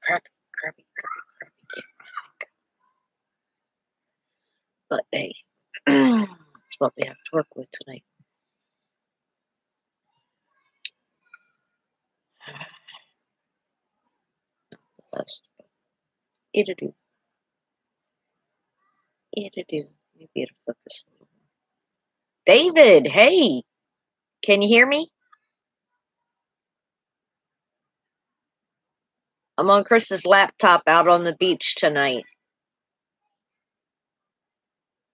crappy game, I think. But hey, it's what we have to work with tonight. It'll do. It'll do. Maybe it'll focus a little more. David, hey, can you hear me? I'm on Chris's laptop out on the beach tonight.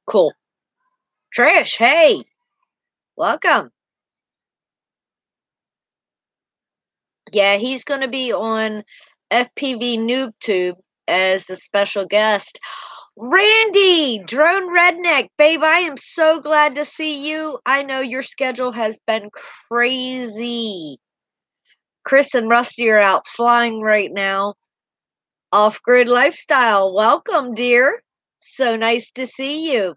Cool. Trish, hey, welcome. Yeah, he's going to be on FPV NoobTube as a special guest. Randy, Drone Redneck, babe, I am so glad to see you. I know your schedule has been crazy. Chris and Rusty are out flying right now. Off-Grid Lifestyle, welcome, dear. So nice to see you.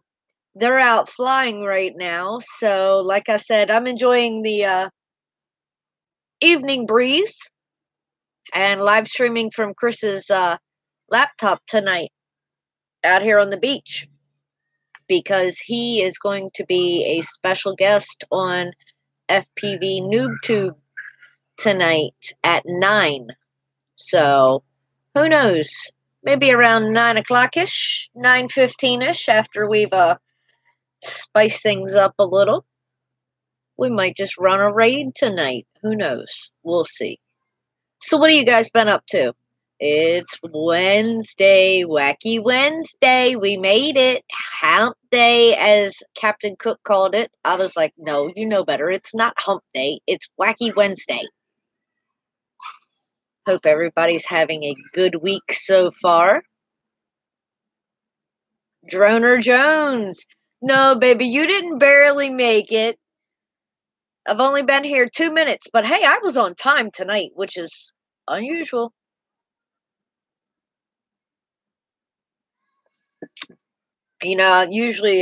They're out flying right now. So, like I said, I'm enjoying the evening breeze and live streaming from Chris's laptop tonight out here on the beach because he is going to be a special guest on FPV NoobTube tonight at 9. So, who knows? Maybe around 9 o'clock-ish, 9:15-ish, after we've spiced things up a little. We might just run a raid tonight. Who knows? We'll see. So what have you guys been up to? It's Wednesday, Wacky Wednesday. We made it. Hump Day, as Captain Cook called it. I was like, no, you know better. It's not Hump Day. It's Wacky Wednesday. Hope everybody's having a good week so far. Droner Jones. No, baby, you didn't barely make it. I've only been here 2 minutes, but hey, I was on time tonight, which is unusual. You know, usually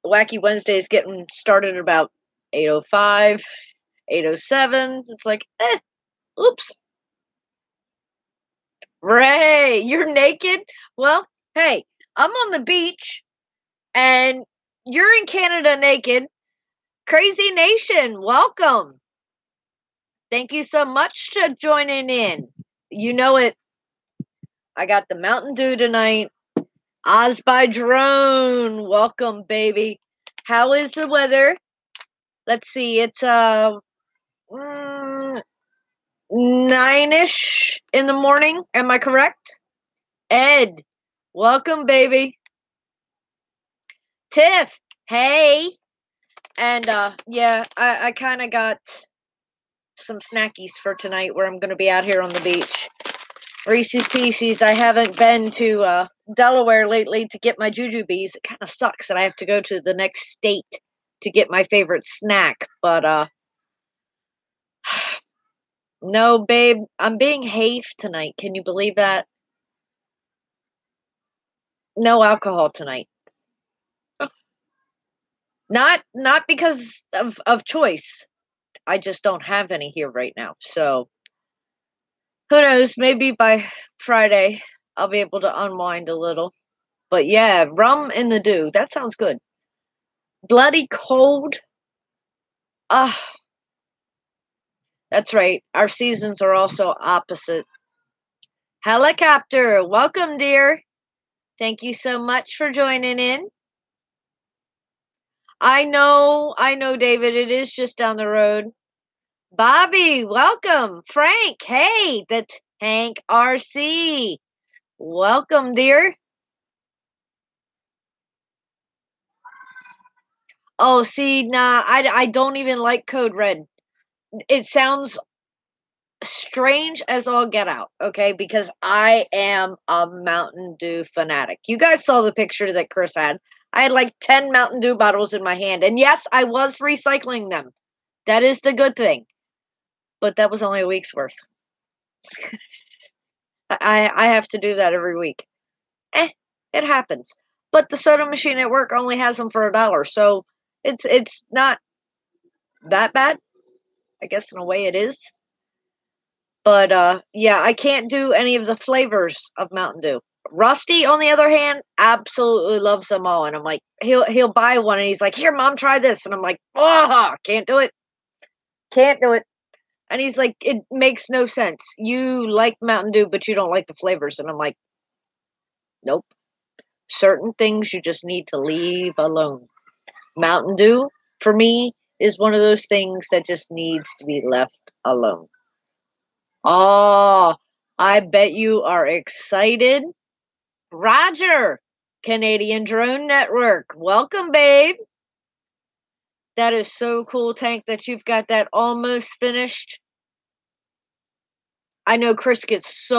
Wacky Wednesday is getting started about 8:05, 8:07. It's like, oops. Ray, you're naked? Well, hey, I'm on the beach, and you're in Canada naked. Crazy Nation, welcome. Thank you so much for joining in. You know it. I got the Mountain Dew tonight. Oz by Drone. Welcome, baby. How is the weather? Let's see. It's 9-ish in the morning. Am I correct? Ed, welcome, baby. Tiff, hey. And yeah, I kind of got some snackies for tonight where I'm going to be out here on the beach. Reese's Pieces. I haven't been to Delaware lately to get my jujubes. It kind of sucks that I have to go to the next state to get my favorite snack. But no, babe, I'm being hafe tonight. Can you believe that? No alcohol tonight. Not because of choice. I just don't have any here right now. So who knows? Maybe by Friday I'll be able to unwind a little. But yeah, rum in the dew. That sounds good. Bloody cold. Ah, that's right. Our seasons are also opposite. Helicopter, welcome, dear. Thank you so much for joining in. I know, David. It is just down the road. Bobby, welcome. Frank, hey, the Tank RC. Welcome, dear. Oh, see, nah, I don't even like Code Red. It sounds strange as all get out, okay? Because I am a Mountain Dew fanatic. You guys saw the picture that Chris had. I had like 10 Mountain Dew bottles in my hand. And yes, I was recycling them. That is the good thing. But that was only a week's worth. I have to do that every week. It happens. But the soda machine at work only has them for $1, so it's not that bad. I guess in a way it is. But yeah, I can't do any of the flavors of Mountain Dew. Rusty, on the other hand, absolutely loves them all, and I'm like, he'll buy one, and he's like, "Here, mom, try this," and I'm like, "Oh, can't do it, can't do it." And he's like, "It makes no sense. You like Mountain Dew, but you don't like the flavors," and I'm like, "Nope. Certain things you just need to leave alone. Mountain Dew, for me, is one of those things that just needs to be left alone." Oh, I bet you are excited. Roger, Canadian Drone Network. Welcome, babe. That is so cool, Tank, that you've got that almost finished. I know Chris gets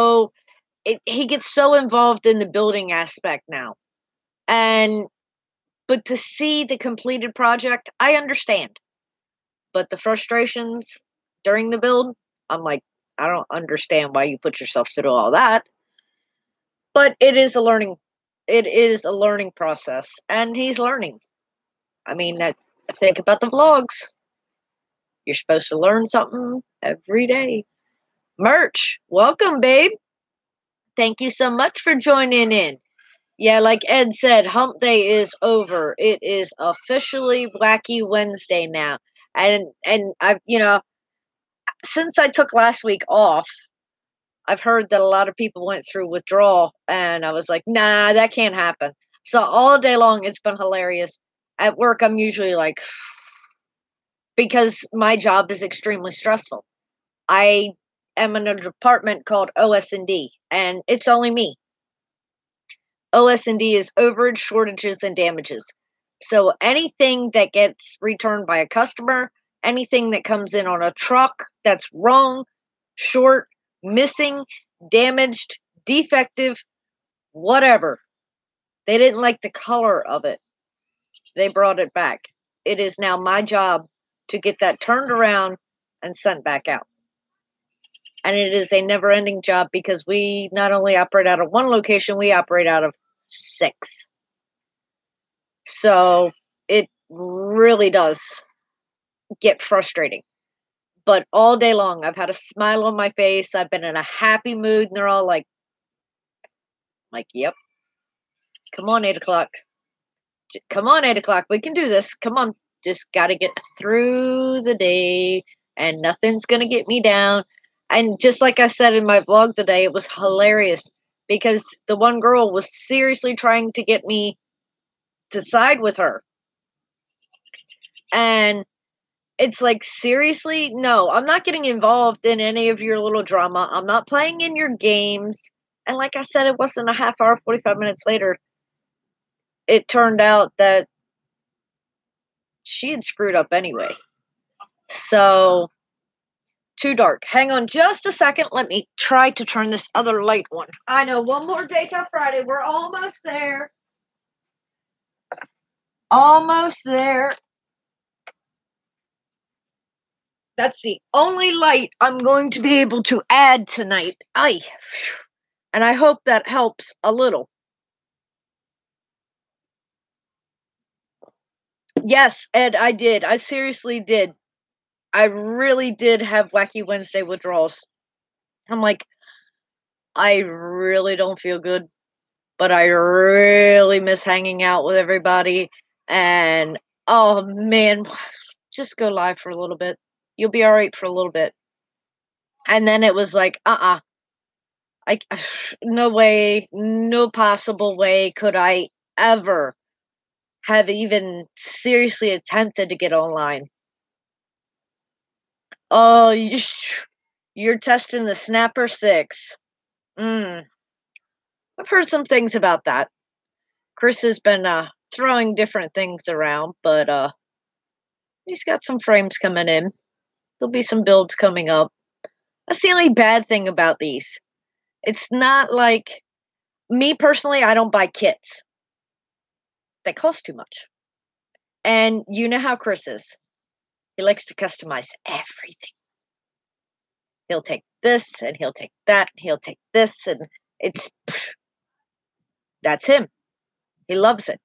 he gets so involved in the building aspect now. And but to see the completed project, I understand. But the frustrations during the build, I'm like, I don't understand why you put yourself through all that. But it is a learning process, and he's learning. I mean, think about the vlogs. You're supposed to learn something every day. Merch, welcome, babe. Thank you so much for joining in. Yeah, like Ed said, Hump Day is over. It is officially Wacky Wednesday now. And I've since I took last week off, I've heard that a lot of people went through withdrawal, and I was like, nah, that can't happen. So all day long, it's been hilarious. At work, I'm usually like, because my job is extremely stressful. I am in a department called OS&D, and it's only me. OS&D is overage, shortages, and damages. So anything that gets returned by a customer, anything that comes in on a truck that's wrong, short, missing, damaged, defective, whatever. They didn't like the color of it. They brought it back. It is now my job to get that turned around and sent back out. And it is a never ending job because we not only operate out of one location, we operate out of 6. So it really does get frustrating. But all day long, I've had a smile on my face. I've been in a happy mood, and they're all like, yep, come on, 8 o'clock. Come on, 8 o'clock. We can do this. Come on. Just got to get through the day, and nothing's going to get me down. And just like I said in my vlog today, it was hilarious because the one girl was seriously trying to get me to side with her. And it's like, seriously? No, I'm not getting involved in any of your little drama. I'm not playing in your games. And like I said, it wasn't a half hour, 45 minutes later. It turned out that she had screwed up anyway. So, too dark. Hang on just a second. Let me try to turn this other light on. I know, one more day till Friday. We're almost there. Almost there. That's the only light I'm going to be able to add tonight. And I hope that helps a little. Yes, Ed, I did. I seriously did. I really did have Wacky Wednesday withdrawals. I'm like, I really don't feel good, but I really miss hanging out with everybody. And oh man, just go live for a little bit. You'll be all right for a little bit. And then it was like, I no way, no possible way could I ever have even seriously attempted to get online. Oh, you're testing the Snapper 6. I've heard some things about that. Chris has been throwing different things around, but he's got some frames coming in. There'll be some builds coming up. That's the only bad thing about these. It's not like, me personally, I don't buy kits. They cost too much. And you know how Chris is. He likes to customize everything. He'll take this, and he'll take that, and he'll take this, and that's him. He loves it.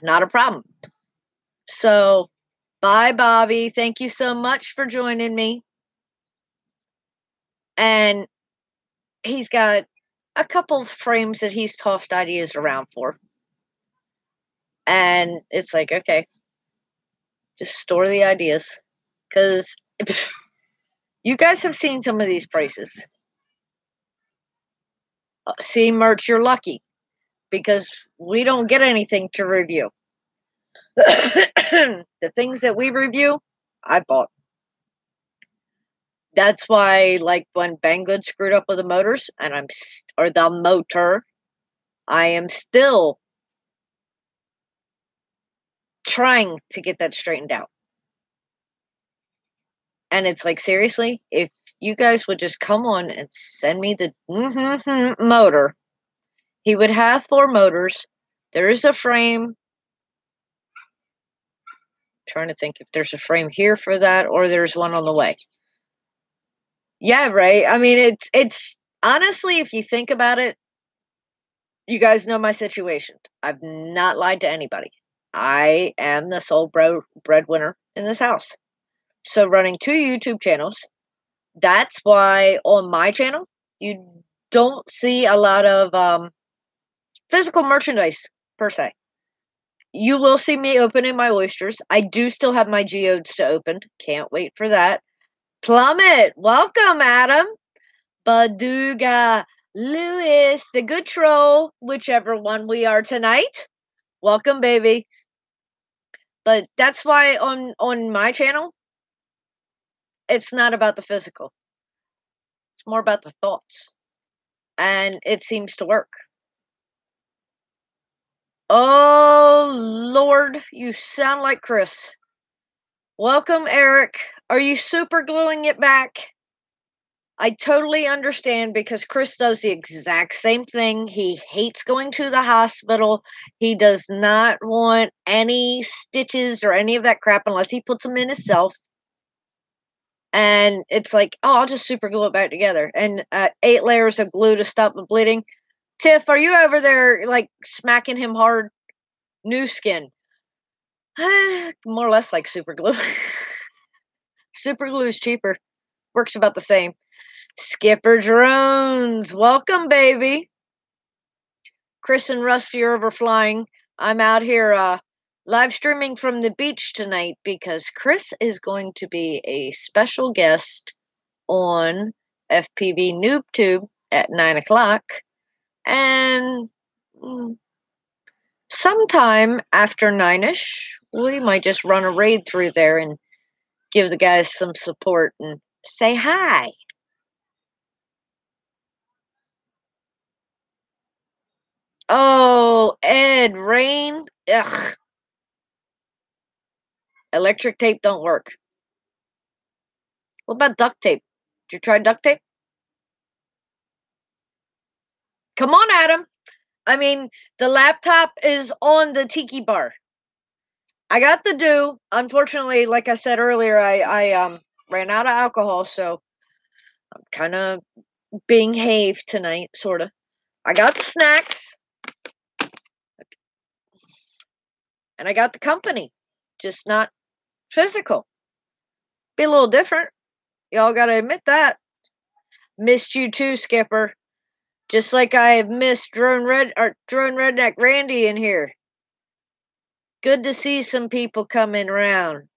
Not a problem. So, bye, Bobby. Thank you so much for joining me. And he's got a couple frames that he's tossed ideas around for. And it's like, okay, just store the ideas. Because you guys have seen some of these prices. See merch, you're lucky. Because we don't get anything to review. The things that we review, I bought. That's why, like, when Banggood screwed up with the motors, and or the motor, I am still trying to get that straightened out. And it's like, seriously, if you guys would just come on and send me the motor, he would have 4 motors. There is a frame. Trying to think if there's a frame here for that or there's one on the way. Yeah, right. I mean, it's honestly, if you think about it, you guys know my situation. I've not lied to anybody. I am the sole breadwinner in this house. So running 2 YouTube channels, that's why on my channel, you don't see a lot of physical merchandise, per se. You will see me opening my oysters. I do still have my geodes to open. Can't wait for that. Plummet, welcome, Adam. Baduga, Lewis, the good troll, whichever one we are tonight. Welcome, baby. But that's why on my channel, it's not about the physical. It's more about the thoughts. And it seems to work. Oh, Lord, you sound like Chris. Welcome, Eric. Are you super gluing it back? I totally understand because Chris does the exact same thing. He hates going to the hospital. He does not want any stitches or any of that crap unless he puts them in himself. And it's like, oh, I'll just super glue it back together. And 8 layers of glue to stop the bleeding. Tiff, are you over there, like, smacking him hard? New skin. More or less like super glue. Super glue is cheaper. Works about the same. Skipper Drones, welcome, baby. Chris and Rusty are overflying. I'm out here live streaming from the beach tonight because Chris is going to be a special guest on FPV NoobTube at 9 o'clock. And sometime after 9ish, we might just run a raid through there and give the guys some support and say hi. Oh, Ed, rain. Ugh. Electric tape don't work. What about duct tape? Did you try duct tape? Come on, Adam. I mean, the laptop is on the tiki bar. I got the dew. Unfortunately, like I said earlier, I ran out of alcohol, so I'm kind of being haved tonight, sort of. I got the snacks, and I got the company, just not physical. Be a little different. Y'all gotta admit that. Missed you too, Skipper. Just like I have missed Drone Redneck Randy in here. Good to see some people coming around.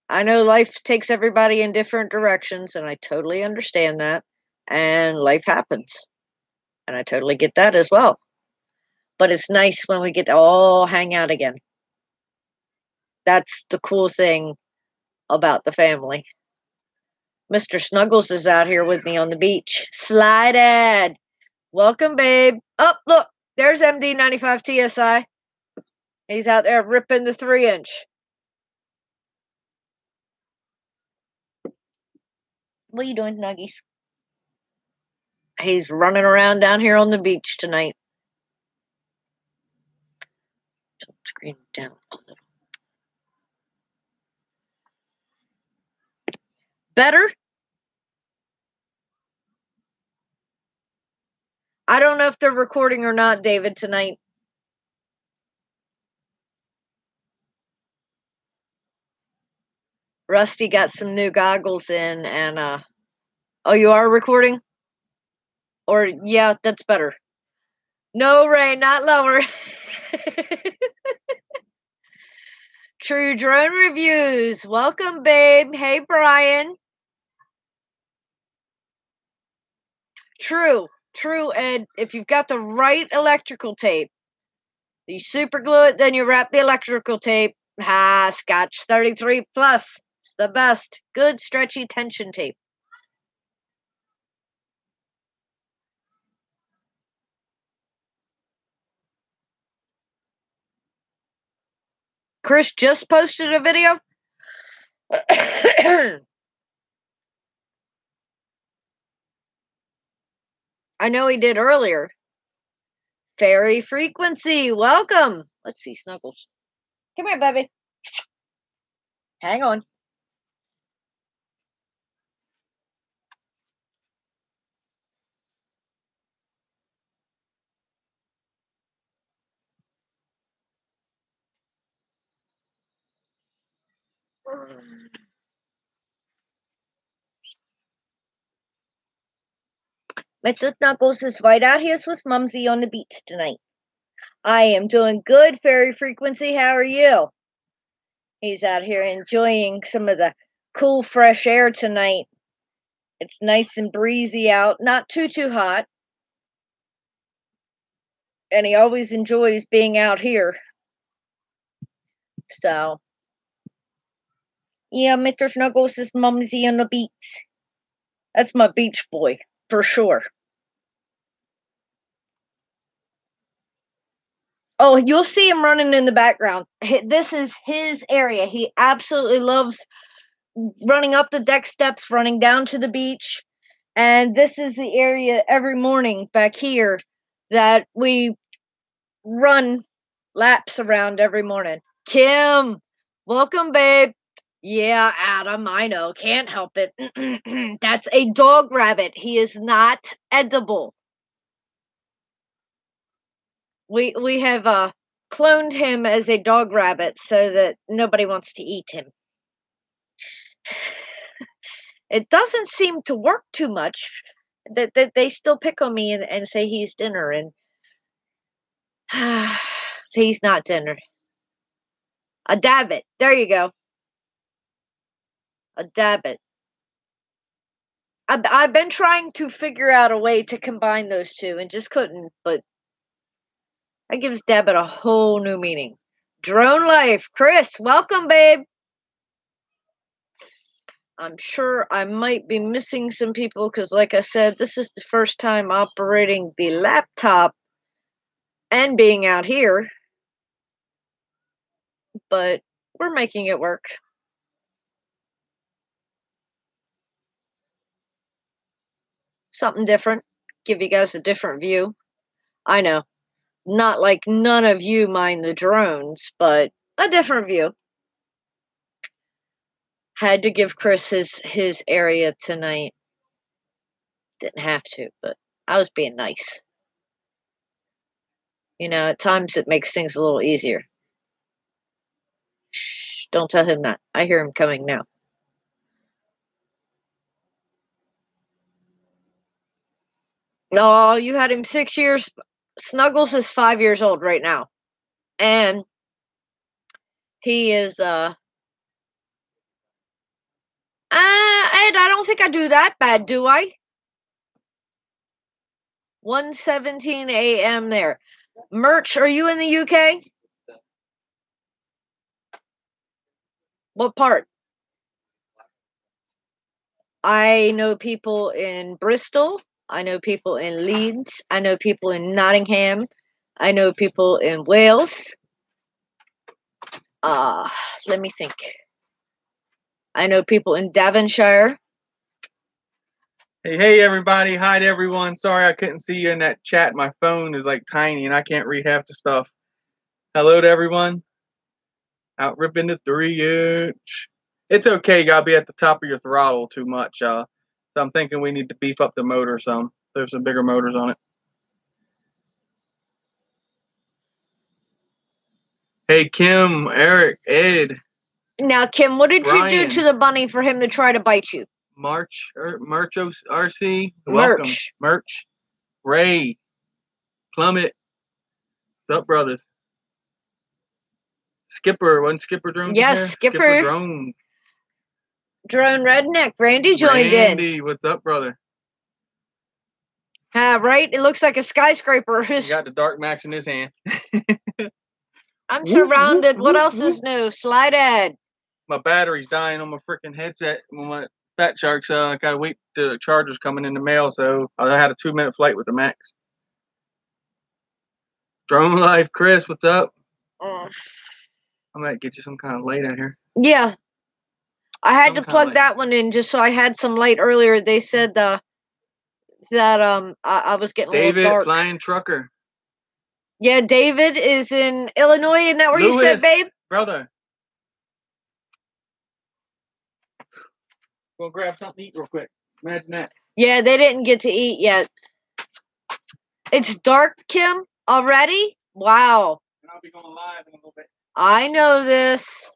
I know life takes everybody in different directions, and I totally understand that. And life happens. And I totally get that as well. But it's nice when we get to all hang out again. That's the cool thing about the family. Mr. Snuggles is out here with me on the beach. Sly Dad. Welcome, babe. Oh, look. There's MD95 TSI. He's out there ripping the 3-inch. What are you doing, Nuggies? He's running around down here on the beach tonight. Screen down a little. Better? I don't know if they're recording or not, David, tonight. Rusty got some new goggles in, and Oh, you are recording? Or, yeah, that's better. No, Ray, not lower. True Drone Reviews. Welcome, babe. Hey, Brian. True, Ed. If you've got the right electrical tape, you super glue it, then you wrap the electrical tape. Scotch 33 Plus. It's the best. Good, stretchy tension tape. Chris just posted a video. I know he did earlier. Fairy Frequency, welcome. Let's see, Snuggles. Come here, baby. Hang on. Mr. Snuggles is right out here with Mumsy on the beach tonight. I am doing good, Fairy Frequency. How are you? He's out here enjoying some of the cool, fresh air tonight. It's nice and breezy out, not too hot. And he always enjoys being out here. So, yeah, Mr. Snuggles is Mumsy on the beach. That's my beach boy, for sure. Oh, you'll see him running in the background. This is his area. He absolutely loves running up the deck steps, running down to the beach. And this is the area every morning back here that we run laps around every morning. Kim, welcome, babe. Yeah, Adam, I know. Can't help it. That's a dog rabbit. He is not edible. We have cloned him as a dog rabbit so that nobody wants to eat him. It doesn't seem to work too much. That they still pick on me and say he's dinner, and he's not dinner. A dabbit. There you go. A dabbit. I've been trying to figure out a way to combine those two and just couldn't, but that gives dabbit a whole new meaning. Drone life. Chris, welcome, babe. I'm sure I might be missing some people because, like I said, this is the first time operating the laptop and being out here, but we're making it work. Something different. Give you guys a different view. I know. Not like none of you mind the drones, but a different view. Had to give Chris his area tonight. Didn't have to, but I was being nice. You know, at times it makes things a little easier. Shh, don't tell him that. I hear him coming now. Oh, you had him 6 years. Snuggles is 5 years old right now. And he is Ed, I don't think I do that bad, do I? 1:17 a.m. there. Merch, are you in the UK? What part? I know people in Bristol. I know people in Leeds. I know people in Nottingham. I know people in Wales. Let me think. I know people in Devonshire. Hey, everybody. Hi to everyone. Sorry I couldn't see you in that chat. My phone is like tiny and I can't read half the stuff. Hello to everyone. Out ripping the 3-inch. It's okay. Gotta be at the top of your throttle too much. So I'm thinking we need to beef up the motor some. There's some bigger motors on it. Hey, Kim, Eric, Ed. Now, Kim, what did Brian. you do to the bunny for him to try to bite you? RC. Welcome. Merch. Merch. Ray. Plummet. What's up, brothers? Skipper. Wasn't Skipper Drones in Yes, there? Skipper. Drones. Drone Redneck. Randy joined in. Randy, what's up, brother? Right? It looks like a skyscraper. He got the Dark Max in his hand. I'm surrounded. What else is new? Slide ad. My battery's dying on my freaking headset. My Fat Sharks, I gotta wait till the charger's coming in the mail, so I had a 2-minute flight with the Max. Drone Life, Chris, what's up? I might get you some kind of light out here. Yeah. I had to plug that one in just so I had some light earlier. They said that I was getting a little dark. David, Flying Trucker. Yeah, David is in Illinois. Isn't that where you said, babe? Brother. Go grab something to eat real quick. Imagine that. Yeah, they didn't get to eat yet. It's dark, Kim, already? Wow. And I'll be going live in a little bit. I know this.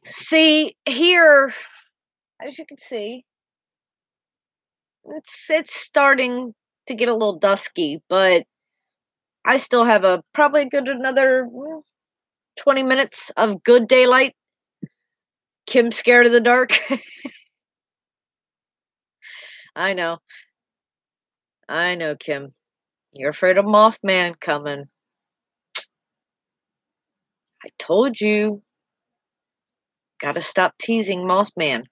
See, here, as you can see, it's starting to get a little dusky, but I still have probably another 20 minutes of good daylight. Kim's scared of the dark. I know, Kim. You're afraid of Mothman coming. I told you. Gotta stop teasing Mothman.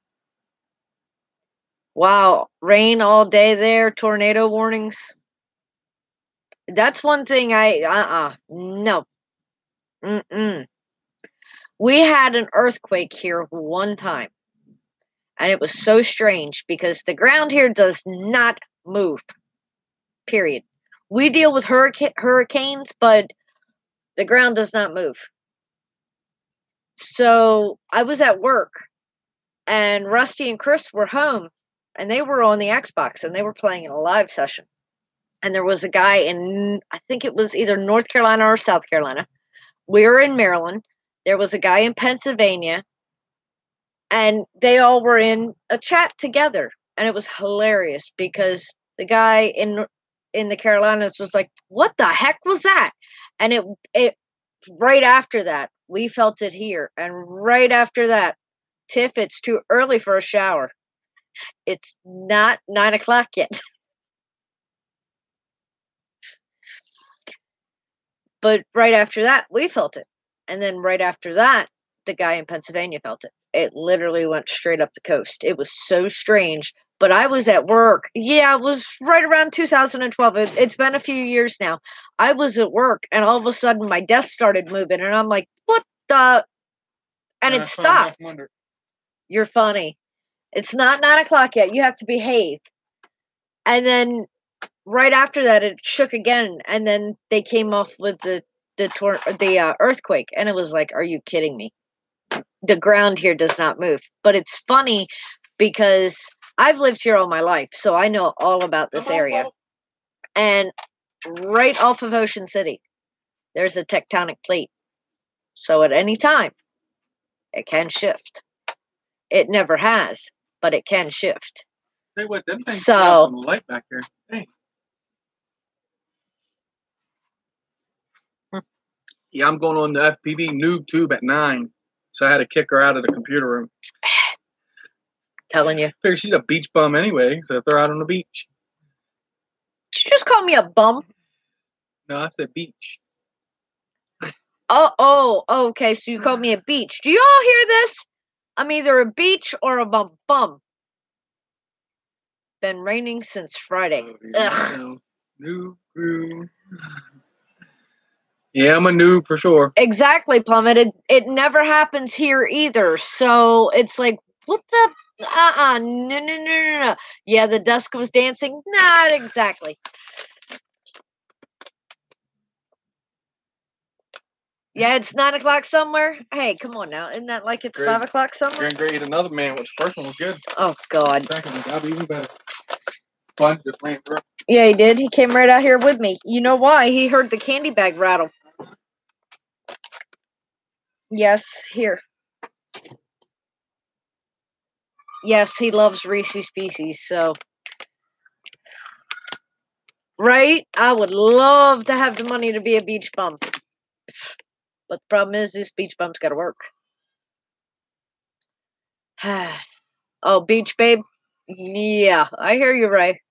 Wow, rain all day there, tornado warnings. That's one thing no. We had an earthquake here one time. And it was so strange because the ground here does not move. Period. We deal with hurricanes, but the ground does not move. So I was at work, and Rusty and Chris were home, and they were on the Xbox, and they were playing in a live session. And there was a guy in, I think it was either North Carolina or South Carolina. We were in Maryland. There was a guy in Pennsylvania, and they all were in a chat together. And it was hilarious because the guy in the Carolinas was like, "What the heck was that?" And it right after that, we felt it here. And right after that, Tiff, it's too early for a shower. It's not 9 o'clock yet. But right after that, we felt it. And then right after that, the guy in Pennsylvania felt it. It literally went straight up the coast. It was so strange. But I was at work. Yeah, it was right around 2012. It's been a few years now. I was at work, and all of a sudden, my desk started moving. And I'm like, what the? And it stopped. You're funny. It's not 9 o'clock yet. You have to behave. And then right after that, it shook again, and then they came off with the earthquake, and it was like, are you kidding me? The ground here does not move. But it's funny because I've lived here all my life, so I know all about this area. And right off of Ocean City, there's a tectonic plate. So at any time, it can shift. It never has, but it can shift. Say what, them things got some light back here. Hey. Yeah, I'm going on the FPV noob tube at 9. So I had to kick her out of the computer room. Telling you. Figure she's a beach bum anyway, so throw her out on the beach. Did you just call me a bum? No, I said beach. Okay, so you called me a beach. Do you all hear this? I'm either a beach or a bum. Been raining since Friday. Ugh. Noob. Yeah, I'm a noob for sure. Exactly, Plummet. It never happens here either. So it's like, what the? No. Yeah, the dusk was dancing. Not exactly. Yeah, it's 9 o'clock somewhere. Hey, come on now. Isn't that like it's 5 o'clock somewhere? You're great. Another man, which first one was good. Oh, God. Second one got even better. Fun, just ran through. Yeah, he did. He came right out here with me. You know why? He heard the candy bag rattle. Yes, here. Yes, he loves Reese's Pieces, so. Right? I would love to have the money to be a beach bum. But the problem is, this beach bum's gotta work. Oh, beach babe? Yeah, I hear you, Ray.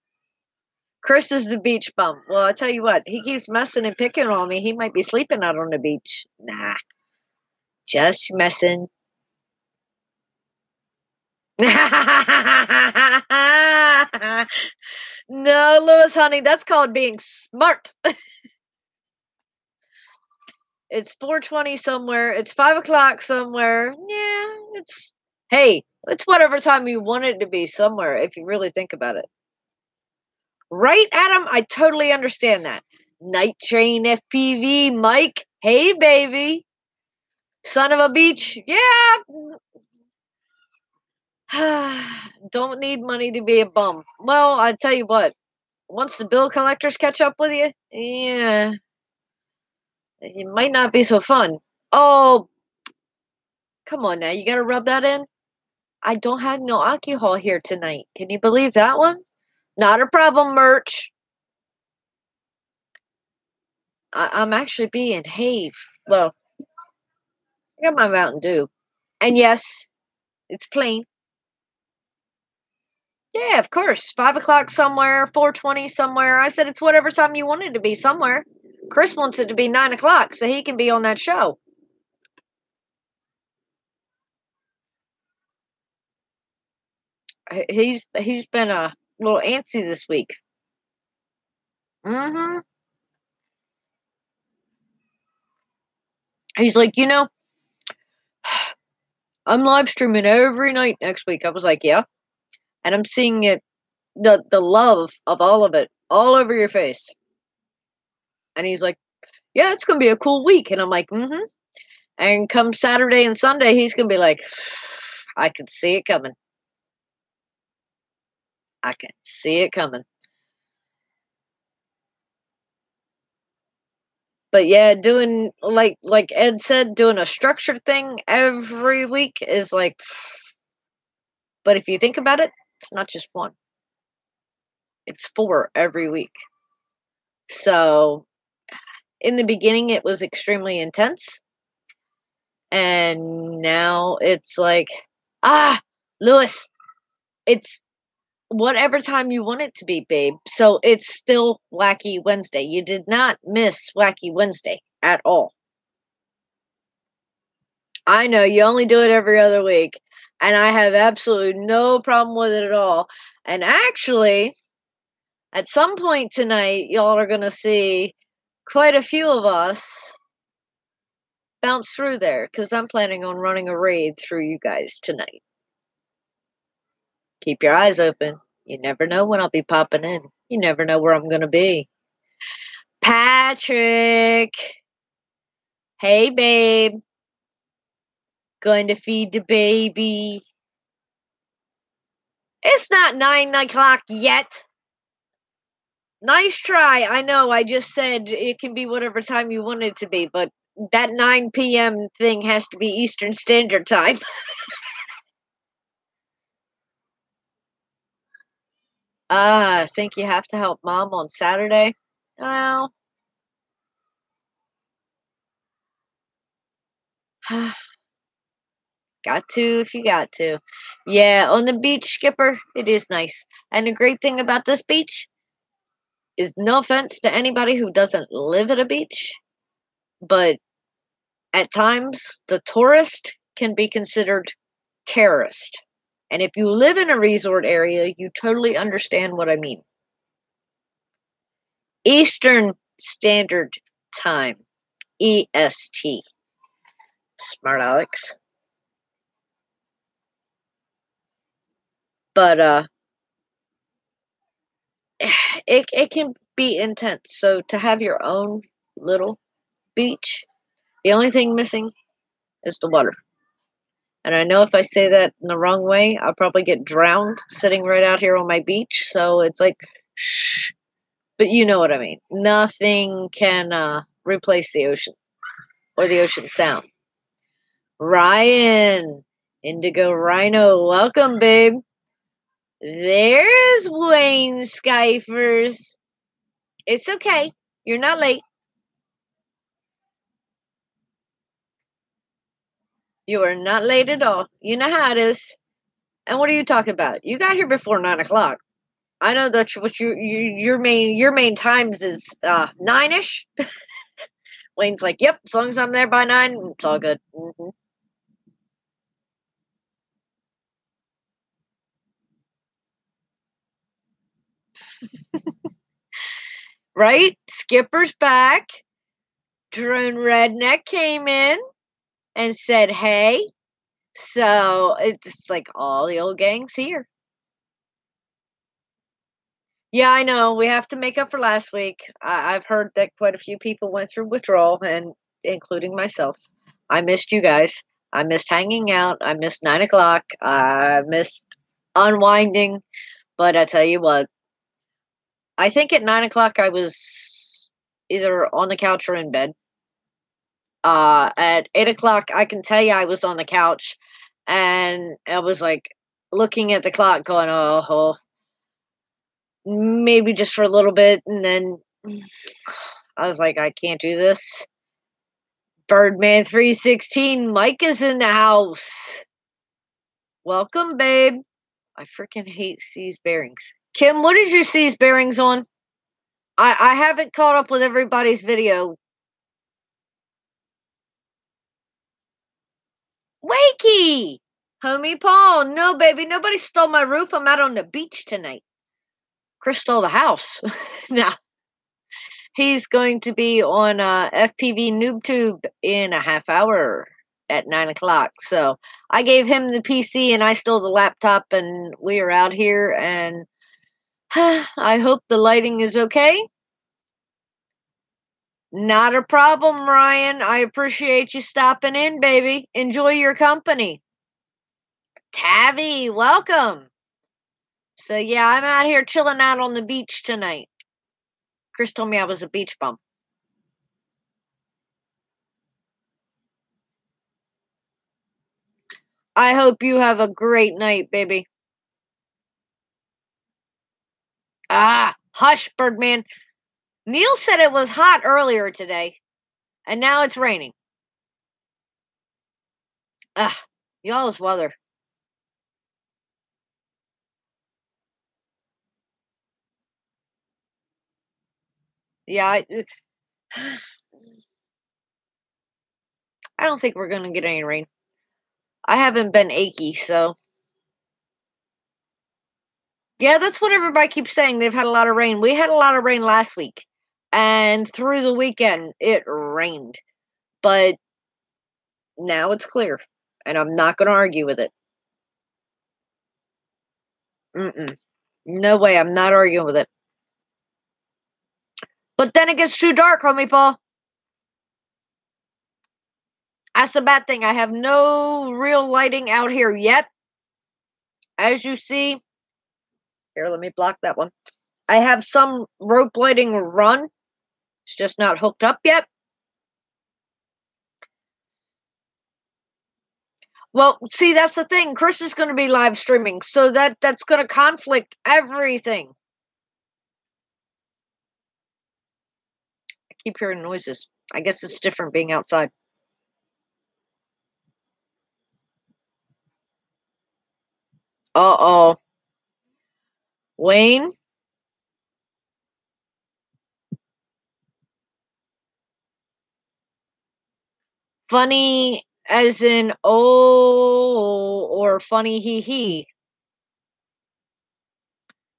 Chris is the beach bum. Well, I tell you what, he keeps messing and picking on me. He might be sleeping out on the beach. Nah, just messing. No, Lewis, honey, that's called being smart. It's 4:20 somewhere. It's 5 o'clock somewhere. Yeah, it's whatever time you want it to be somewhere. If you really think about it, right, Adam? I totally understand that. Night Train FPV, Mike. Hey, baby, son of a beach. Yeah. Don't need money to be a bum. Well, I tell you what. Once the bill collectors catch up with you, yeah, it might not be so fun. Oh, come on now, you gotta rub that in. I don't have no alcohol here tonight. Can you believe that one? Not a problem, merch. I'm actually being Have. Well, I got my Mountain Dew. And yes, it's plain. Yeah, of course. 5 o'clock somewhere, 4:20 somewhere. I said it's whatever time you want it to be somewhere. Chris wants it to be 9 o'clock so he can be on that show. He's been a little antsy this week. Mm-hmm. He's like, I'm live streaming every night next week. I was like, yeah, and I'm seeing it, the love of all of it, all over your face. And he's like, yeah, it's gonna be a cool week. And I'm like, mm-hmm. And come Saturday and Sunday, he's gonna be like, I can see it coming. I can see it coming. But yeah, doing like Ed said, doing a structured thing every week is like. But if you think about it, it's not just one; it's four every week. So in the beginning, it was extremely intense, and now it's like, ah, Lewis, it's whatever time you want it to be, babe. So it's still Wacky Wednesday. You did not miss Wacky Wednesday at all. I know you only do it every other week, and I have absolutely no problem with it at all. And actually, at some point tonight, y'all are going to see quite a few of us bounce through there because I'm planning on running a raid through you guys tonight. Keep your eyes open. You never know when I'll be popping in. You never know where I'm going to be. Patrick. Hey, babe. Going to feed the baby. It's not 9 o'clock yet. Nice try. I know I just said it can be whatever time you want it to be, but that 9 p.m. thing has to be Eastern Standard Time. I think you have to help mom on Saturday. Well, got to if you got to. Yeah, on the beach, Skipper, it is nice. And the great thing about this beach is no offense to anybody who doesn't live at a beach, but at times the tourist can be considered terrorist. And if you live in a resort area, you totally understand what I mean. Eastern Standard Time. EST. Smart Alex. But it can be intense. So to have your own little beach, the only thing missing is the water. And I know if I say that in the wrong way, I'll probably get drowned sitting right out here on my beach. So it's like, shh. But you know what I mean. Nothing can replace the ocean or the ocean sound. Ryan. Indigo Rhino, welcome, babe. There's Wayne Skyfers. It's okay. You're not late. You are not late at all. You know how it is. And what are you talking about? You got here before 9 o'clock. I know that your main times is 9ish. Wayne's like, yep. As long as I'm there by 9, it's all good. Right? Skipper's back. Drone Redneck came in and said, hey. So it's like all the old gang's here. Yeah, I know. We have to make up for last week. I've heard that quite a few people went through withdrawal, and including myself. I missed you guys. I missed hanging out. I missed 9 o'clock. I missed unwinding. But I tell you what, I think at 9 o'clock I was either on the couch or in bed. At 8 o'clock, I can tell you I was on the couch, and I was like looking at the clock, going, "Oh, maybe just for a little bit," and then I was like, "I can't do this." Birdman 316, Mike is in the house. Welcome, babe. I freaking hate C's bearings. Kim, what is your C's bearings on? I haven't caught up with everybody's video. Wakey! Homie Paul, no, baby, nobody stole my roof. I'm out on the beach tonight. Chris stole the house. Nah, he's going to be on FPV NoobTube in a half hour at 9 o'clock. So I gave him the PC and I stole the laptop, and we are out here. And I hope the lighting is okay. Not a problem, Ryan. I appreciate you stopping in, baby. Enjoy your company. Tavi, welcome. So yeah, I'm out here chilling out on the beach tonight. Chris told me I was a beach bum. I hope you have a great night, baby. Ah, hush, Birdman. Neil said it was hot earlier today, and now it's raining. Ah, y'all's weather. Yeah, I don't think we're gonna get any rain. I haven't been achy, so yeah, that's what everybody keeps saying. They've had a lot of rain. We had a lot of rain last week, and through the weekend it rained, but now it's clear, and I'm not gonna argue with it. Mm-mm. No way, I'm not arguing with it. But then it gets too dark, homie Paul. That's a bad thing. I have no real lighting out here yet. As you see, here, let me block that one. I have some rope lighting run. It's just not hooked up yet. Well, see, that's the thing. Chris is going to be live streaming, so that's going to conflict everything. I keep hearing noises. I guess it's different being outside. Uh-oh. Wayne? Funny as in oh, or funny hee hee.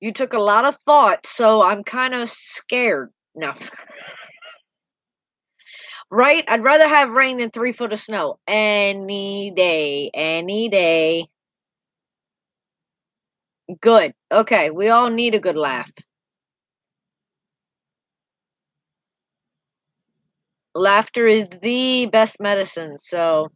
You took a lot of thought, so I'm kind of scared. No. Right? I'd rather have rain than 3 foot of snow. Any day. Any day. Good. Okay, we all need a good laugh. Laughter is the best medicine, so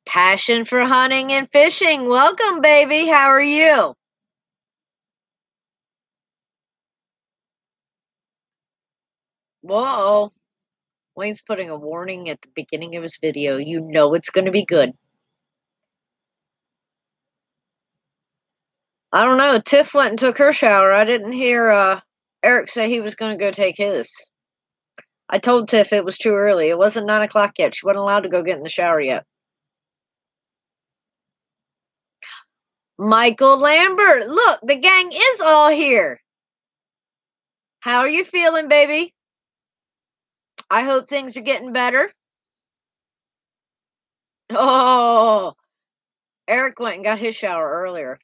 passion for hunting and fishing. Welcome, baby. How are you? Whoa. Wayne's putting a warning at the beginning of his video. You know it's going to be good. I don't know. Tiff went and took her shower. I didn't hear Eric say he was going to go take his. I told Tiff it was too early. It wasn't 9 o'clock yet. She wasn't allowed to go get in the shower yet. Michael Lambert. Look, the gang is all here. How are you feeling, baby? I hope things are getting better. Oh, Eric went and got his shower earlier.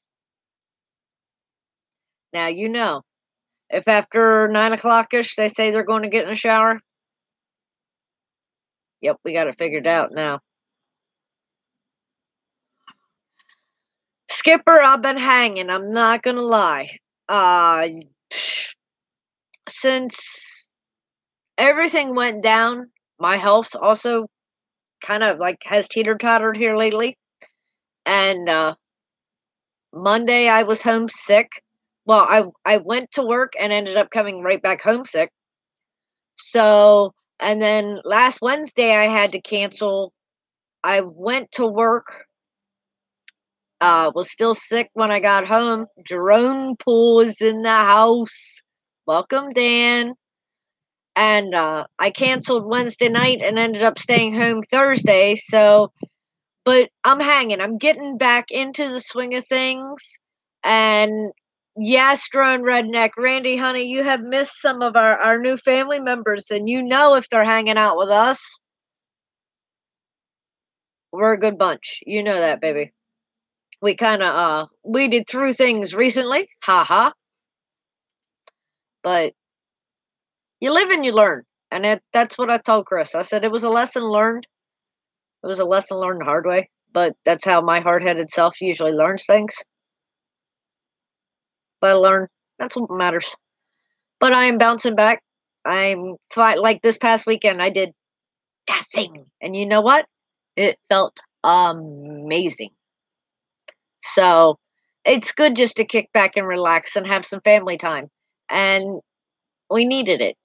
Now, you know, if after 9 o'clock-ish they say they're going to get in the shower, yep, we got it figured out now. Skipper, I've been hanging. I'm not going to lie. Since everything went down, my health also kind of like has teeter-tottered here lately. And Monday I was homesick. Well, I went to work and ended up coming right back homesick. So, and then last Wednesday I had to cancel. I went to work. Was still sick when I got home. Jerome Poole is in the house. Welcome, Dan. And I canceled Wednesday night and ended up staying home Thursday. So, but I'm hanging. I'm getting back into the swing of things. And yes, Drone Redneck, Randy, honey, you have missed some of our new family members. And you know if they're hanging out with us, we're a good bunch. You know that, baby. We kind of weeded through things recently. Ha ha. But you live and you learn. And that's what I told Chris. I said it was a lesson learned. It was a lesson learned the hard way. But that's how my hard headed self usually learns things. But I learn. That's what matters. But I am bouncing back. I'm fine. Like this past weekend, I did nothing. And you know what? It felt amazing. So it's good just to kick back and relax and have some family time. And we needed it.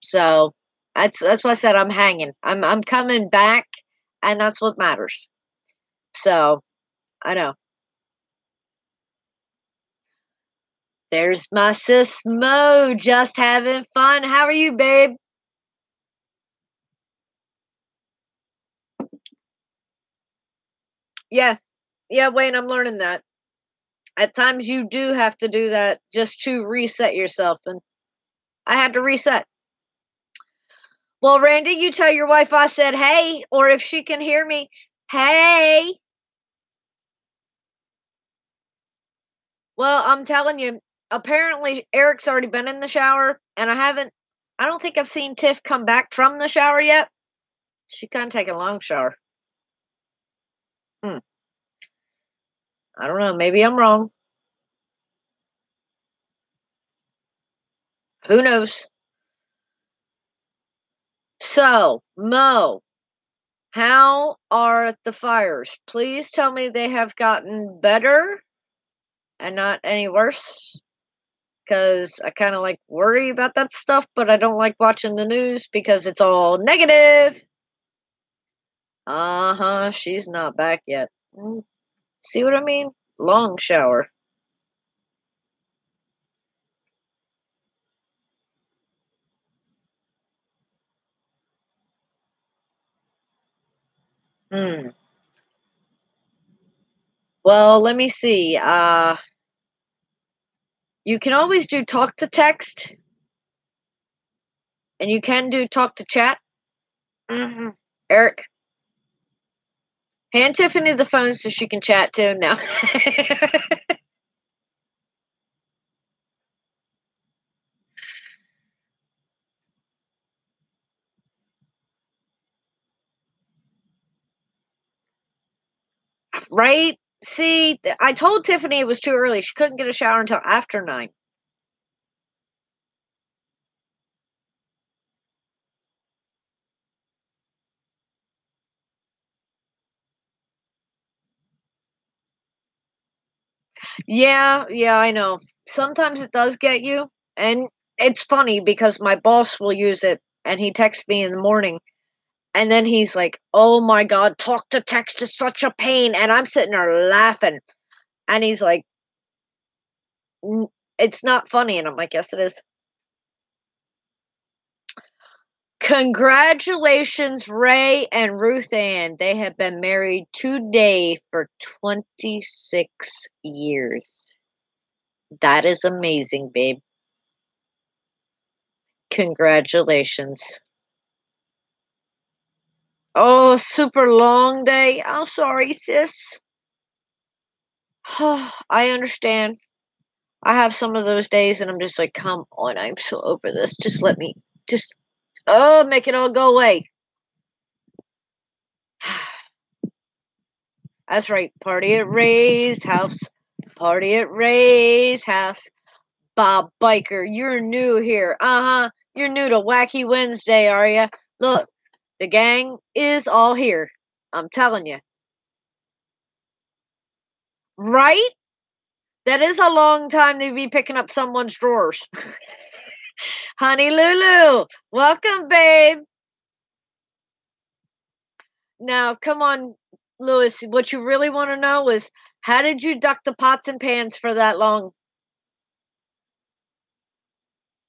So that's why I said I'm hanging. I'm coming back, and that's what matters. So I know. There's my sis Mo, just having fun. How are you, babe? Yeah, yeah, Wayne, I'm learning that. At times you do have to do that just to reset yourself, and I had to reset. Well, Randy, you tell your wife I said hey, or if she can hear me, hey. Well, I'm telling you, apparently Eric's already been in the shower, and I don't think I've seen Tiff come back from the shower yet. She kind of take a long shower. Hmm. I don't know. Maybe I'm wrong. Who knows? So, Mo, how are the fires? Please tell me they have gotten better and not any worse. Because I kind of like worry about that stuff, but I don't like watching the news because it's all negative. Uh huh, she's not back yet. See what I mean? Long shower. Hmm. Well, let me see. You can always do talk to text, and you can do talk to chat. Mm-hmm. Eric, hand Tiffany the phone so she can chat too now. Right? See, I told Tiffany it was too early. She couldn't get a shower until after 9. Yeah, yeah, I know. Sometimes it does get you, and it's funny because my boss will use it and he texts me in the morning. And then he's like, "Oh my God, talk to text is such a pain." And I'm sitting there laughing. And he's like, "It's not funny." And I'm like, "Yes, it is." Congratulations, Ray and Ruth Ann. They have been married today for 26 years. That is amazing, babe. Congratulations. Oh, super long day. I'm sorry, sis. I understand. I have some of those days and I'm just like, come on, I'm so over this. Just let me, just, make it all go away. That's right. Party at Ray's house. Party at Ray's house. Bob Biker, you're new here. Uh-huh. You're new to Wacky Wednesday, are ya? Look, the gang is all here. I'm telling you. Right? That is a long time to be picking up someone's drawers. Honey Lulu, welcome, babe. Now, come on, Lewis. What you really want to know is how did you duck the pots and pans for that long?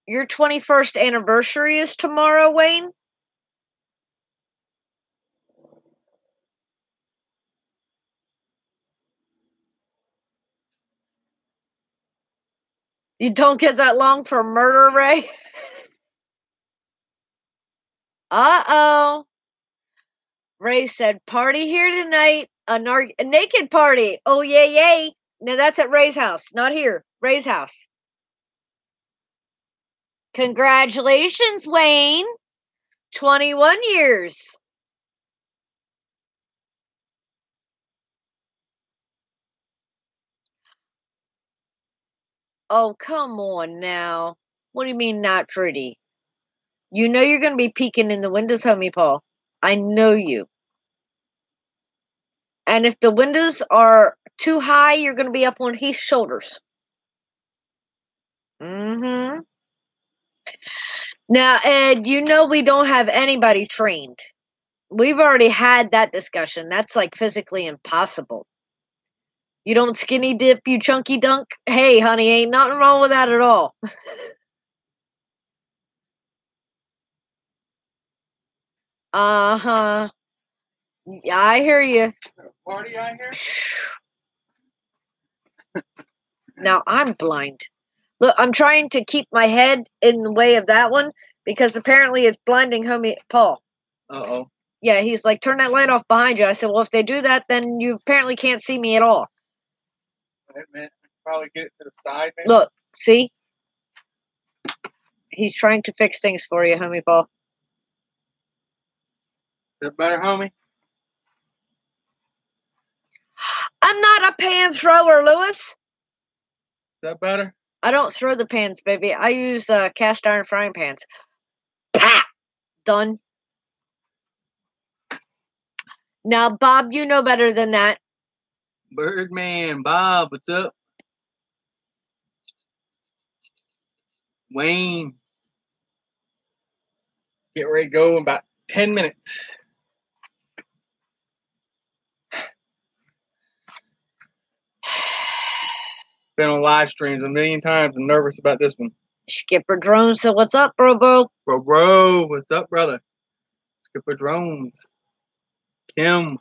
Your 21st anniversary is tomorrow, Wayne? You don't get that long for murder, Ray? Uh-oh. Ray said, "Party here tonight. A naked party. Oh, yay, yay." Now that's at Ray's house, not here. Ray's house. Congratulations, Wayne. 21 years. Oh, come on now. What do you mean not pretty? You know you're going to be peeking in the windows, homie Paul. I know you. And if the windows are too high, you're going to be up on Heath's shoulders. Mm-hmm. Now, Ed, you know we don't have anybody trained. We've already had that discussion. That's like physically impossible. You don't skinny dip, you chunky dunk. Hey, honey, ain't nothing wrong with that at all. Uh-huh. Yeah, I hear you. Party out here? Now I'm blind. Look, I'm trying to keep my head in the way of that one because apparently it's blinding homie Paul. Uh-oh. Yeah, he's like, "Turn that light off behind you." I said, "Well, if they do that, then you apparently can't see me at all." Wait a minute. Probably get it to the side, maybe? Look, see? He's trying to fix things for you, homie Paul. Is that better, homie? Is I'm not a pan thrower, Lewis. that better? I don't throw the pans, baby. I use cast iron frying pans. Pah! Done. Now, Bob, you know better than that. Birdman, Bob, what's up? Wayne. Get ready to go in about 10 minutes. Been on live streams a million times. I'm nervous about this one. Skipper Drone, so what's up, bro? Bro, what's up, brother? Skipper Drones. Kim.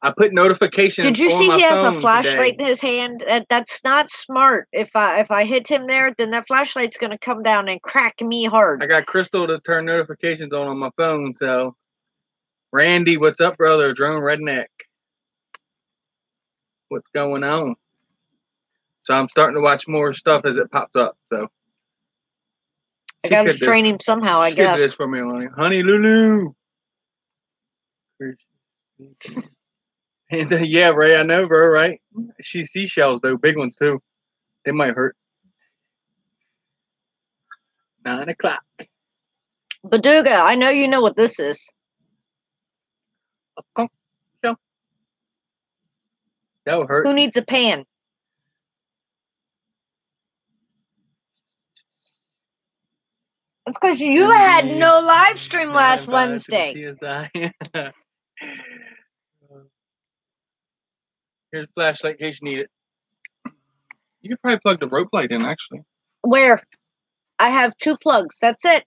I put notifications Did you on see my he has a phone flashlight today. in his hand? That's not smart. If I hit him there, then that flashlight's gonna come down and crack me hard. I got Crystal to turn notifications on my phone, so. Randy, what's up, brother? Drone Redneck. What's going on? So I'm starting to watch more stuff as it pops up, so. I gotta train him somehow, I She could do this guess. for me, Honey Lulu. And yeah, Ray, I know, bro, right? She seashells, though, big ones, too. They might hurt. 9 o'clock. Baduga, I know you know what this is. That would hurt. Who needs a pan? It's because you had no live stream last Wednesday. TSI. Here's a flashlight in case you need it. You could probably plug the rope light in, actually. Where? I have 2 plugs. That's it.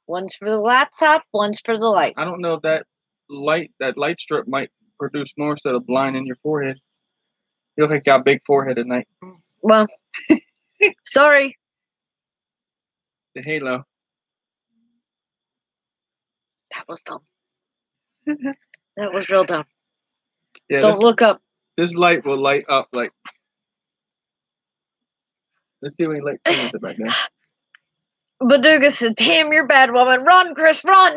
One's for the laptop, one's for the light. I don't know if that light strip might produce more instead of blinding your forehead. You look like you got a big forehead at night. Well, sorry. The halo. That was dumb. That was real dumb. Yeah, Don't look up. This light will light up like. Let's see what he light turns it back down. Baduga said, "Damn, you're bad woman. Run, Chris, run."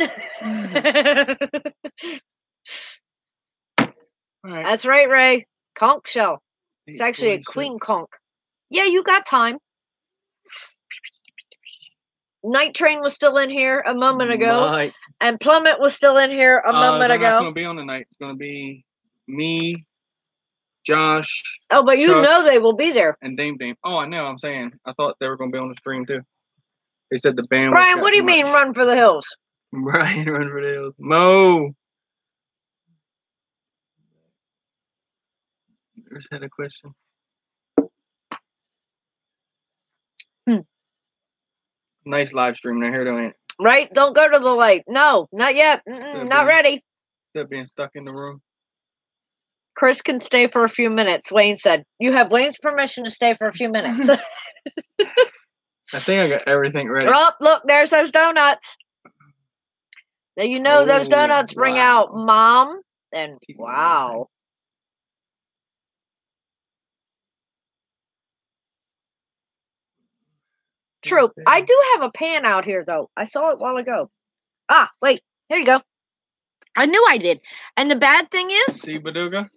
Right. That's right, Ray. Conch shell. It's actually a queen conch. Yeah, you got time. Night Train was still in here a moment ago. And Plummet was still in here a moment ago. They're not going to be on the night. It's going to be me, Josh. Oh, but you know they will be there. And Dame. Oh, I know. I'm saying. I thought they were going to be on the stream, too. They said the band. Brian, what do you mean run for the hills? Brian, run for the hills. Mo. There's had a question. Nice live stream right here, don't it? Right? Don't go to the light. No, not yet. Not ready. Still being stuck in the room. Chris can stay for a few minutes, Wayne said. You have Wayne's permission to stay for a few minutes. I think I got everything ready. Oh, look, there's those donuts. Now you know those donuts bring out Mom. And wow. True. I do have a pan out here, though. I saw it a while ago. Ah, wait. There you go. I knew I did. And the bad thing is... See, Baduga?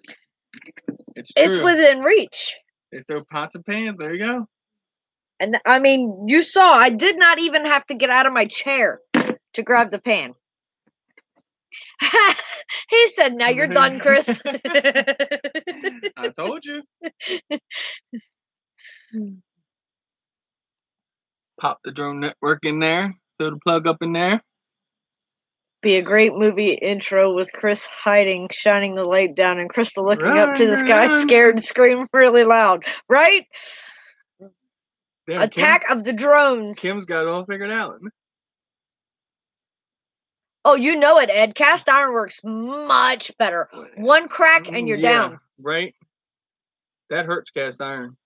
It's true. It's within reach. They throw pots and pans. There you go. And, I mean, you saw. I did not even have to get out of my chair to grab the pan. He said, now you're done, Chris. I told you. Pop the drone network in there. Throw the plug up in there. Be a great movie intro with Chris hiding, shining the light down, and Crystal looking up to the sky, scared, and scream really loud. Right? Damn, Attack of the drones. Kim's got it all figured out. Oh, you know it, Ed. Cast iron works much better. One crack and you're down. Right? That hurts cast iron.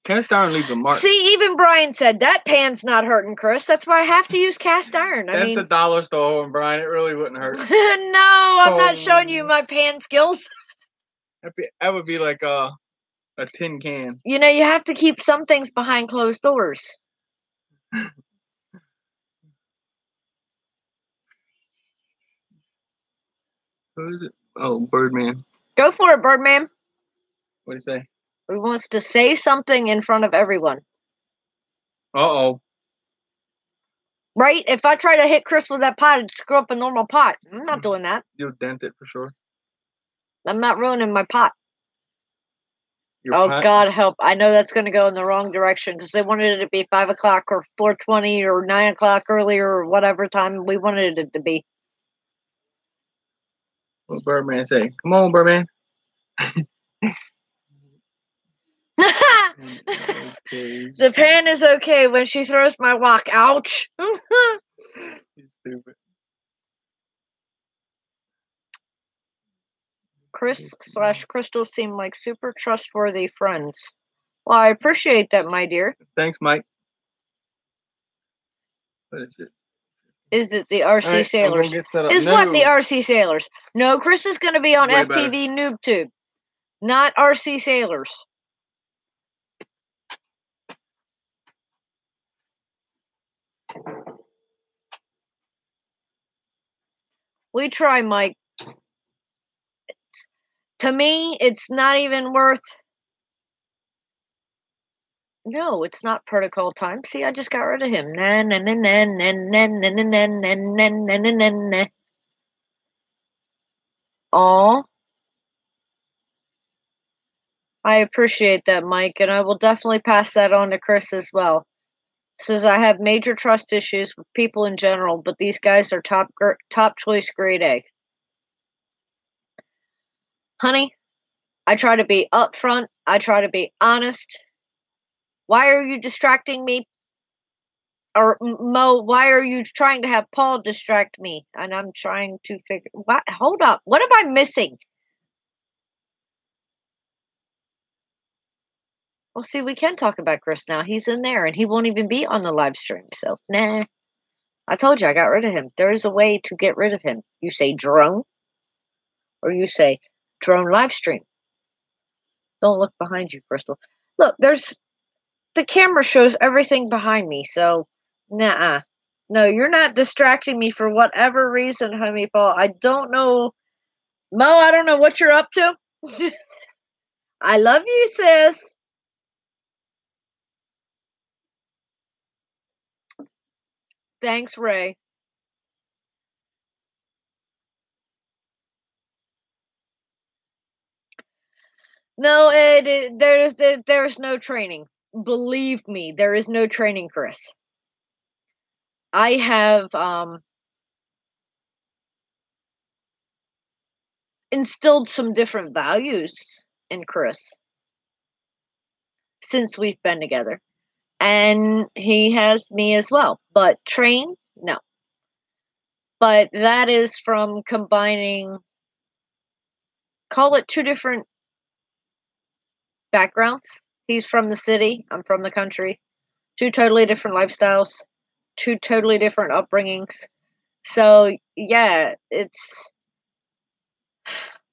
Cast iron leaves a mark. See, even Brian said that pan's not hurting, Chris. That's why I have to use cast iron. That's the dollar store one, Brian. It really wouldn't hurt. No, I'm not showing you my pan skills. That would be like a tin can. You know, you have to keep some things behind closed doors. Who is it? Oh, Birdman. Go for it, Birdman. What do you say? He wants to say something in front of everyone. Uh-oh. Right? If I try to hit Chris with that pot, it'd screw up a normal pot. I'm not doing that. You'll dent it for sure. I'm not ruining my pot. Pot? God help. I know that's going to go in the wrong direction because they wanted it to be 5 o'clock or 4:20 or 9 o'clock earlier or whatever time we wanted it to be. What Birdman say? Come on, Birdman. The pan is okay when she throws my wok. Ouch. He's stupid. Chris/Crystal seem like super trustworthy friends. Well, I appreciate that, my dear. Thanks, Mike. What is it? Is it the RC Sailors? Is what the RC Sailors? No, Chris is going to be on FPV NoobTube, not RC Sailors. We try, Mike. To me, it's not even worth... No, it's not protocol time. See, I just got rid of him. Aw. I appreciate that, Mike, and I will definitely pass that on to Chris as well. Says I have major trust issues with people in general, but these guys are top choice grade A. Honey, I try to be upfront. I try to be honest. Why are you distracting me? Or Mo, why are you trying to have Paul distract me? And I'm trying to figure. What? Hold up. What am I missing? Well, see, we can talk about Chris now. He's in there, and he won't even be on the live stream. So, nah. I told you I got rid of him. There is a way to get rid of him. You say drone, or you say drone live stream. Don't look behind you, Crystal. Look, there's the camera shows everything behind me, so nah. No, you're not distracting me for whatever reason, homie Paul. I don't know. Mo, I don't know what you're up to. I love you, sis. Thanks, Ray. No, there's no training. Believe me, there is no training, Chris. I have instilled some different values in Chris since we've been together. And he has me as well. But train? No. But that is from combining, call it two different backgrounds. He's from the city, I'm from the country. Two totally different lifestyles, two totally different upbringings. So, yeah, it's,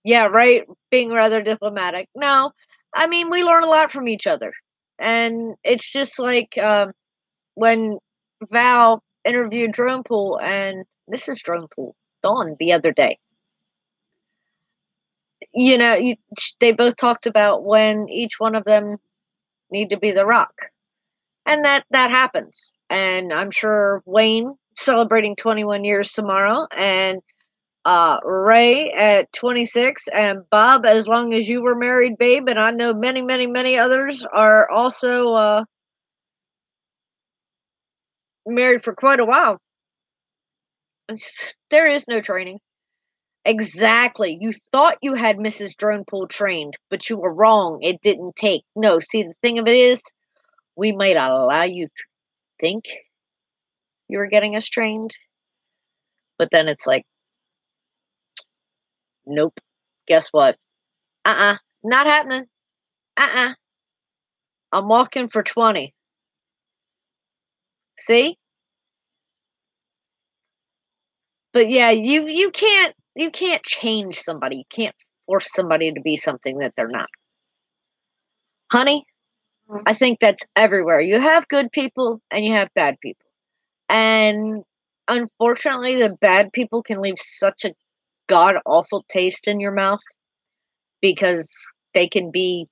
yeah, right, being rather diplomatic. No, I mean, we learn a lot from each other. And it's just like when Val interviewed Drone Pool and Mrs. Drone Pool, Dawn, the other day. They both talked about when each one of them need to be the rock, and that happens. And I'm sure Wayne celebrating 21 years tomorrow, and Ray at 26, and Bob, as long as you were married, babe, and I know many, many, many others are also married for quite a while. There is no training. Exactly. You thought you had Mrs. Dronepool trained, but you were wrong. It didn't take. No, see, the thing of it is, we might allow you to think you were getting us trained, but then it's like, nope. Guess what? Not happening. Uh. I'm walking for 20. See? But yeah, you can't change somebody. You can't force somebody to be something that they're not. Honey, I think that's everywhere. You have good people and you have bad people. And unfortunately, the bad people can leave such a god awful taste in your mouth because they can be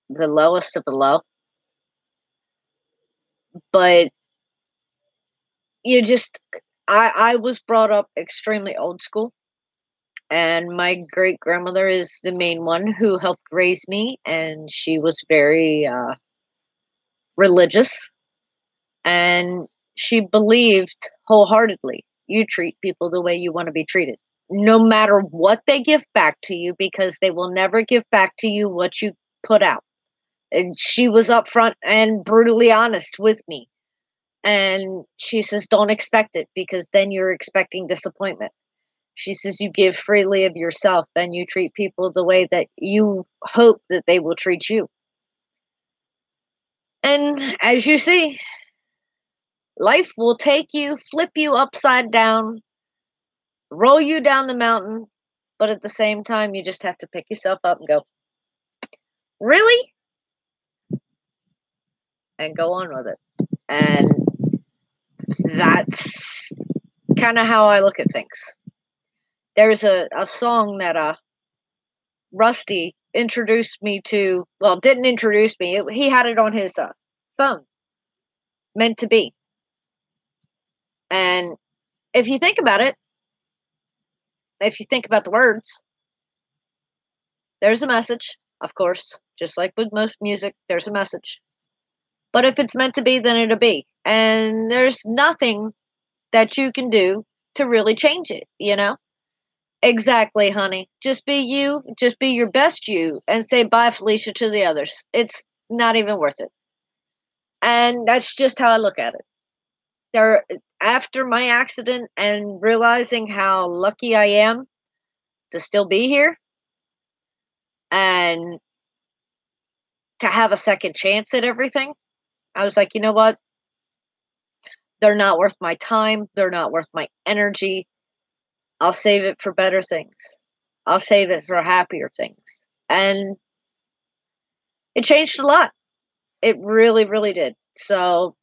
the lowest of the low. But you just, I was brought up extremely old school, and my great grandmother is the main one who helped raise me, and she was very religious, and she believed wholeheartedly you treat people the way you want to be treated, no matter what they give back to you, because they will never give back to you what you put out. And she was upfront and brutally honest with me. And she says, don't expect it because then you're expecting disappointment. She says, you give freely of yourself and you treat people the way that you hope that they will treat you. And as you see, life will take you, flip you upside down, roll you down the mountain, but at the same time, you just have to pick yourself up and go, really? And go on with it. And that's kind of how I look at things. There's a song that Rusty introduced me to. Well, didn't introduce me. He had it on his phone. Meant to be. And if you think about it, if you think about the words, there's a message. Of course, just like with most music, there's a message. But if it's meant to be, then it'll be. And there's nothing that you can do to really change it, you know? Exactly, honey. Just be you, just be your best you, and say bye, Felicia, to the others. It's not even worth it. And that's just how I look at it. There, after my accident and realizing how lucky I am to still be here and to have a second chance at everything, I was like, you know what? They're not worth my time. They're not worth my energy. I'll save it for better things. I'll save it for happier things. And it changed a lot. It really, really did. So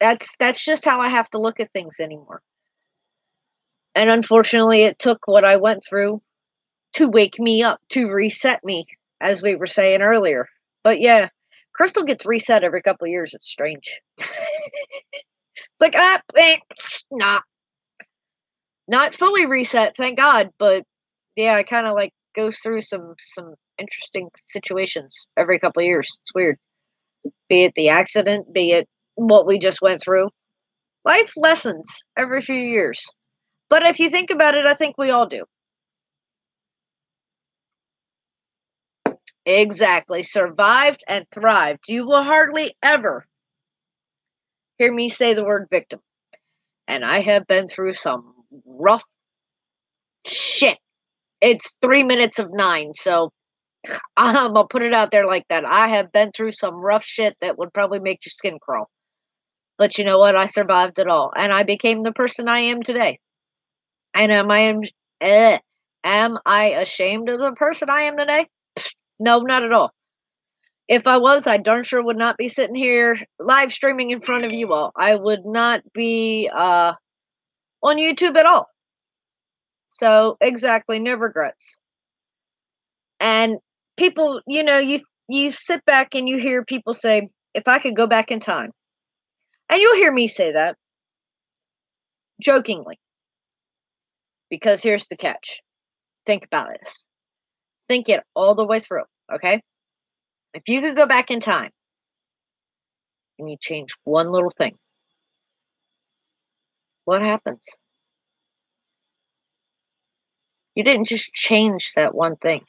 that's just how I have to look at things anymore. And unfortunately, it took what I went through to wake me up, to reset me, as we were saying earlier. But yeah, Crystal gets reset every couple of years. It's strange. It's like, nah, not fully reset, thank God. But yeah, I kind of like goes through some interesting situations every couple of years. It's weird. Be it the accident, be it what we just went through. Life lessons every few years. But if you think about it, I think we all do. Exactly. Survived and thrived. You will hardly ever hear me say the word victim. And I have been through some rough shit. It's 3 minutes of 9, so I'm gonna put it out there like that. I have been through some rough shit that would probably make your skin crawl. But you know what? I survived it all, and I became the person I am today. And eh, am I ashamed of the person I am today? No, not at all. If I was, I darn sure would not be sitting here live streaming in front of you all. I would not be on YouTube at all. So exactly, no regrets. And people, you sit back and you hear people say, "If I could go back in time," and you'll hear me say that jokingly, because here's the catch. Think about this. Think it all the way through. Okay, if you could go back in time and you change one little thing, what happens? You didn't just change that one thing.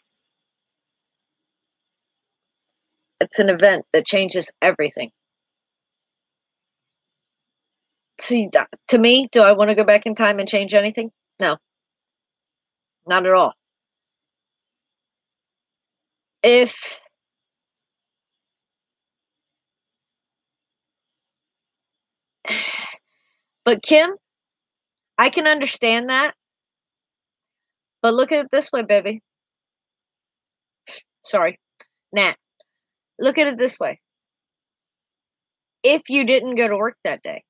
It's an event that changes everything. See, to me, do I want to go back in time and change anything? No, not at all. If, but Kim, I can understand that. But look at it this way, baby. Sorry, Nat. Look at it this way. If you didn't go to work that day,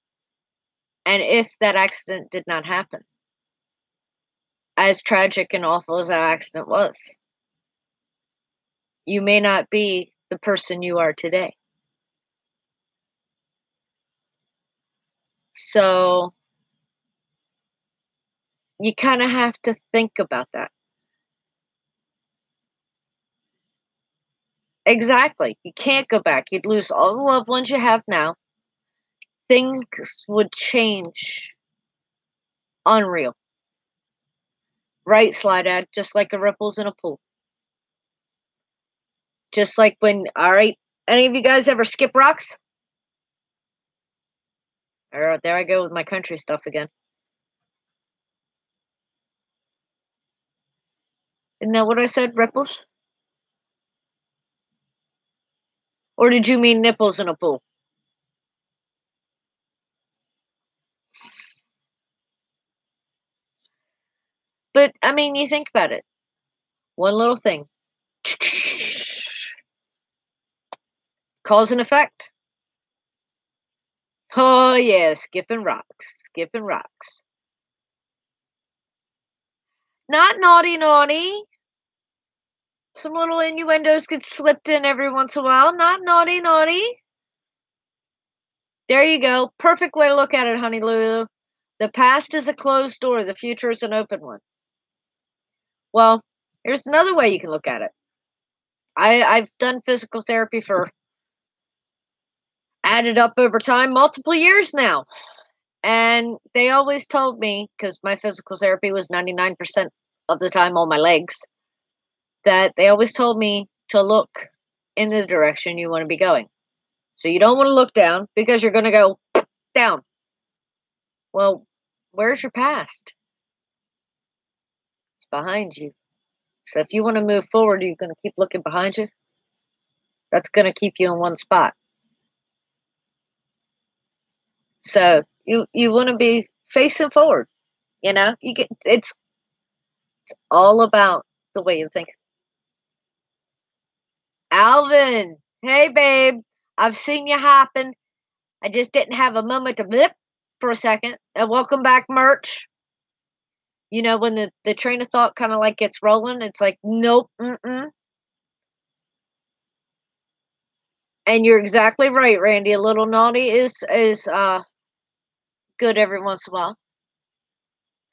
and if that accident did not happen, as tragic and awful as that accident was, you may not be the person you are today. So you kind of have to think about that. Exactly. You can't go back. You'd lose all the loved ones you have now. Things would change. Unreal. Right, Slide Ad? Just like the ripples in a pool. Just like when, alright, any of you guys ever skip rocks? Alright, there I go with my country stuff again. Isn't that what I said, ripples? Or did you mean nipples in a pool? But, I mean, you think about it. One little thing. Cause and effect. Oh, yeah, skipping rocks. Skipping rocks. Not naughty, naughty. Some little innuendos get slipped in every once in a while. Not naughty, naughty. There you go. Perfect way to look at it, honey Lulu. The past is a closed door. The future is an open one. Well, here's another way you can look at it. I've done physical therapy for added up over time, multiple years now. And they always told me, because my physical therapy was 99% of the time on my legs, that they always told me to look in the direction you want to be going. So you don't want to look down because you're going to go down. Well, where's your past? It's behind you. So if you want to move forward, you're going to keep looking behind you. That's going to keep you in one spot. So you want to be facing forward. You get it's all about the way you think. Alvin, hey babe, I've seen you hopping. I just didn't have a moment to blip for a second. And welcome back, merch. When the train of thought kind of like gets rolling, it's like, nope, mm-mm. And you're exactly right, Randy. A little naughty is good every once in a while.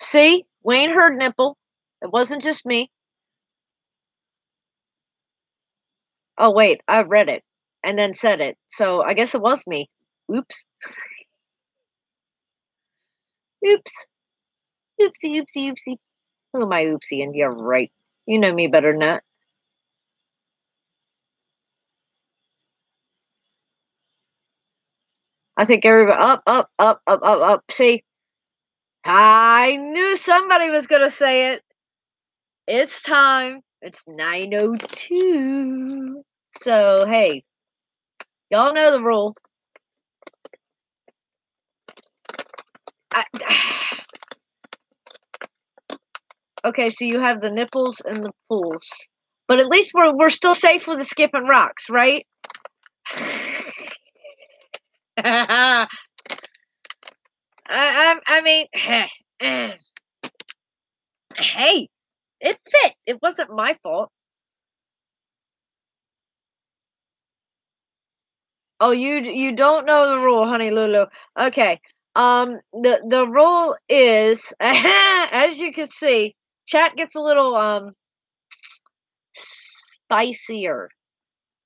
See, Wayne heard nipple. It wasn't just me. Oh wait, I read it and then said it, so I guess it was me. Oops, oops, oopsie, oopsie, oopsie. Who am I, oopsie? And you're right. You know me better than that. I think everybody up, up, up, up, up, up. See, I knew somebody was gonna say it. It's time. It's 9:02. So hey, y'all know the rule. I, okay, so you have the nipples and the pools, but at least we're still safe with the skipping rocks, right? I mean, hey, it fit. It wasn't my fault. Oh, you don't know the rule, honey Lulu. Okay. The rule is, as you can see, chat gets a little spicier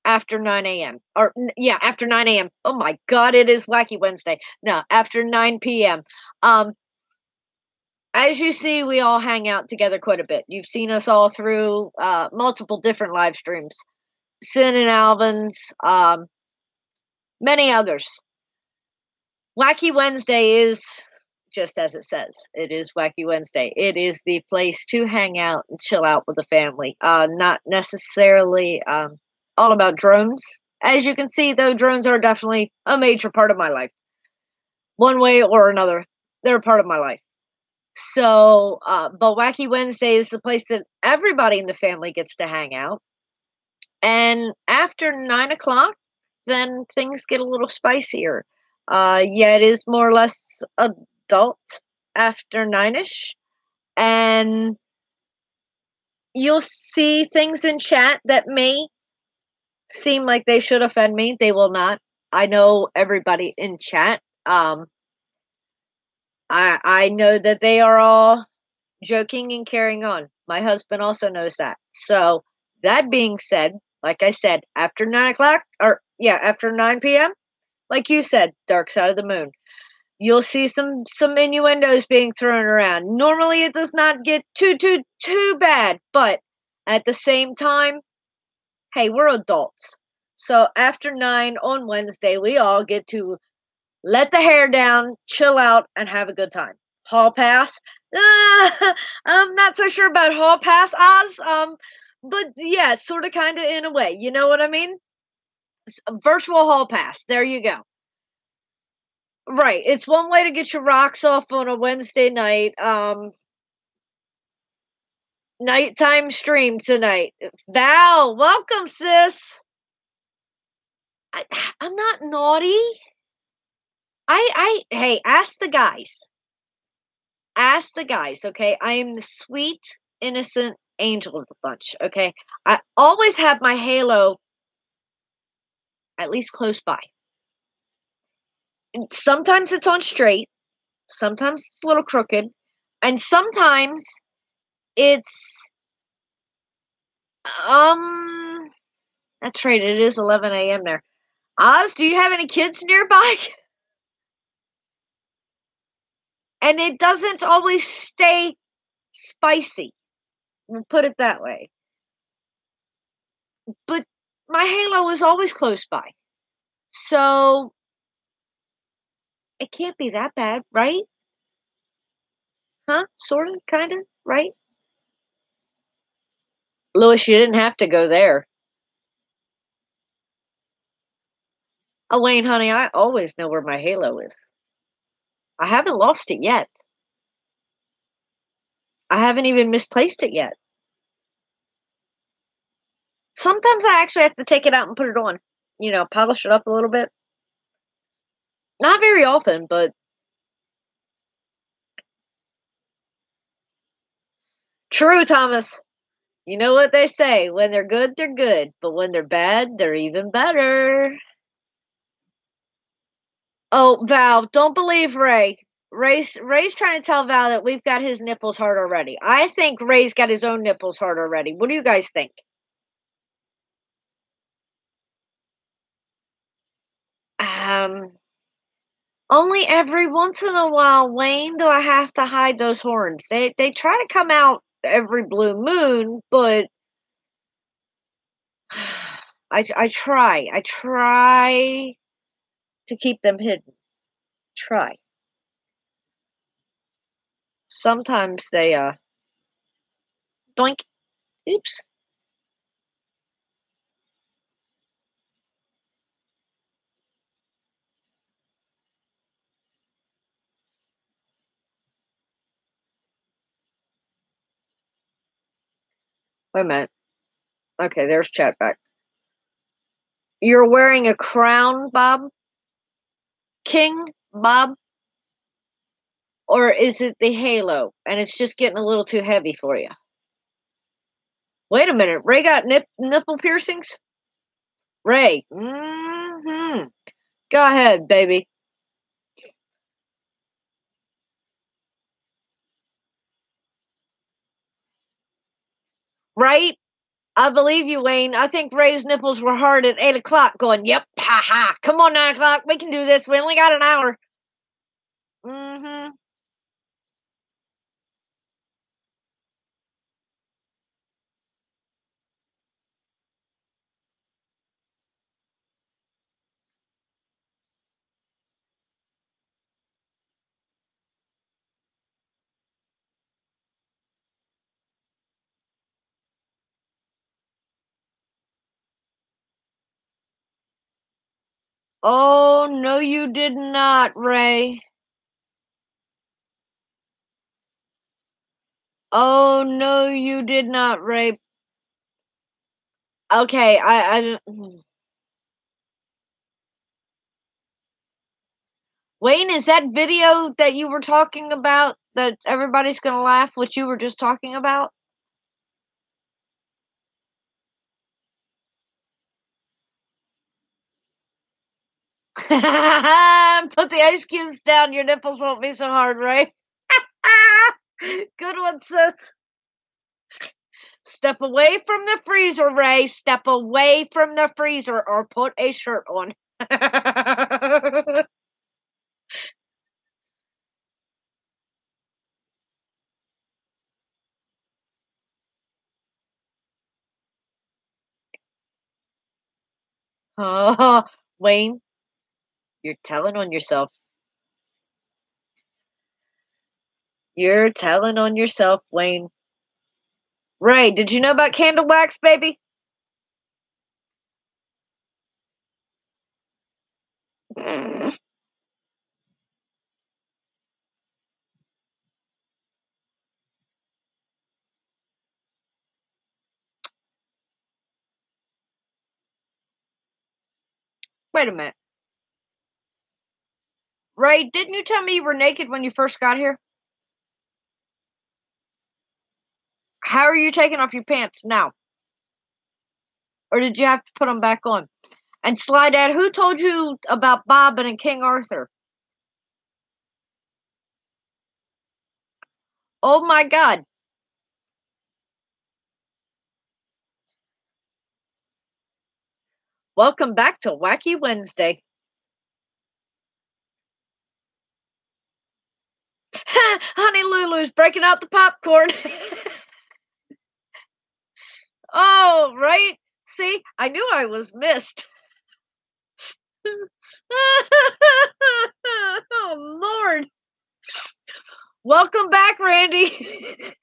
after 9 a.m. Or yeah, after 9 a.m. Oh my God, it is Wacky Wednesday. No, after 9 p.m. As you see, we all hang out together quite a bit. You've seen us all through multiple different live streams. Sin and Alvin's, many others. Wacky Wednesday is just as it says. It is Wacky Wednesday. It is the place to hang out and chill out with the family. Not necessarily all about drones. As you can see, though, drones are definitely a major part of my life. One way or another, they're a part of my life. So, but Wacky Wednesday is the place that everybody in the family gets to hang out. And after 9 o'clock, then things get a little spicier. Yeah, it is more or less adult after 9ish. And you'll see things in chat that may seem like they should offend me. They will not. I know everybody in chat. I know that they are all joking and carrying on. My husband also knows that. So that being said, like I said, after 9 o'clock, or yeah, after 9 p.m., like you said, dark side of the moon, you'll see some innuendos being thrown around. Normally, it does not get too bad, but at the same time, hey, we're adults. So after 9 on Wednesday, we all get to let the hair down, chill out, and have a good time. Hall pass. I'm not so sure about hall pass, Oz. But yeah, sort of, kind of, in a way. You know what I mean? Virtual hall pass. There you go. Right. It's one way to get your rocks off on a Wednesday night. Nighttime stream tonight. Val, welcome, sis. I'm not naughty. Hey, ask the guys. Ask the guys, okay? I am the sweet, innocent angel of the bunch, okay? I always have my halo at least close by. And sometimes it's on straight, sometimes it's a little crooked, and sometimes it's um that's right, it is 11 a.m. there. Oz, do you have any kids nearby? And it doesn't always stay spicy. We'll put it that way. But my Halo is always close by. So it can't be that bad, right? Huh? Sort of, kind of, right? Louis, you didn't have to go there. Elaine, honey, I always know where my Halo is. I haven't lost it yet. I haven't even misplaced it yet. Sometimes I actually have to take it out and put it on. You know, polish it up a little bit. Not very often, but true, Thomas. You know what they say, when they're good, but when they're bad, they're even better. Oh, Val, don't believe Ray. Ray's trying to tell Val that we've got his nipples hard already. I think Ray's got his own nipples hard already. What do you guys think? Um, Only every once in a while, Wayne, do I have to hide those horns. They try to come out every blue moon, but I try to keep them hidden. Try. Sometimes they doink. Oops. Wait a minute. Okay, there's chat back. You're wearing a crown, Bob? King Bob? Or is it the halo and it's just getting a little too heavy for you? Wait a minute. Ray got nipple piercings? Ray. Mm-hmm. Go ahead, baby. Right? I believe you, Wayne. I think Ray's nipples were hard at 8 o'clock going, yep, ha ha. Come on, 9 o'clock. We can do this. We only got an hour. Mm-hmm. Oh, no, you did not, Ray. Oh, no, you did not, Ray. Okay, Wayne, is that video that you were talking about that everybody's gonna laugh? What you were just talking about? Put the ice cubes down. Your nipples won't be so hard, Ray. Good one, sis. Step away from the freezer, Ray. Step away from the freezer, or put a shirt on. Oh, Wayne, you're telling on yourself. You're telling on yourself, Wayne. Ray, did you know about candle wax, baby? Wait a minute. Ray, didn't you tell me you were naked when you first got here? How are you taking off your pants now? Or did you have to put them back on? And Sly Dad, who told you about Bobbin and King Arthur? Oh my God. Welcome back to Wacky Wednesday. Honey Lulu's breaking out the popcorn. Oh, right? See, I knew I was missed. Oh, Lord. Welcome back, Randy.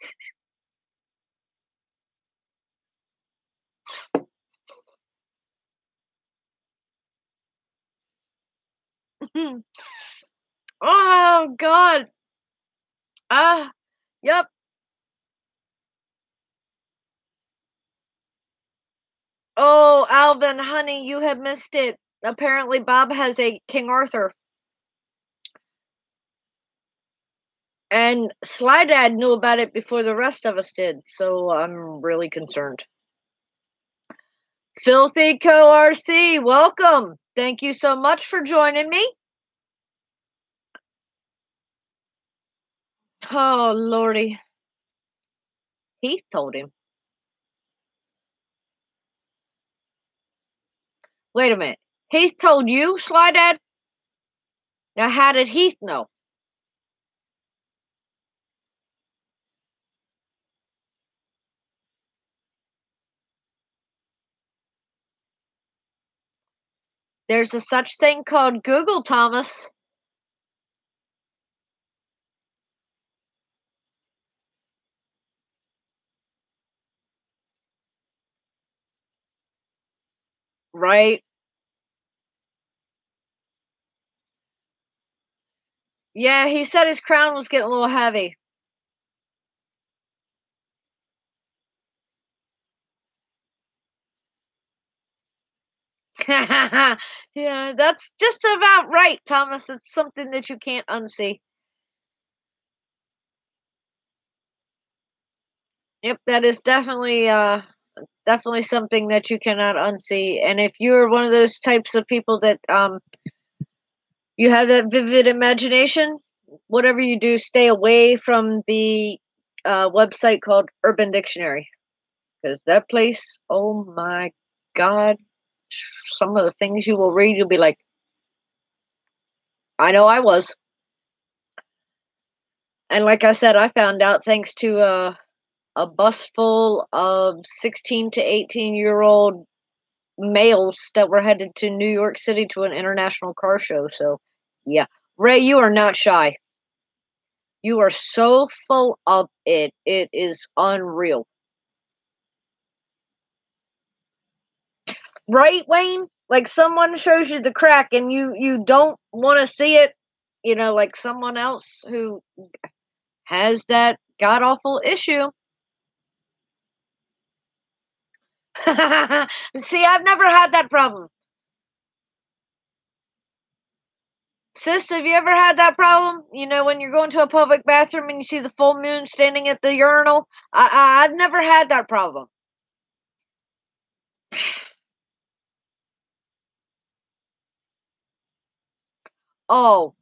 Oh, God. Yep. Oh, Alvin, honey, you have missed it. Apparently, Bob has a King Arthur. And Sly Dad knew about it before the rest of us did, so I'm really concerned. Filthy Co RC, welcome. Thank you so much for joining me. Oh, Lordy. Heath told him. Wait a minute. Heath told you, Sly Dad? Now, how did Heath know? There's a such thing called Google, Thomas. Right? Yeah, he said his crown was getting a little heavy. Yeah, that's just about right, Thomas. It's something that you can't unsee. Yep, that is definitely something that you cannot unsee. And if you're one of those types of people that you have that vivid imagination, whatever you do, stay away from the website called Urban Dictionary, because that place, oh my God, some of the things you will read, you'll be like, I know I was. And like I said, I found out thanks to a bus full of 16 to 18-year-old males that were headed to New York City to an international car show. So, yeah. Ray, you are not shy. You are so full of it. It is unreal. Right, Wayne? Like someone shows you the crack and you don't want to see it, like someone else who has that god awful issue. See, I've never had that problem. Sis, have you ever had that problem? When you're going to a public bathroom and you see the full moon standing at the urinal? I've never had that problem. Oh,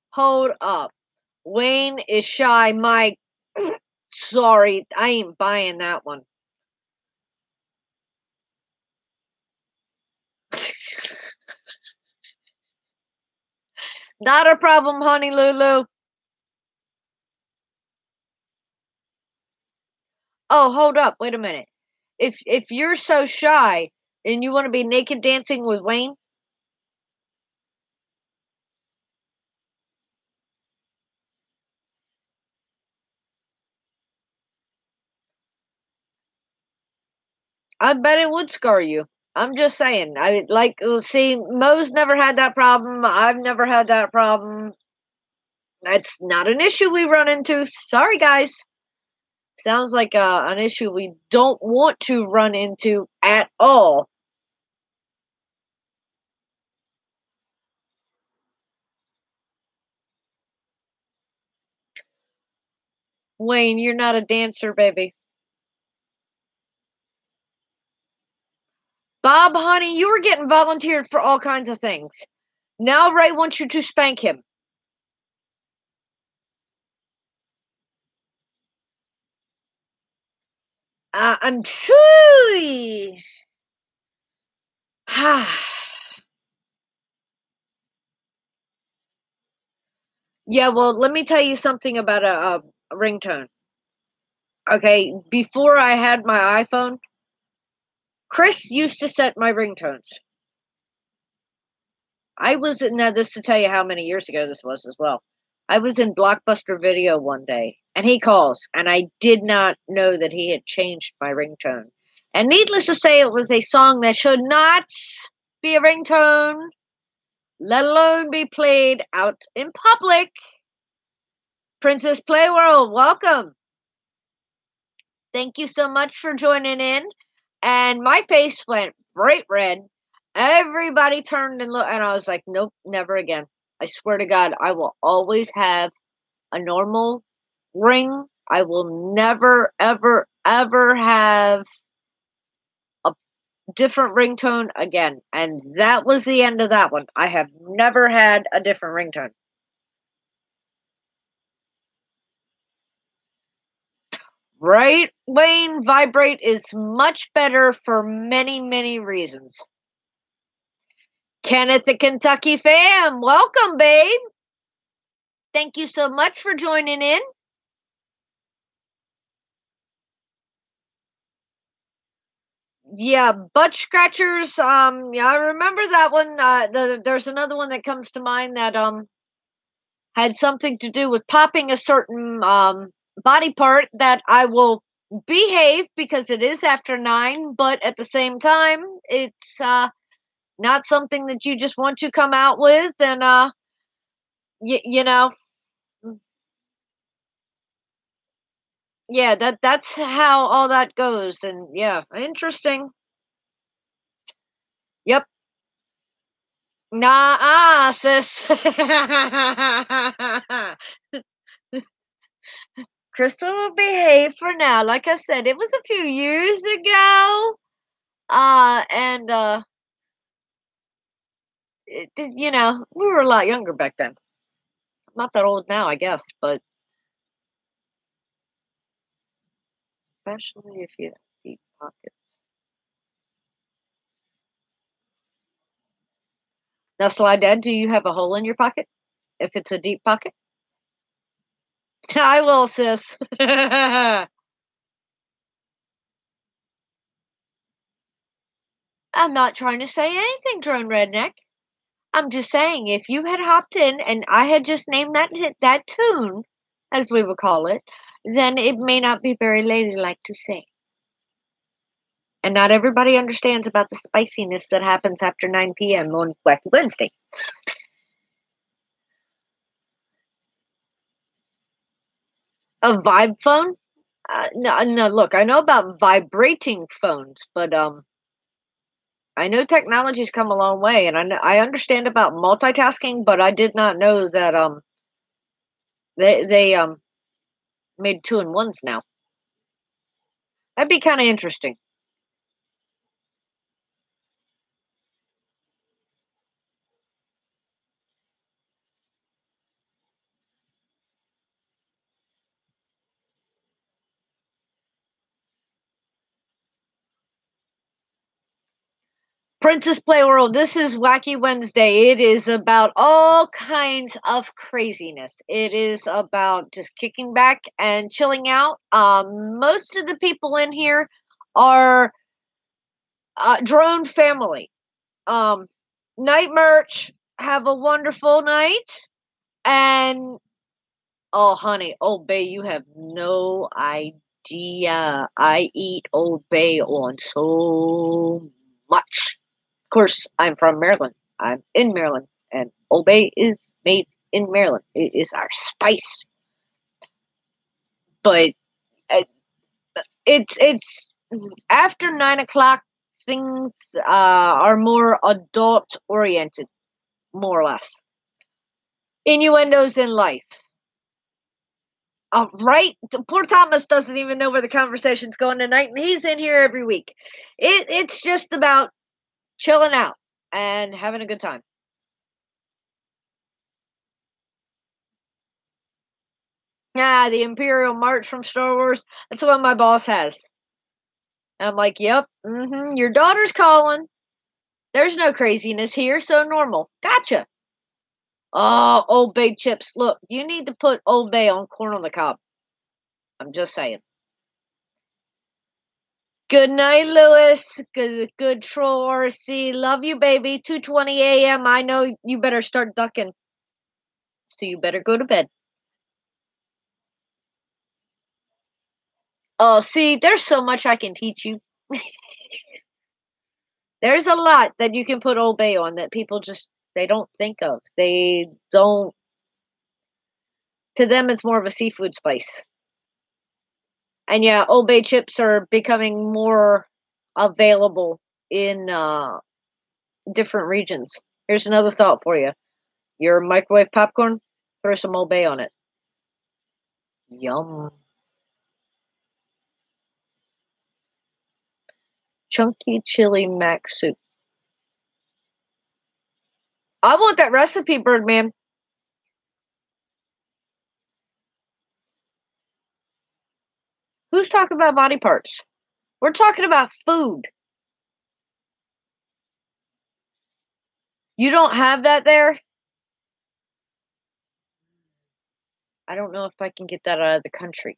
hold up. Wayne is shy. Mike, sorry, I ain't buying that one. Not a problem, honey Lulu. Oh, hold up. Wait a minute. If you're so shy and you want to be naked dancing with Wayne, I bet it would scar you. I'm just saying. I like see Mo's never had that problem. I've never had that problem. That's not an issue we run into. Sorry, guys. Sounds like an issue we don't want to run into at all. Wayne, you're not a dancer, baby. Bob, honey, you were getting volunteered for all kinds of things. Now Ray wants you to spank him. I'm truly. Yeah, well, let me tell you something about a ringtone. Okay, before I had my iPhone, Chris used to set my ringtones. I was now this to tell you how many years ago this was as well. I was in Blockbuster Video one day, and he calls, and I did not know that he had changed my ringtone. And needless to say, it was a song that should not be a ringtone, let alone be played out in public. Princess Playworld, welcome. Thank you so much for joining in. And my face went bright red. Everybody turned and looked, and I was like, nope, never again. I swear to God, I will always have a normal ring. I will never, ever, ever have a different ringtone again. And that was the end of that one. I have never had a different ringtone. Right, Wayne? Vibrate is much better for many, many reasons. Kenneth, the Kentucky fam, welcome, babe. Thank you so much for joining in. Yeah, butt scratchers. Yeah, I remember that one. There's another one that comes to mind that had something to do with popping a certain body part. That I will behave because it is after 9, but at the same time, it's not something that you just want to come out with, and you know, yeah, that's how all that goes, and yeah, interesting. Yep. Nah, sis. Crystal will behave for now. Like I said, it was a few years ago. And we were a lot younger back then. Not that old now, I guess, but especially if you have deep pockets. Now, Sly Dad, do you have a hole in your pocket? If it's a deep pocket? I will, sis. I'm not trying to say anything, Drone Redneck. I'm just saying, if you had hopped in and I had just named that tune, as we would call it, then it may not be very ladylike to say. And not everybody understands about the spiciness that happens after 9 p.m. on Wacky Wednesday. A vibe phone? No. Look, I know about vibrating phones, but I know technology's come a long way, and I understand about multitasking, but I did not know that they made two in ones now. That'd be kind of interesting. Princess Playworld, this is Wacky Wednesday. It is about all kinds of craziness. It is about just kicking back and chilling out. Most of the people in here are drone family. Night merch, have a wonderful night. And oh, honey, Old Bay, you have no idea. I eat Old Bay on so much. Of course, I'm from Maryland. I'm in Maryland, and Old Bay is made in Maryland. It is our spice, but uh, it's after 9 o'clock. Things are more adult oriented, more or less. Innuendos in life. Right? Poor Thomas doesn't even know where the conversation's going tonight, and he's in here every week. It's just about chilling out and having a good time. Yeah, the Imperial March from Star Wars. That's what my boss has. And I'm like, yep, your daughter's calling. There's no craziness here, so normal. Gotcha. Oh, Old Bay chips. Look, you need to put Old Bay on corn on the cob. I'm just saying. Good night, Lewis. Good troll RC. Love you, baby. 2:20 a.m. I know you better start ducking. So you better go to bed. Oh, see, there's so much I can teach you. There's a lot that you can put Old Bay on that people just they don't think of. They don't. To them, it's more of a seafood spice. And yeah, Old Bay chips are becoming more available in different regions. Here's another thought for you. Your microwave popcorn, throw some Old Bay on it. Yum. Chunky chili mac soup. I want that recipe, Birdman. Who's talking about body parts? We're talking about food. You don't have that there? I don't know if I can get that out of the country.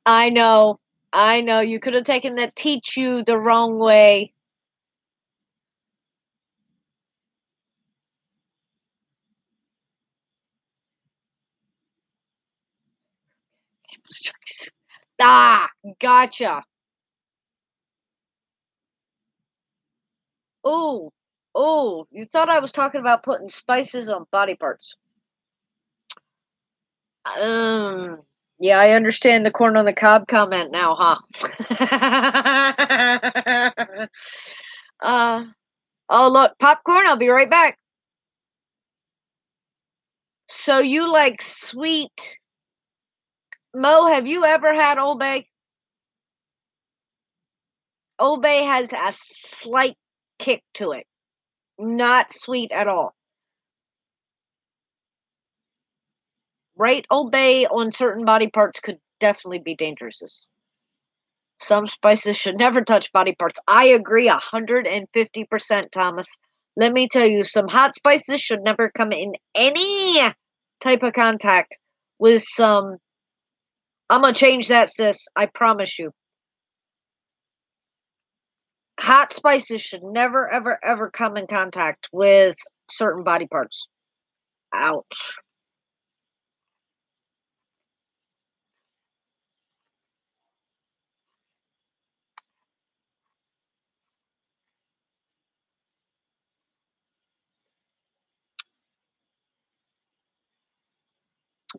I know. I know. You could have taken that teach you the wrong way. Ah, gotcha. Oh, oh, you thought I was talking about putting spices on body parts. Um, yeah, I understand the corn on the cob comment now, huh? uh, oh, look, popcorn, I'll be right back. So you like sweet. Mo, have you ever had Old Bay? Old Bay has a slight kick to it. Not sweet at all. Right? Old Bay on certain body parts could definitely be dangerous. Some spices should never touch body parts. I agree 150%, Thomas. Let me tell you, some hot spices should never come in any type of contact with some. I'm going to change that, sis. I promise you. Hot spices should never, ever, ever come in contact with certain body parts. Ouch.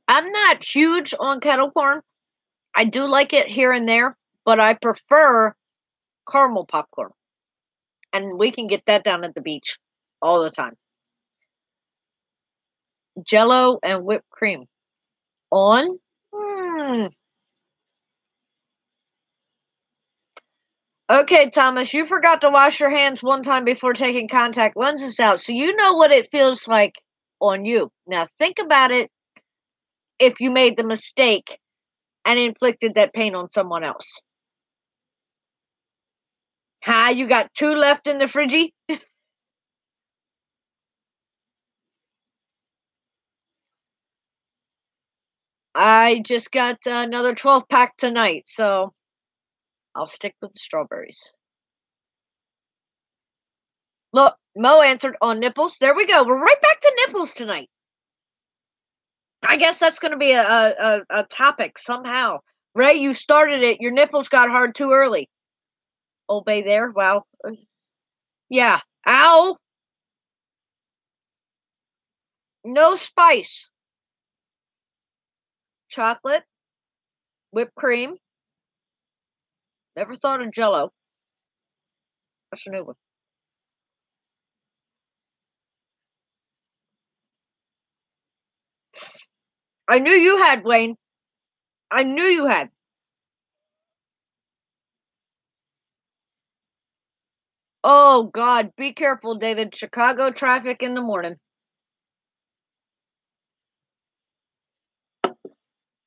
I'm not huge on kettle corn. I do like it here and there, but I prefer caramel popcorn. And we can get that down at the beach all the time. Jello and whipped cream. On? Hmm. Okay, Thomas, you forgot to wash your hands one time before taking contact lenses out, so you know what it feels like on you. Now think about it if you made the mistake and inflicted that pain on someone else. Ha, you got two left in the fridgie? I just got another 12 pack tonight, so I'll stick with the strawberries. Look, Mo answered on nipples. There we go. We're right back to nipples tonight. I guess that's going to be a topic somehow. Ray, you started it. Your nipples got hard too early. Obey there. Wow. Yeah. Ow. No spice. Chocolate. Whipped cream. Never thought of Jello. That's a new one. I knew you had, Wayne. I knew you had. Oh God, be careful, David. Chicago traffic in the morning.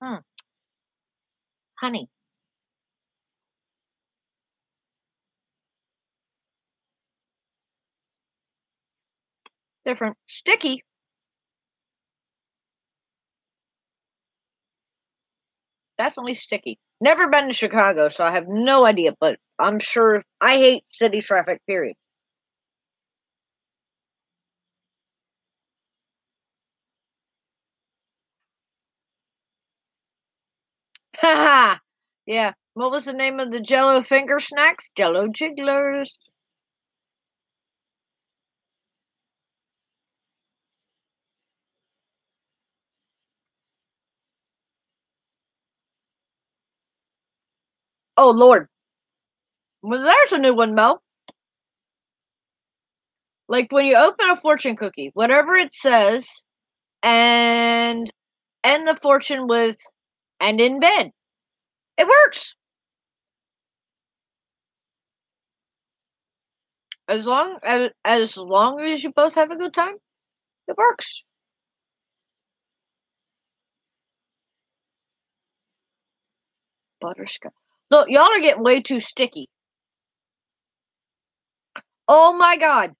Hmm. Honey. Different. Sticky. Definitely sticky. Never been to Chicago, so I have no idea, but I'm sure I hate city traffic, period. Haha. Yeah. What was the name of the Jello finger snacks? Jello jigglers. Oh Lord. Well, there's a new one, Mel. Like when you open a fortune cookie, whatever it says, and end the fortune with and in bed. It works. As long as you both have a good time, it works. Butterscotch. Look, y'all are getting way too sticky. Oh my god.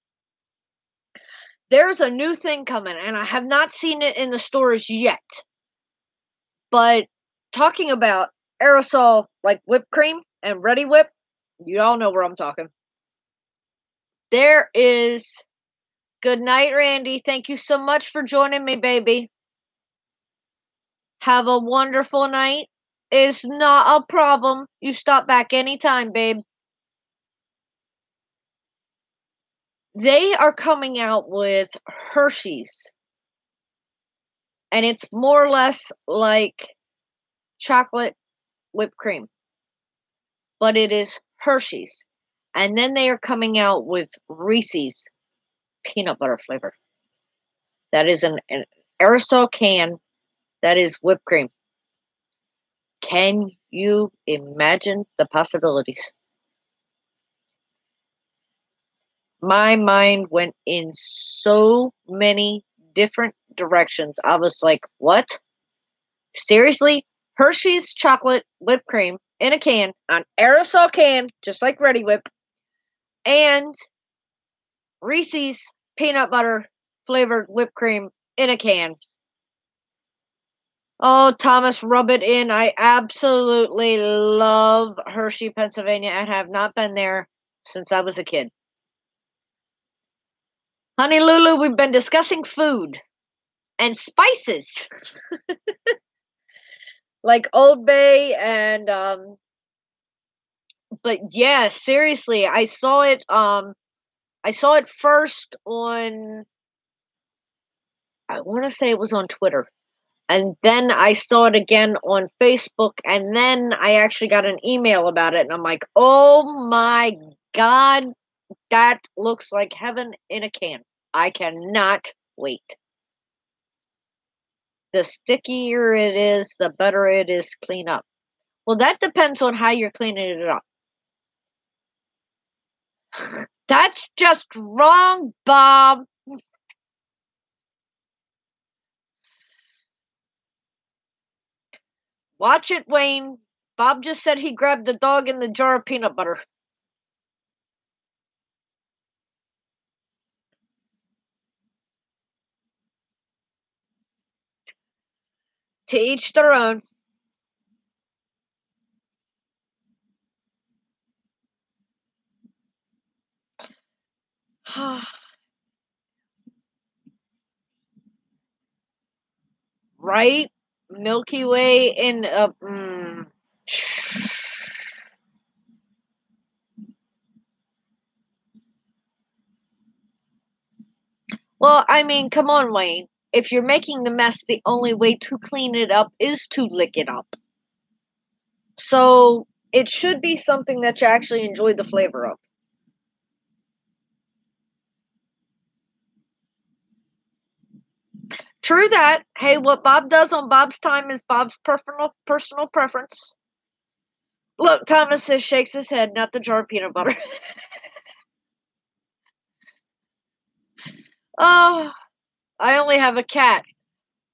There's a new thing coming, and I have not seen it in the stores yet. But talking about aerosol like whipped cream and Ready Whip, you all know where I'm talking. There is. Good night, Randy. Thank you so much for joining me, baby. Have a wonderful night. It's not a problem. You stop back anytime, babe. They are coming out with Hershey's, and it's more or less like chocolate whipped cream, but it is Hershey's. And then they are coming out with Reese's peanut butter flavor. That is an aerosol can that is whipped cream. Can you imagine the possibilities? My mind went in so many different directions. I was like, what? Seriously? Hershey's chocolate whipped cream in a can, an aerosol can, just like Ready Whip, and Reese's peanut butter flavored whipped cream in a can. Oh, Thomas, rub it in. I absolutely love Hershey, Pennsylvania, and have not been there since I was a kid. Honey Lulu, we've been discussing food and spices like Old Bay and but yeah, seriously, I saw it first on I want to say it was on Twitter. And then I saw it again on Facebook, and then I actually got an email about it, and I'm like, oh my god, that looks like heaven in a can. I cannot wait. The stickier it is, the better it is to clean up. Well, that depends on how you're cleaning it up. That's just wrong, Bob. Watch it, Wayne. Bob just said he grabbed the dog in the jar of peanut butter. To each their own. Right? Milky Way in a. Well, I mean, come on, Wayne. If you're making the mess, the only way to clean it up is to lick it up. So it should be something that you actually enjoy the flavor of. True that. Hey, what Bob does on Bob's time is Bob's personal preference. Look, Thomas says shakes his head, not the jar of peanut butter. Oh, I only have a cat.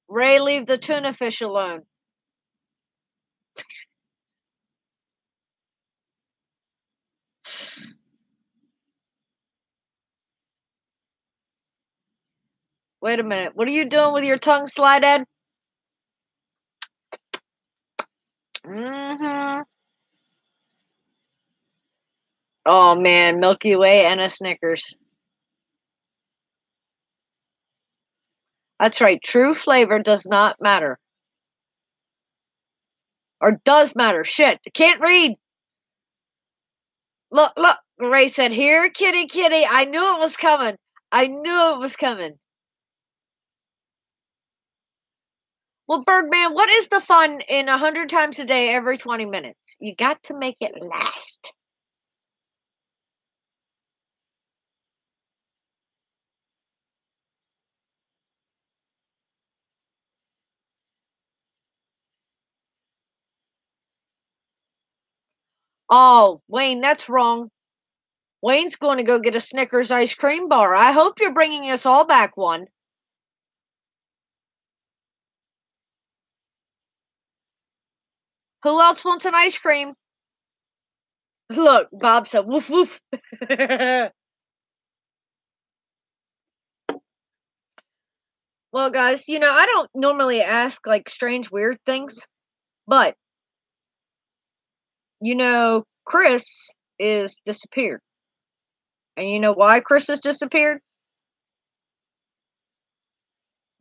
Ray, leave the tuna fish alone. Wait a minute. What are you doing with your tongue slide, Ed? Mm-hmm. Oh man, Milky Way and a Snickers. That's right. True flavor does not matter. Or does matter. Shit. I can't read. Look, look. Ray said, "Here, kitty, kitty. I knew it was coming. I knew it was coming." Well, Birdman, what is the fun in 100 times a day every 20 minutes? You got to make it last. Oh, Wayne, that's wrong. Wayne's going to go get a Snickers ice cream bar. I hope you're bringing us all back one. Who else wants an ice cream? Look, Bob said, woof woof. Well, guys, I don't normally ask like strange, weird things, but Chris is disappeared. And you know why Chris has disappeared?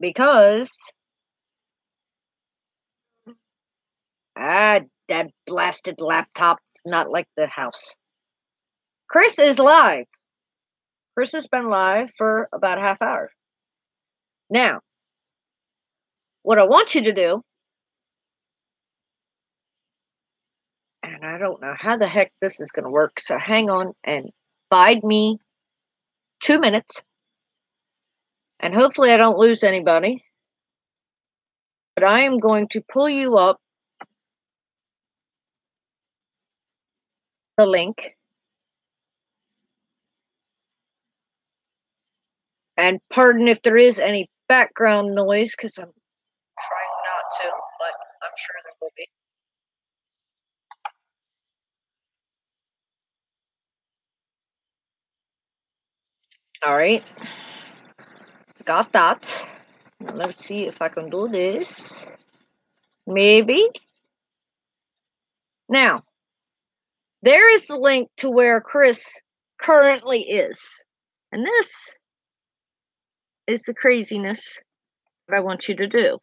Because that blasted laptop's not like the house. Chris is live. Chris has been live for about a half hour. Now, what I want you to do, and I don't know how the heck this is going to work, so hang on and bide me 2 minutes, and hopefully I don't lose anybody. But I am going to pull you up the link. And pardon if there is any background noise, because I'm trying not to, but I'm sure there will be. All right. Got that. Now let's see if I can do this. Maybe. Now, there is the link to where Chris currently is. And this is the craziness that I want you to do.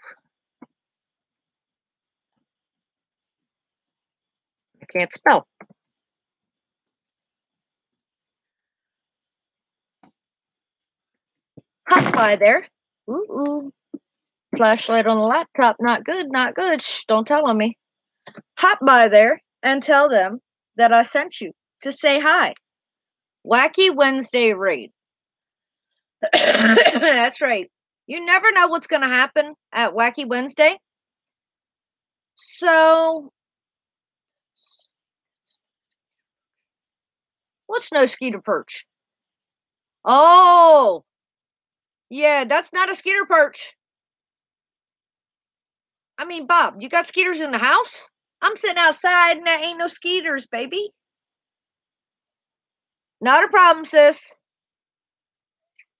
I can't spell. Hop by there. Ooh. Flashlight on the laptop. Not good, not good. Shh, don't tell on me. Hop by there and tell them that I sent you to say hi. Wacky Wednesday raid. That's right. You never know what's going to happen at Wacky Wednesday. So, what's no skeeter perch? Oh, yeah, that's not a skeeter perch. I mean, Bob, you got skeeters in the house? I'm sitting outside and there ain't no skeeters, baby. Not a problem, sis.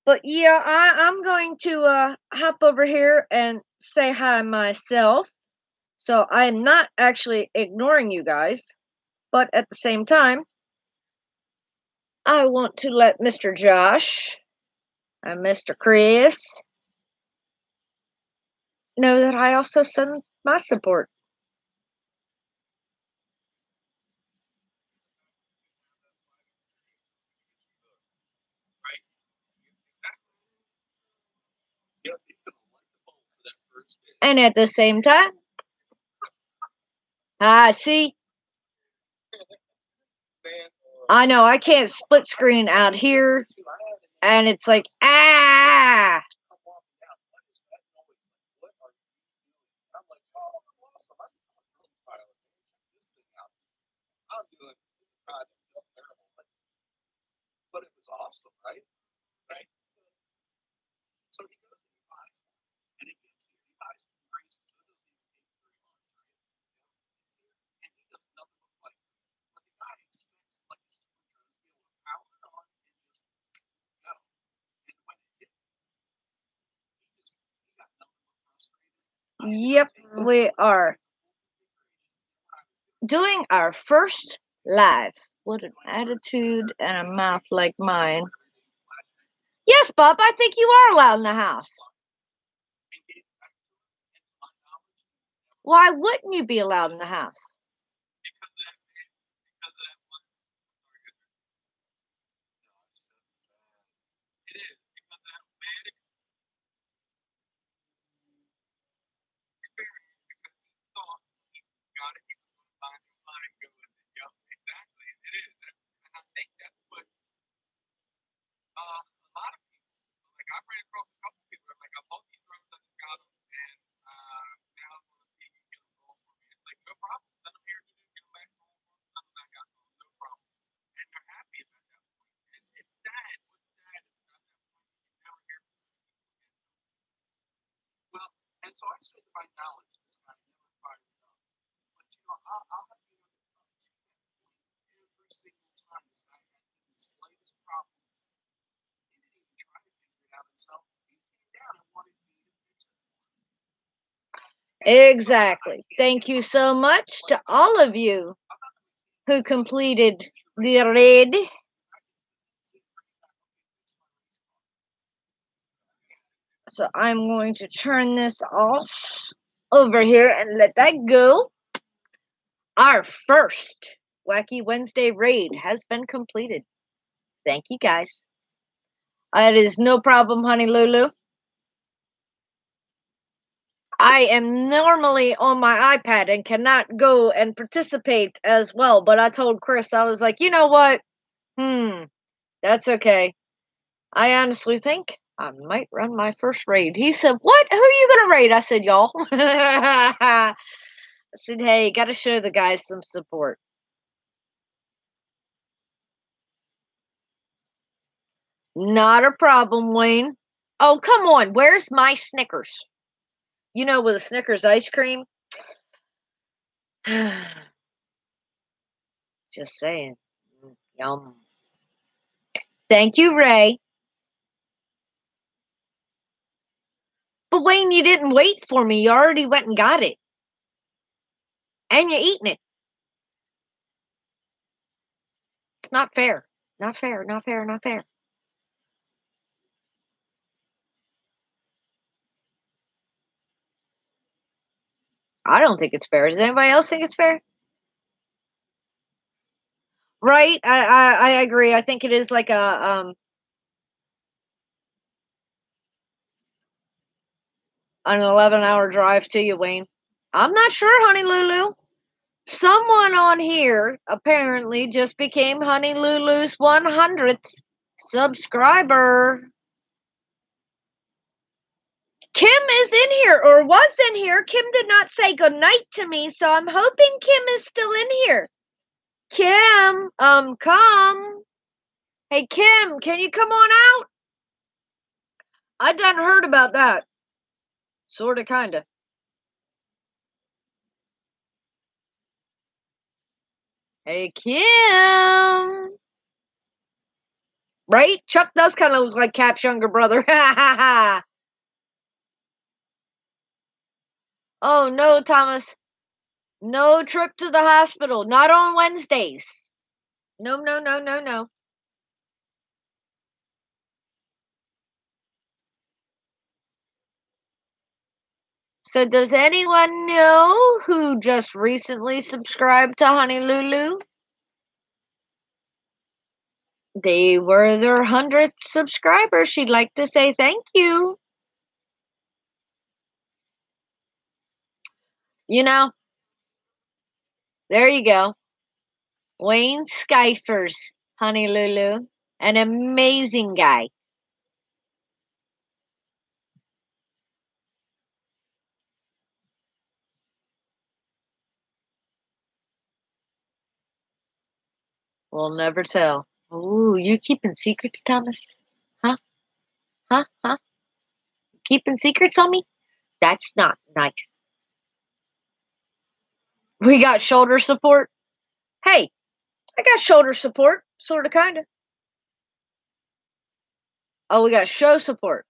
But yeah, I'm going to hop over here and say hi myself. So I'm not actually ignoring you guys, but at the same time, I want to let Mr. Josh and Mr. Chris know that I also send my support. And at the same time, see, I know I can't split screen out here, and it's like, ah. Yep, we are doing our first live. What an attitude and a mouth like mine. Yes, Bob, I think you are allowed in the house. Why wouldn't you be allowed in the house? Exactly. Thank you so much to all of you who completed the raid. So I'm going to turn this off over here and let that go. Our first Wacky Wednesday raid has been completed. Thank you guys. It is no problem, honey Lulu. I am normally on my iPad and cannot go and participate as well, but I told Chris, I was like, you know what? That's okay. I honestly think I might run my first raid. He said, what? Who are you going to raid? I said, y'all. I said, hey, got to show the guys some support. Not a problem, Wayne. Oh, come on. Where's my Snickers? You know, with a Snickers ice cream? Just saying. Yum. Thank you, Ray. But Wayne, you didn't wait for me. You already went and got it. And you're eating it. It's not fair. Not fair, not fair, not fair. I don't think it's fair. Does anybody else think it's fair? Right? I agree. I think it is like an 11-hour drive to you, Wayne. I'm not sure, Honey Lulu. Someone on here apparently just became Honey Lulu's 100th subscriber. Kim is in here, or was in here. Kim did not say goodnight to me, so I'm hoping Kim is still in here. Kim, come. Hey, Kim, can you come on out? I done heard about that. Sorta, kinda. Hey, Kim. Right? Chuck does kind of look like Cap's younger brother. Ha ha ha. Oh, no, Thomas. No trip to the hospital. Not on Wednesdays. No, no, no, no, no. So, does anyone know who just recently subscribed to Honey Lulu? They were their 100th subscriber. She'd like to say thank you. You know, there you go. Wayne Skyfers, Honey Lulu. An amazing guy. We'll never tell. Ooh, you keeping secrets, Thomas? Huh? Huh? Huh? Keeping secrets on me? That's not nice. We got shoulder support. Hey, I got shoulder support. Sorta, kinda. Oh, we got show support.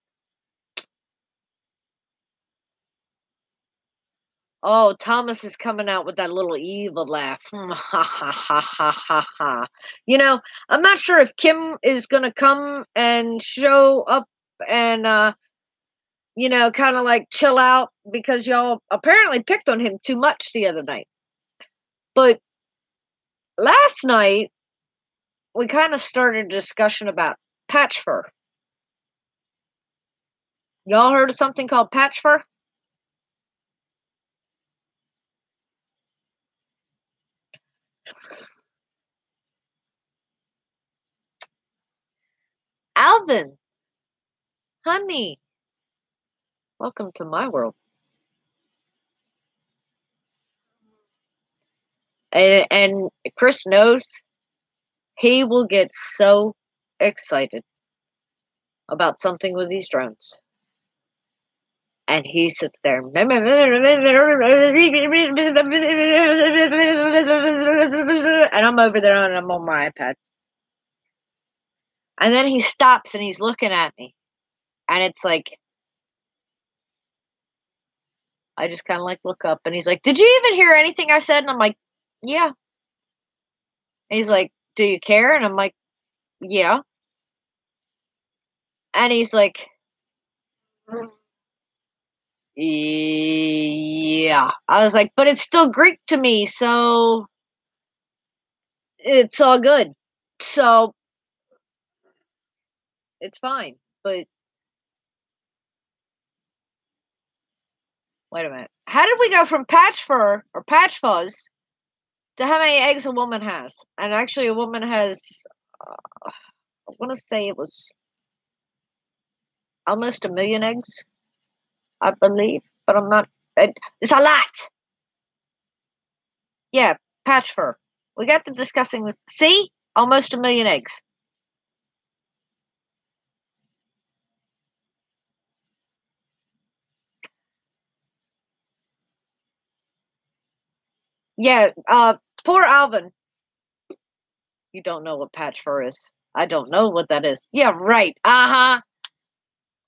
Oh, Thomas is coming out with that little evil laugh. Ha ha ha ha ha ha. You know, I'm not sure if Kim is gonna come and show up and kind of like chill out because y'all apparently picked on him too much the other night. But last night we kind of started a discussion about patch fur. Y'all heard of something called patch fur? Alvin, honey, welcome to my world. And Chris knows he will get so excited about something with these drones. And he sits there. And I'm over there and I'm on my iPad. And then he stops and he's looking at me. And it's like, I just kind of like look up and he's like, "Did you even hear anything I said?" And I'm like, "Yeah." And he's like, "Do you care?" And I'm like, "Yeah." And he's like, "Yeah." I was like, "But it's still Greek to me, so it's all good. So it's fine." But wait a minute. How did we go from patch fur or patch fuzz to how many eggs a woman has? And actually, a woman has, I want to say it was almost 1,000,000 eggs, I believe, but I'm not. It's a lot. Yeah, patch fur. We got to discussing this. See, almost 1,000,000 eggs. Yeah, poor Alvin. You don't know what patch fur is. I don't know what that is. Yeah, right. Uh huh.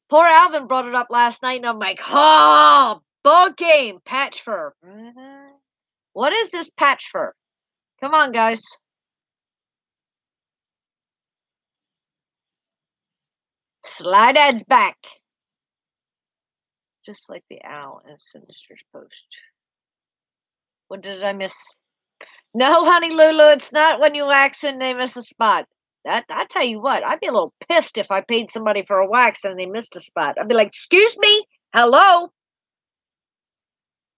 Poor Alvin brought it up last night, and I'm like, oh, ball game, patch fur. What is this patch fur? Come on, guys. Slide ads back. Just like the owl in Sinister's post. What did I miss? No, honey Lulu, it's not when you wax and they miss a spot. That I tell you what, I'd be a little pissed if I paid somebody for a wax and they missed a spot. I'd be like, "Excuse me, hello,"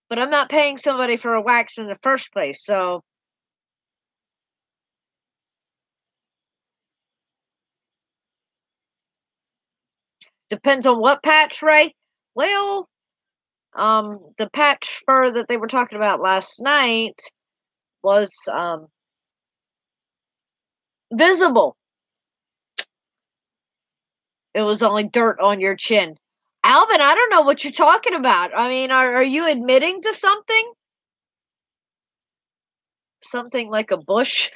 but I'm not paying somebody for a wax in the first place. So depends on what patch, right? Well, the patch fur that they were talking about last night was visible. It was only dirt on your chin. Alvin, I don't know what you're talking about. I mean, are you admitting to something? Something like a bush?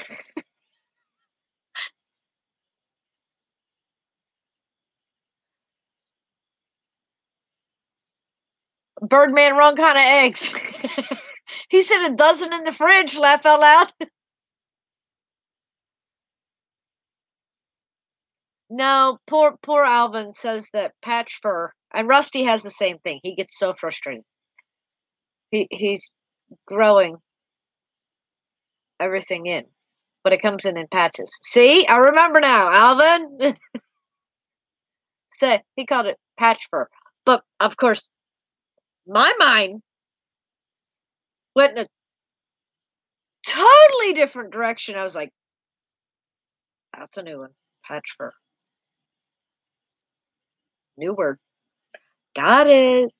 Birdman, wrong kind of eggs. He said a dozen in the fridge, laugh out loud. No, poor Alvin says that patch fur, and Rusty has the same thing. He gets so frustrated. He's growing everything in, but it comes in patches. See, I remember now, Alvin. Said he called it patch fur, but of course, my mind went in a totally different direction. I was like, "That's a new one, patch fur, new word, got it."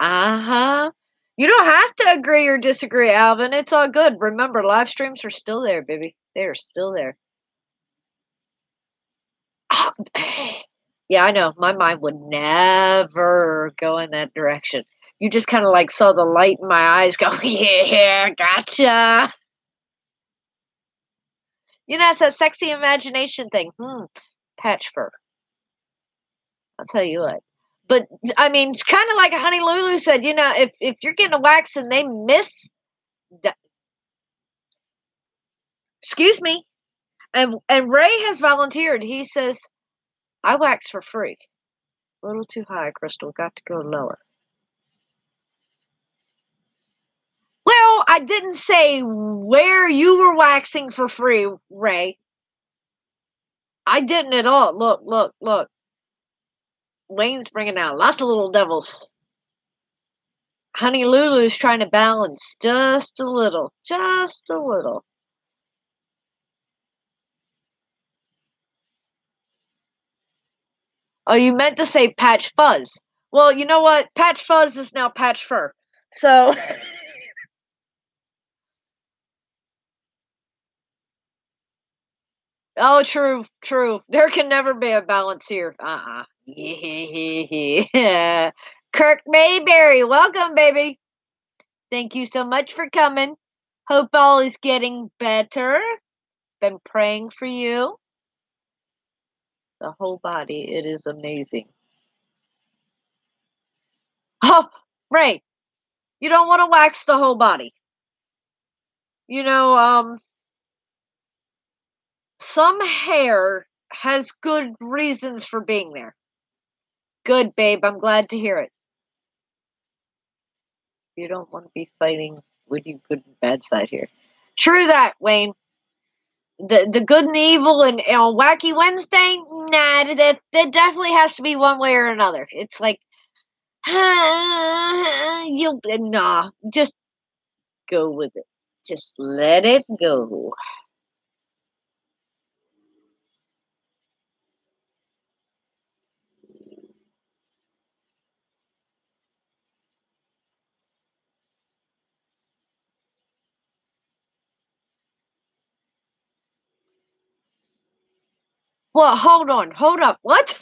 Uh-huh. You don't have to agree or disagree, Alvin. It's all good. Remember, live streams are still there, baby. They are still there. Yeah, I know. My mind would never go in that direction. You just kind of like saw the light in my eyes go, "Yeah, gotcha." It's that sexy imagination thing. Patch fur. I'll tell you what. But I mean, it's kind of like Honey Lulu said. If you're getting a wax and they miss, excuse me. And Ray has volunteered. He says, "I wax for free." A little too high, Crystal. Got to go lower. Well, I didn't say where you were waxing for free, Ray. I didn't at all. Look, look, look. Wayne's bringing out lots of little devils. Honey Lulu's trying to balance just a little. Just a little. Oh, you meant to say Patch Fuzz. Well, you know what? Patch Fuzz is now Patch Fur. So, oh, true, true. There can never be a balance here. Yeah. Kirk Mayberry, welcome, baby. Thank you so much for coming. Hope all is getting better. Been praying for you. The whole body, it is amazing. Oh, Ray, you don't want to wax the whole body. You know, some hair has good reasons for being there. Good, babe. I'm glad to hear it. You don't want to be fighting with you good and bad side here. True that, Wayne. The good and evil and on Wacky Wednesday, nah, that definitely has to be one way or another. It's like, you nah, just go with it. Just let it go. Well, hold on, hold up. What?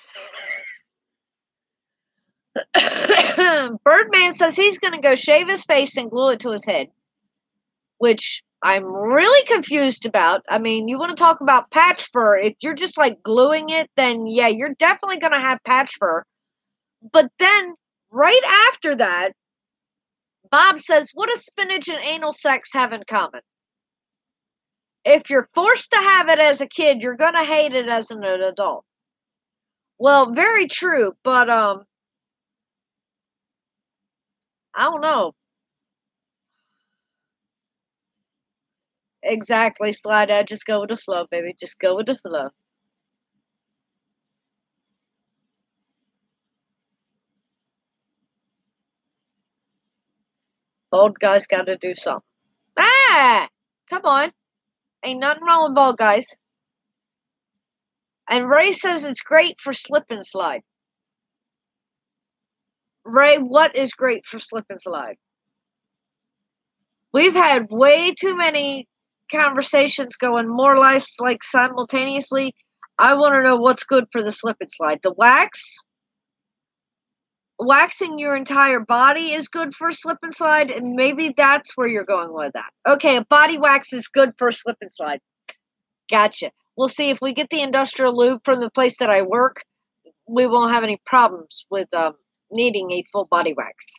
Birdman says he's going to go shave his face and glue it to his head, which I'm really confused about. I mean, you want to talk about patch fur. If you're just like gluing it, then yeah, you're definitely going to have patch fur. But then, right after that, Bob says, what does spinach and anal sex have in common? If you're forced to have it as a kid, you're going to hate it as an adult. Well, very true, but I don't know. Exactly, Slide Out. Just go with the flow, baby. Just go with the flow. Bald guys got to do something. Ah! Come on. Ain't nothing wrong with bald guys. And Ray says it's great for slip and slide. Ray, what is great for slip and slide? We've had way too many conversations going more or less like simultaneously. I want to know what's good for the slip and slide. The wax? Waxing your entire body is good for slip and slide, and maybe that's where you're going with that. Okay, a body wax is good for slip and slide. Gotcha. We'll see if we get the industrial lube from the place that I work. We won't have any problems with needing a full body wax.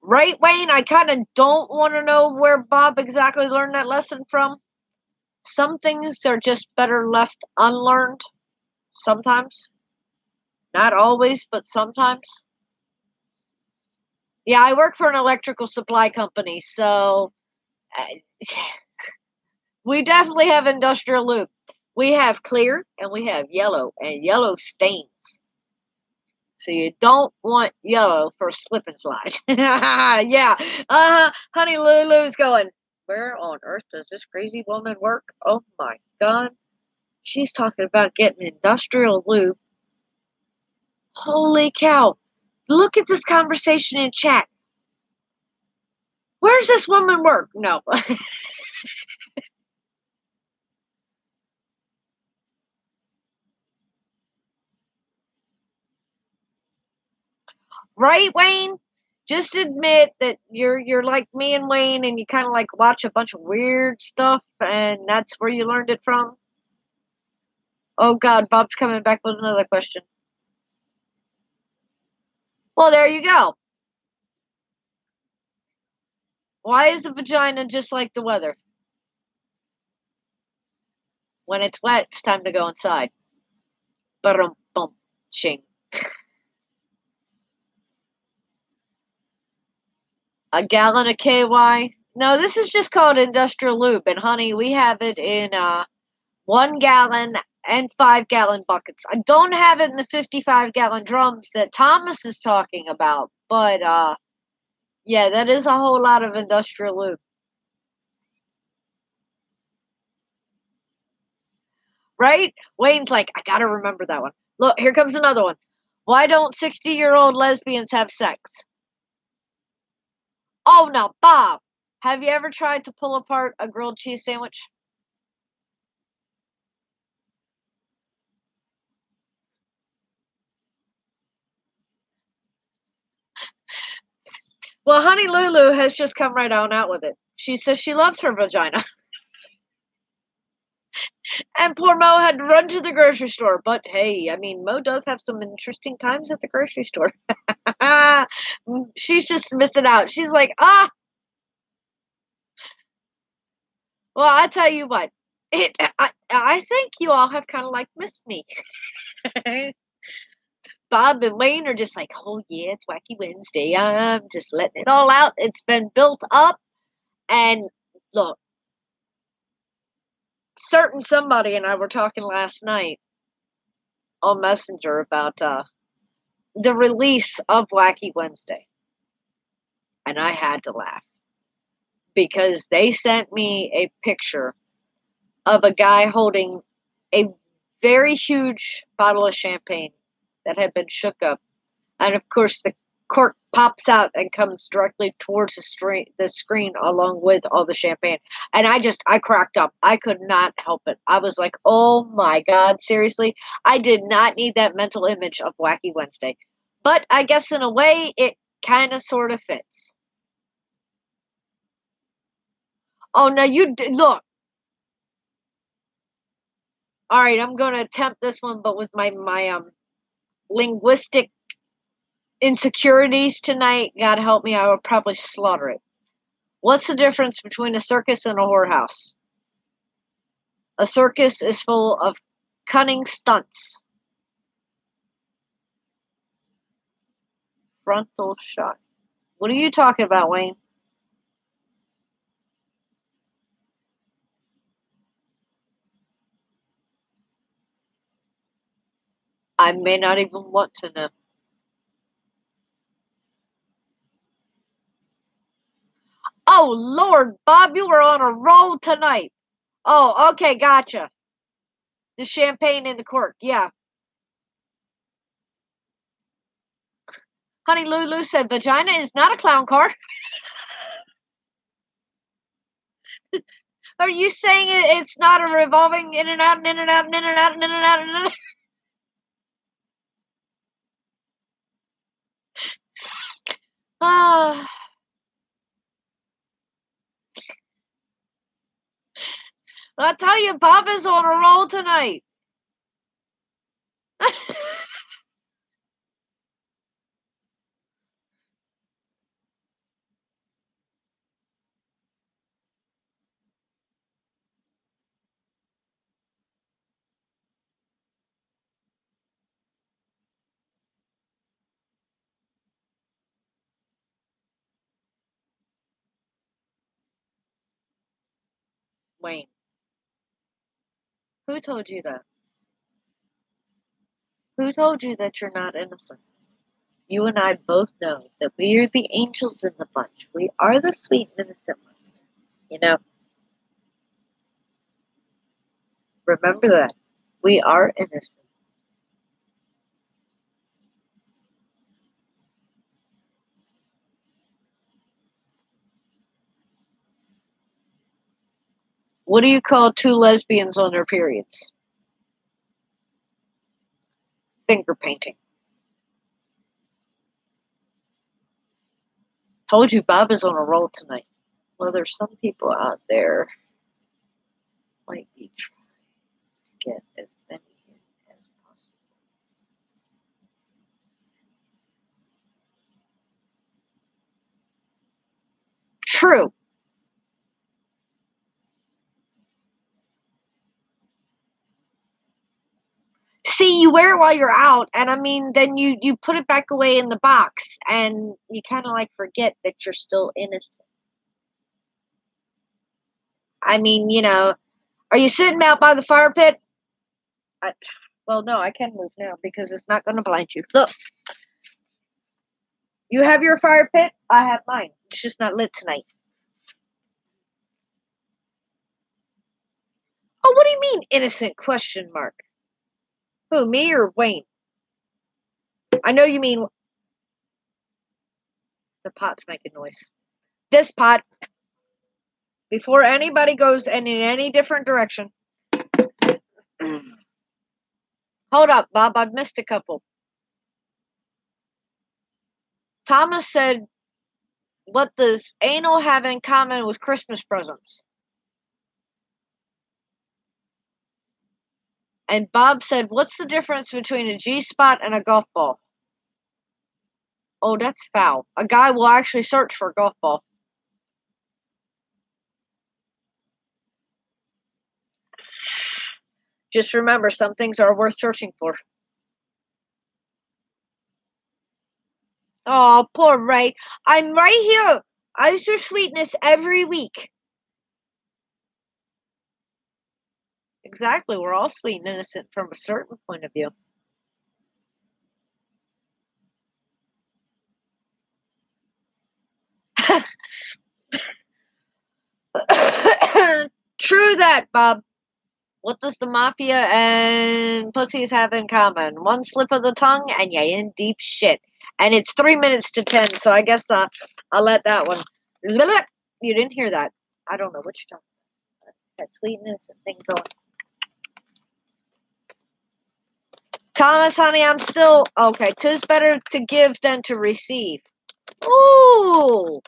Right, Wayne? I kind of don't want to know where Bob exactly learned that lesson from. Some things are just better left unlearned. Sometimes. Not always, but sometimes. Yeah, I work for an electrical supply company, so we definitely have industrial lube. We have clear and we have yellow, and yellow stains. So you don't want yellow for slip and slide. Yeah. Honey Lulu's going, where on earth does this crazy woman work? Oh my God. She's talking about getting industrial lube. Holy cow. Look at this conversation in chat. Where's this woman work? No. Right, Wayne? Just admit that you're like me and Wayne and you kind of like watch a bunch of weird stuff and that's where you learned it from. Oh God, Bob's coming back with another question. Well, there you go. Why is a vagina just like the weather? When it's wet, it's time to go inside. Ba-dum, bum, ching. A gallon of KY? No, this is just called industrial lube. And honey, we have it in 1 gallon and 5 gallon buckets. I don't have it in the 55 gallon drums that Thomas is talking about. But yeah, that is a whole lot of industrial lube. Right? Wayne's like, I gotta remember that one. Look, here comes another one. Why don't 60-year-old lesbians have sex? Oh, now, Bob, have you ever tried to pull apart a grilled cheese sandwich? Well, Honey Lulu has just come right on out with it. She says she loves her vagina. And poor Mo had to run to the grocery store. But hey, I mean, Mo does have some interesting times at the grocery store. She's just missing out. She's like, ah, well, I tell you what. I think you all have kind of like missed me. Bob and Wayne are just like, oh yeah, it's Wacky Wednesday. I'm just letting it all out. It's been built up. And look, certain somebody and I were talking last night on Messenger about the release of Wacky Wednesday. And I had to laugh because they sent me a picture of a guy holding a very huge bottle of champagne that had been shook up. And of course, the cork pops out and comes directly towards the screen along with all the champagne. And I cracked up. I could not help it. I was like, oh my God, seriously? I did not need that mental image of Wacky Wednesday. But I guess in a way, it kind of sort of fits. Oh, now look. All right, I'm going to attempt this one, but with my linguistic insecurities tonight, God help me, I will probably slaughter it. What's the difference between a circus and a whorehouse? A circus is full of cunning stunts. Frontal shot. What are you talking about, Wayne? I may not even want to know. Oh, Lord, Bob, you were on a roll tonight. Oh, okay, gotcha. The champagne in the cork, yeah. Honey Lulu said vagina is not a clown car. Are you saying it's not a revolving in and out and in and out and in and out and in and out and in and out? Ah, I tell you, Bob is on a roll tonight. Wayne, who told you that? Who told you that you're not innocent? You and I both know that we are the angels in the bunch. We are the sweet and innocent ones. You know, remember that. We are innocent. What do you call two lesbians on their periods? Finger painting. Told you Bob is on a roll tonight. Well, there's some people out there might be trying to get as many True. See, you wear it while you're out, and I mean, then you put it back away in the box, and you kind of like forget that you're still innocent. I mean, are you sitting out by the fire pit? I, well, no, I can move now because it's not going to blind you. Look, you have your fire pit, I have mine. It's just not lit tonight. Oh, what do you mean, innocent? Question mark. Who, me or Wayne? I know you mean the pot's making noise. This pot, before anybody goes in any different direction. Hold up, Bob. I've missed a couple. Thomas said, "What does anal have in common with Christmas presents?" And Bob said, "What's the difference between a G spot and a golf ball?" Oh, that's foul. A guy will actually search for a golf ball. Just remember, some things are worth searching for. Oh, poor Ray. I'm right here. Ice your sweetness every week. Exactly. We're all sweet and innocent from a certain point of view. True that, Bob. What does the mafia and pussies have in common? One slip of the tongue and you're in deep shit. And it's 3 minutes to 10, so I guess I'll let that one. You didn't hear that. I don't know which tongue. That sweetness and thing going. Thomas, honey, I'm still okay. 'Tis better to give than to receive. Ooh.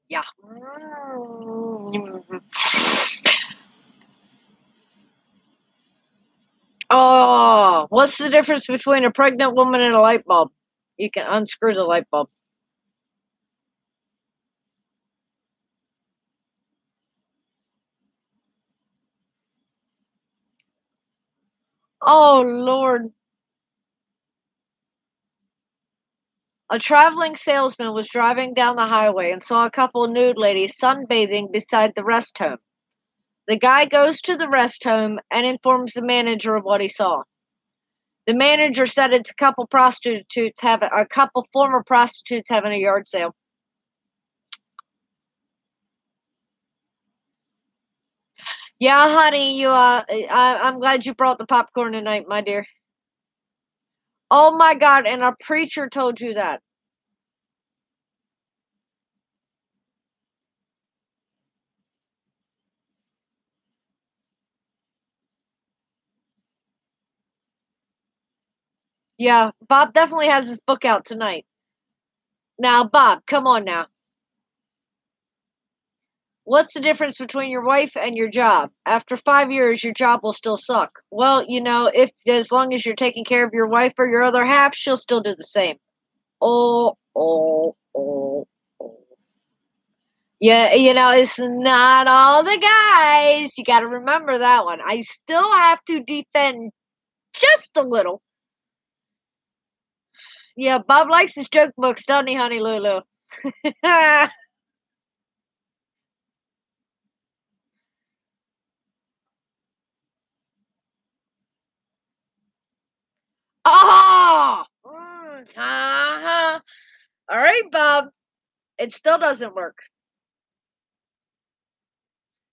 Yeah. Oh, what's the difference between a pregnant woman and a light bulb? You can unscrew the light bulb. Oh, Lord. A traveling salesman was driving down the highway and saw a couple of nude ladies sunbathing beside the rest home. The guy goes to the rest home and informs the manager of what he saw. The manager said it's a couple former prostitutes having a yard sale. Yeah, honey, I'm glad you brought the popcorn tonight, my dear. Oh my God, and a preacher told you that. Yeah, Bob definitely has his book out tonight. Now, Bob, come on now. What's the difference between your wife and your job? After 5 years, your job will still suck. Well, if as long as you're taking care of your wife or your other half, she'll still do the same. Oh, oh, oh, oh. Yeah, it's not all the guys. You got to remember that one. I still have to defend just a little. Yeah, Bob likes his joke books, doesn't he, honey Lulu? Oh! Uh-huh. All right, Bob. It still doesn't work.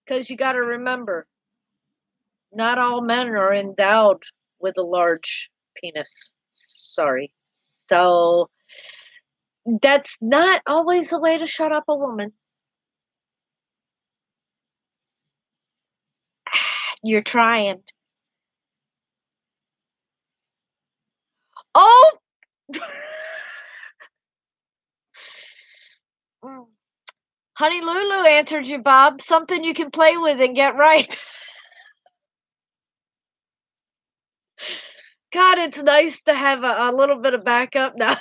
Because you got to remember, not all men are endowed with a large penis. Sorry. So, that's not always a way to shut up a woman. You're trying. Oh! Honey Lulu answered you, Bob. Something you can play with and get right. God, it's nice to have a little bit of backup now.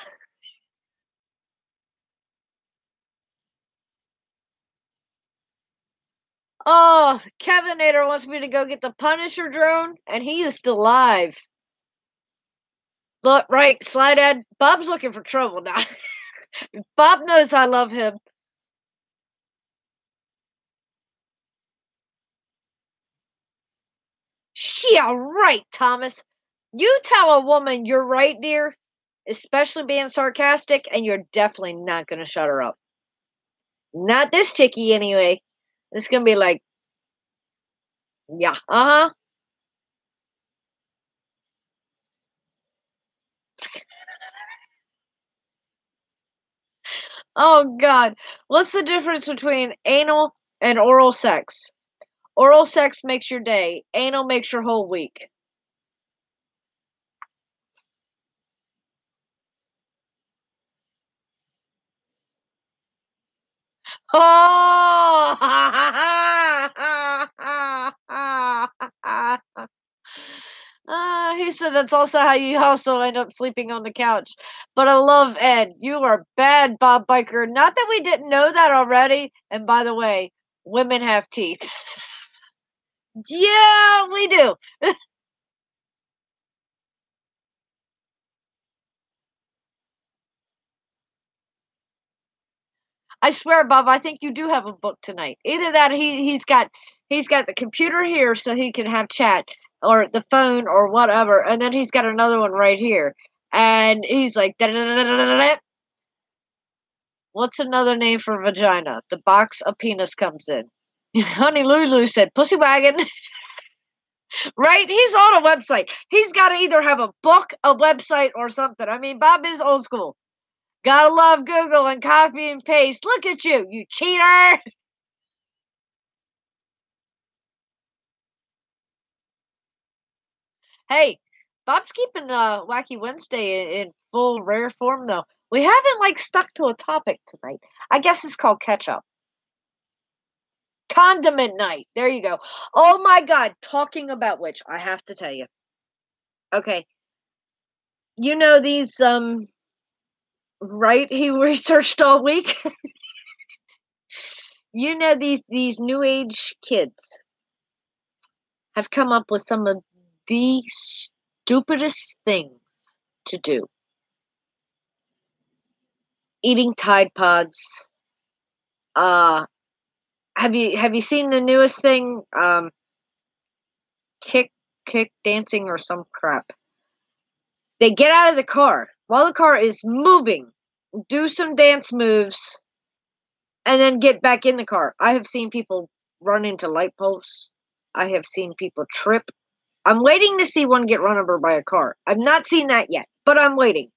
Oh, Kevinator wants me to go get the Punisher drone, and he is still alive. Look, right, Slide Ed. Bob's looking for trouble now. Bob knows I love him. Yeah, right, Thomas. You tell a woman you're right, dear, especially being sarcastic, and you're definitely not going to shut her up. Not this chickie, anyway. It's going to be like, yeah, uh huh. Oh, God. What's the difference between anal and oral sex? Oral sex makes your day, anal makes your whole week. Oh! He said that's also how you also end up sleeping on the couch. But I love Ed. You are bad, Bob Biker. Not that we didn't know that already. And by the way, women have teeth. Yeah, we do. I swear, Bob, I think you do have a book tonight. Either that, he's got the computer here so he can have chat, or the phone, or whatever, and then he's got another one right here, and he's like, what's another name for vagina? The box a penis comes in. Honey Lulu said, pussy wagon. Right? He's on a website. He's got to either have a book, a website, or something. I mean, Bob is old school. Gotta love Google and copy and paste. Look at you, you cheater! Hey, Bob's keeping Wacky Wednesday in full rare form though. We haven't like stuck to a topic tonight. I guess it's called catch up. Condiment night. There you go. Oh my God! Talking about which, I have to tell you. Okay, you know these right? He researched all week. You know these new age kids have come up with some of the stupidest things to do. Eating Tide Pods. Uh have you seen the newest thing? Kick dancing or some crap. They get out of the car while the car is moving, do some dance moves, and then get back in the car. I have seen people run into light posts. I have seen people trip. I'm waiting to see one get run over by a car. I've not seen that yet, but I'm waiting.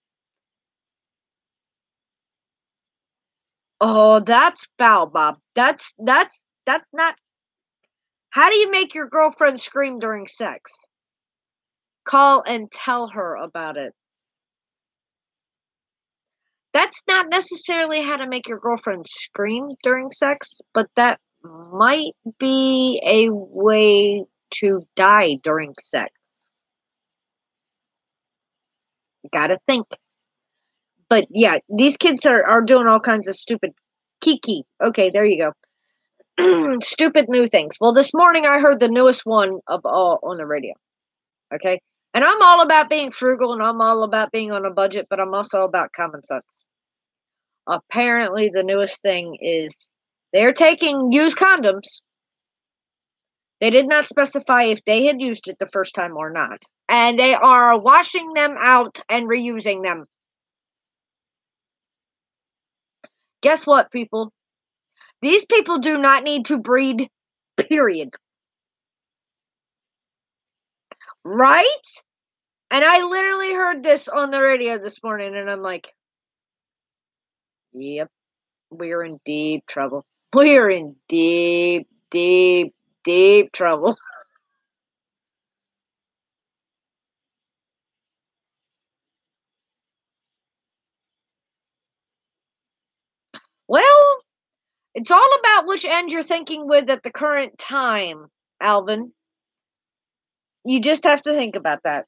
Oh, that's foul, Bob. That's not. How do you make your girlfriend scream during sex? Call and tell her about it. That's not necessarily how to make your girlfriend scream during sex, but that might be a way to die during sex. Gotta think. But yeah, these kids are doing all kinds of stupid kiki. Okay, there you go. Stupid new things. Well, this morning I heard the newest one of all on the radio. Okay? And I'm all about being frugal and I'm all about being on a budget, but I'm also about common sense. Apparently, the newest thing is they're taking used condoms. They did not specify if they had used it the first time or not. And they are washing them out and reusing them. Guess what, people? These people do not need to breed, period. Right? And I literally heard this on the radio this morning, and I'm like, yep, we're in deep trouble. We're in deep, deep, deep trouble. Well, it's all about which end you're thinking with at the current time, Alvin. You just have to think about that.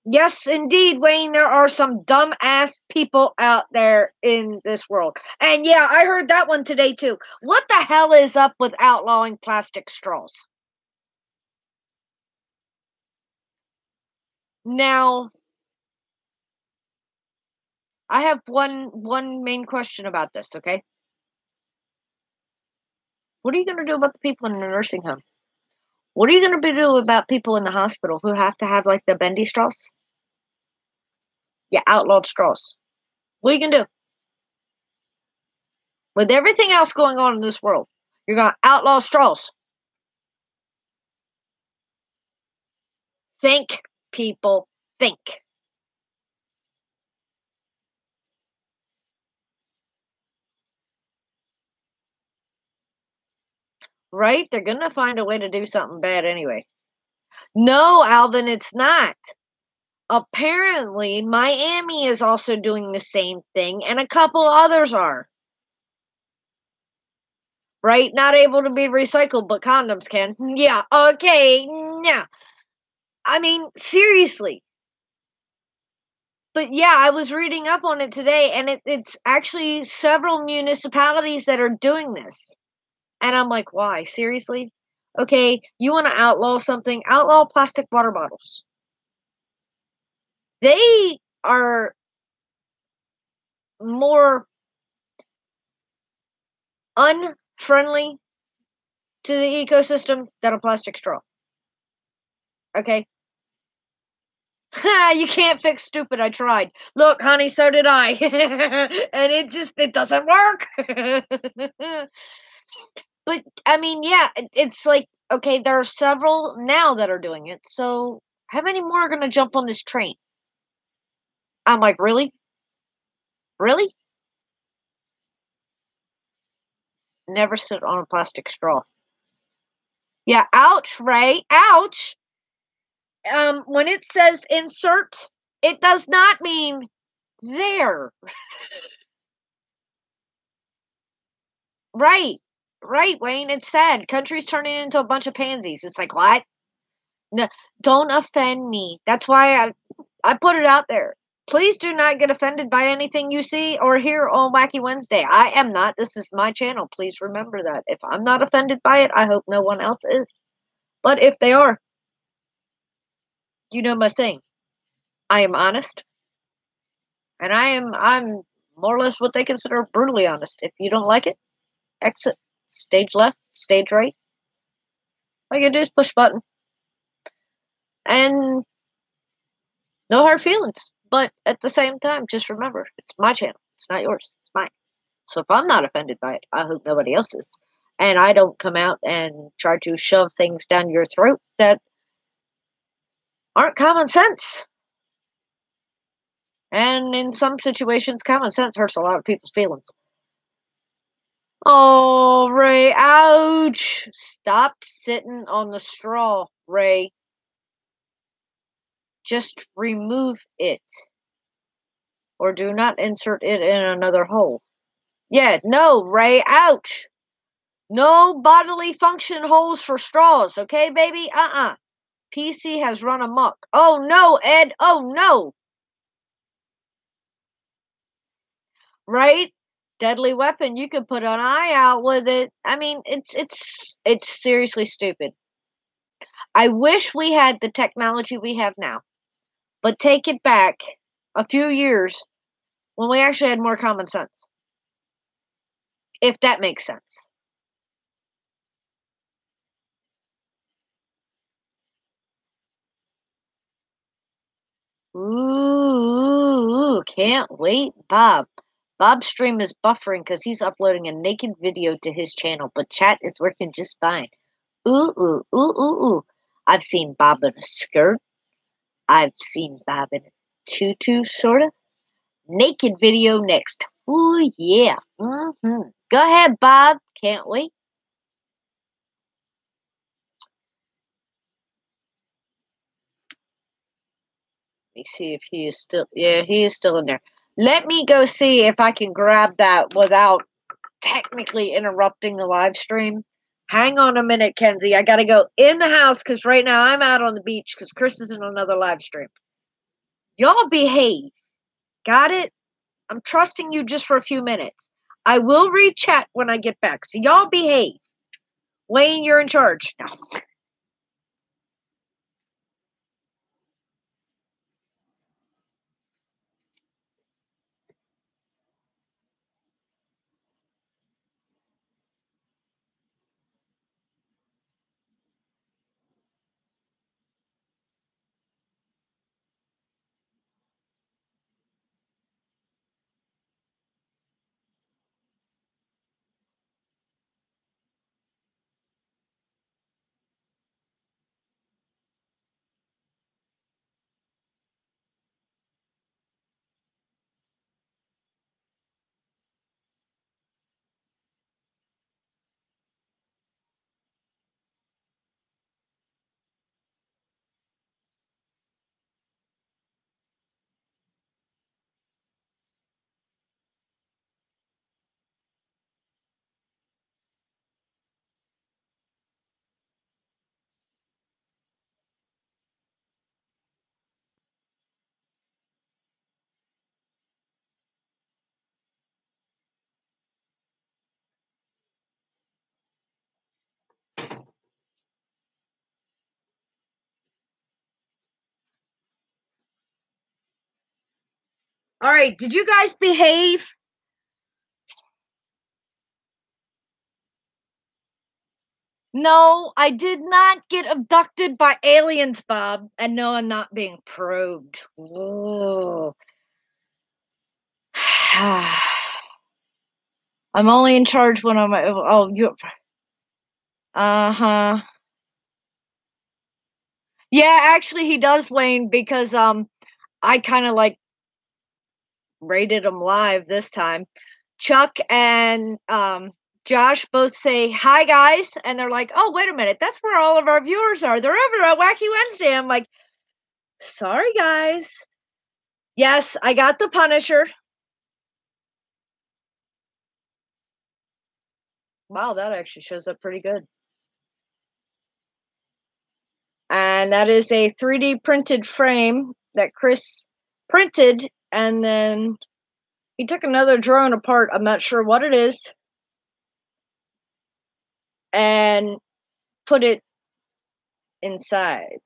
Yes, indeed, Wayne, there are some dumbass people out there in this world. And yeah, I heard that one today too. What the hell is up with outlawing plastic straws? Now, I have one main question about this, okay? What are you going to do about the people in the nursing home? What are you going to do about people in the hospital who have to have like the bendy straws? Yeah, outlawed straws. What are you going to do? With everything else going on in this world, you're going to outlaw straws. Think, people, think. Right? They're going to find a way to do something bad anyway. No, Alvin, it's not. Apparently, Miami is also doing the same thing, and a couple others are. Right? Not able to be recycled, but condoms can. Yeah, okay, yeah. I mean, seriously. But yeah, I was reading up on it today, and it's actually several municipalities that are doing this. And I'm like, why? Seriously? Okay, you want to outlaw something? Outlaw plastic water bottles. They are more unfriendly to the ecosystem than a plastic straw. Okay? You can't fix stupid. I tried. Look, honey, so did I. And it doesn't work. But I mean, yeah, it's like okay, there are several now that are doing it. So how many more are going to jump on this train? I'm like, really? Really? Never sit on a plastic straw. Yeah, ouch, Ray. Ouch. When it says insert, it does not mean there. Right. Right, Wayne. It's sad. Country's turning into a bunch of pansies. It's like, what? No, don't offend me. That's why I put it out there. Please do not get offended by anything you see or hear on Wacky Wednesday. I am not. This is my channel. Please remember that. If I'm not offended by it, I hope no one else is. But if they are, you know my saying. I am honest, and I'm more or less what they consider brutally honest. If you don't like it, exit. Stage left, stage right. All you gotta do is push button. And no hard feelings. But at the same time, just remember, it's my channel. It's not yours. It's mine. So if I'm not offended by it, I hope nobody else is. And I don't come out and try to shove things down your throat that aren't common sense. And in some situations, common sense hurts a lot of people's feelings. Oh, Ray, ouch. Stop sitting on the straw, Ray. Just remove it. Or do not insert it in another hole. Yeah, no, Ray, ouch. No bodily function holes for straws, okay, baby? PC has run amok. Oh no, Ed. Oh no. Right? Deadly weapon. You could put an eye out with it. I mean, it's seriously stupid. I wish we had the technology we have now. But take it back a few years when we actually had more common sense. If that makes sense. Ooh, can't wait, Bob. Bob's stream is buffering because he's uploading a naked video to his channel, but chat is working just fine. Ooh, ooh, ooh, ooh, ooh. I've seen Bob in a skirt. I've seen Bob in a tutu, sort of. Naked video next. Ooh, yeah. Mm-hmm. Go ahead, Bob. Can't wait. Let me see if he is still. Yeah, he is still in there. Let me go see if I can grab that without technically interrupting the live stream. Hang on a minute, Kenzie. I gotta go in the house because right now I'm out on the beach because Chris is in another live stream. Y'all behave. Got it? I'm trusting you just for a few minutes. I will read chat when I get back. So y'all behave. Wayne, you're in charge. No. All right, did you guys behave? No, I did not get abducted by aliens, Bob. And no, I'm not being probed. Whoa. I'm only in charge when I'm. Oh, you. Uh-huh. Yeah, actually, he does, Wayne, because I kind of like rated him live this time. Chuck and Josh both say hi, guys, and they're like, "Oh, wait a minute, that's where all of our viewers are. They're over at Wacky Wednesday." I'm like, "Sorry, guys." Yes, I got the Punisher. Wow, that actually shows up pretty good. And that is a 3D printed frame that Chris printed, and then he took another drone apart. I'm not sure what it is, and put it inside.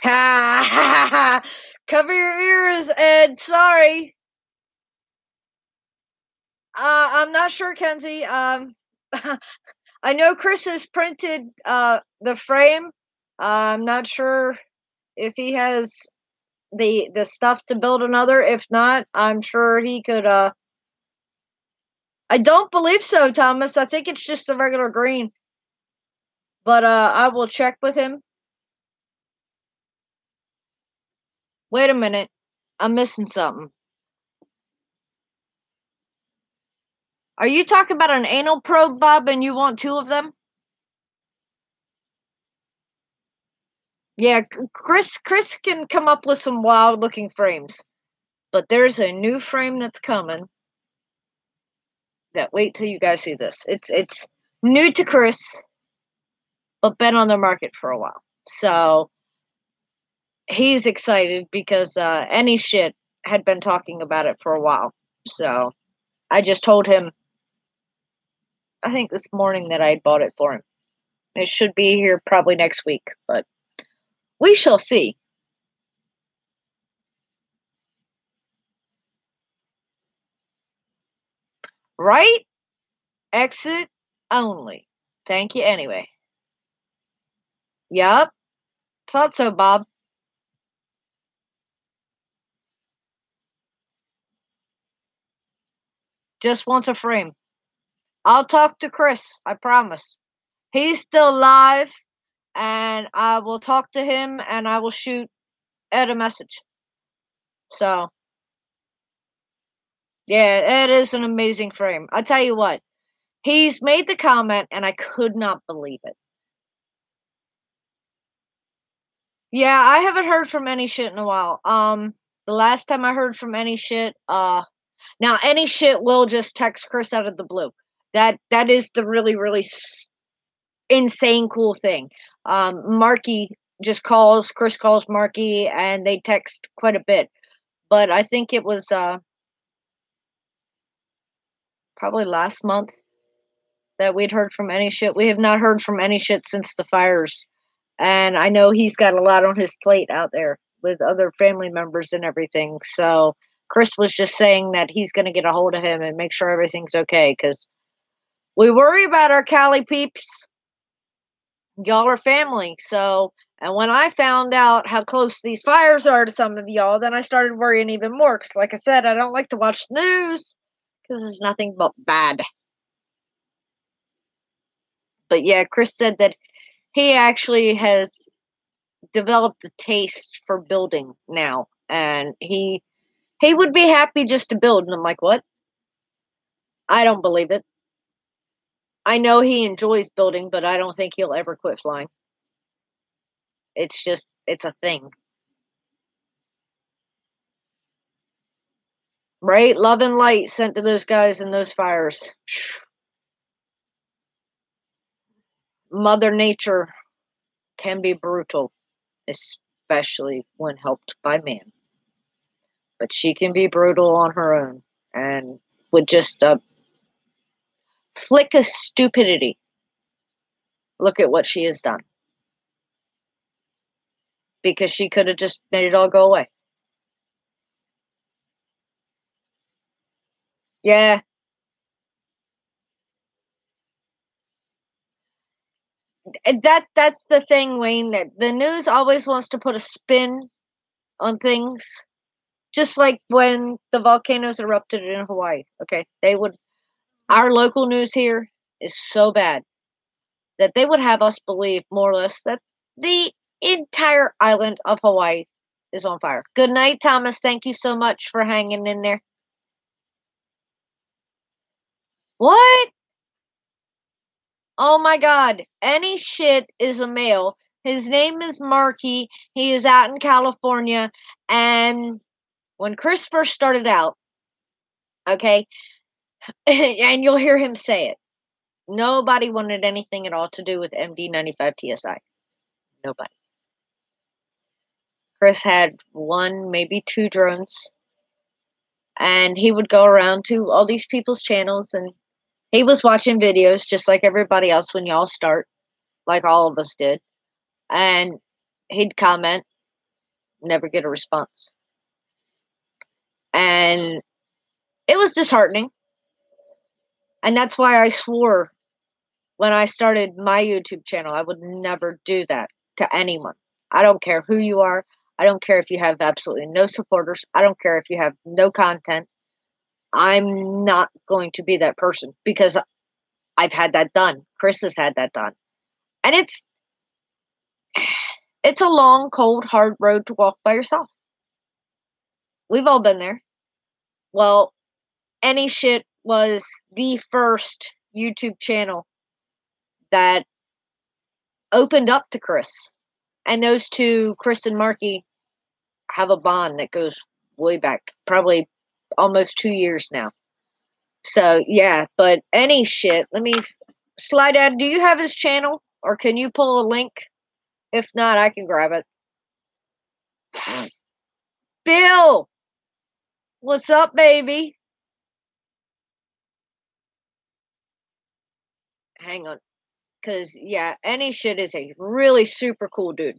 Ha ha ha! Cover your ears, Ed. Sorry. I'm not sure, Kenzie. I know Chris has printed the frame. I'm not sure if he has the stuff to build another. If not, I'm sure he could. I don't believe so, Thomas. I think it's just the regular green. But I will check with him. Wait a minute. I'm missing something. Are you talking about an anal probe, Bob, and you want two of them? Yeah, Chris can come up with some wild looking frames. But there's a new frame that's coming. That wait till you guys see this. It's new to Chris, but been on the market for a while. So he's excited because any shit had been talking about it for a while. So I just told him I think this morning that I had bought it for him. It should be here probably next week, but we shall see. Right? Exit only. Thank you anyway. Yup. Thought so, Bob. Just wants a frame. I'll talk to Chris, I promise. He's still live, and I will talk to him and I will shoot Ed a message. So, yeah, it is an amazing frame. I tell you what, he's made the comment and I could not believe it. Yeah, I haven't heard from any shit in a while. The last time I heard from any shit, now any shit will just text Chris out of the blue. That is the really really insane cool thing. Marky just calls, Chris calls Marky, and they text quite a bit. But I think it was probably last month that we'd heard from any shit. We have not heard from any shit since the fires. And I know he's got a lot on his plate out there with other family members and everything. So Chris was just saying that he's going to get a hold of him and make sure everything's okay because we worry about our Cali peeps. Y'all are family. So, and when I found out how close these fires are to some of y'all, then I started worrying even more. Because, like I said, I don't like to watch the news because it's nothing but bad. But yeah, Chris said that he actually has developed a taste for building now, and he would be happy just to build. And I'm like, what? I don't believe it. I know he enjoys building, but I don't think he'll ever quit flying. It's just, it's a thing. Right? Love and light sent to those guys in those fires. Mother Nature can be brutal, especially when helped by man. But she can be brutal on her own. And with just a flick of stupidity, look at what she has done. Because she could have just made it all go away. Yeah, that's the thing, Wayne. That the news always wants to put a spin on things, just like when the volcanoes erupted in Hawaii. Okay, they would. Our local news here is so bad that they would have us believe more or less that the entire island of Hawaii is on fire. Good night, Thomas. Thank you so much for hanging in there. What? Oh my God. Any shit is a male. His name is Marky. He is out in California. And when Chris first started out, okay, and you'll hear him say it, nobody wanted anything at all to do with MD95 TSI. Nobody. Chris had one, maybe two drones. And he would go around to all these people's channels and he was watching videos just like everybody else when y'all start, like all of us did. And he'd comment, never get a response. And it was disheartening. And that's why I swore when I started my YouTube channel, I would never do that to anyone. I don't care who you are. I don't care if you have absolutely no supporters. I don't care if you have no content. I'm not going to be that person because I've had that done. Chris has had that done. And it's a long, cold, hard road to walk by yourself. We've all been there. Well, Any Shit was the first YouTube channel that opened up to Chris. And those two, Chris and Marky, have a bond that goes way back, probably almost 2 years now. So yeah, but Any Shit, let me slide out. Do you have his channel? Or can you pull a link? If not, I can grab it. Bill! What's up, baby? Hang on. Because, yeah, Any Shit is a really super cool dude.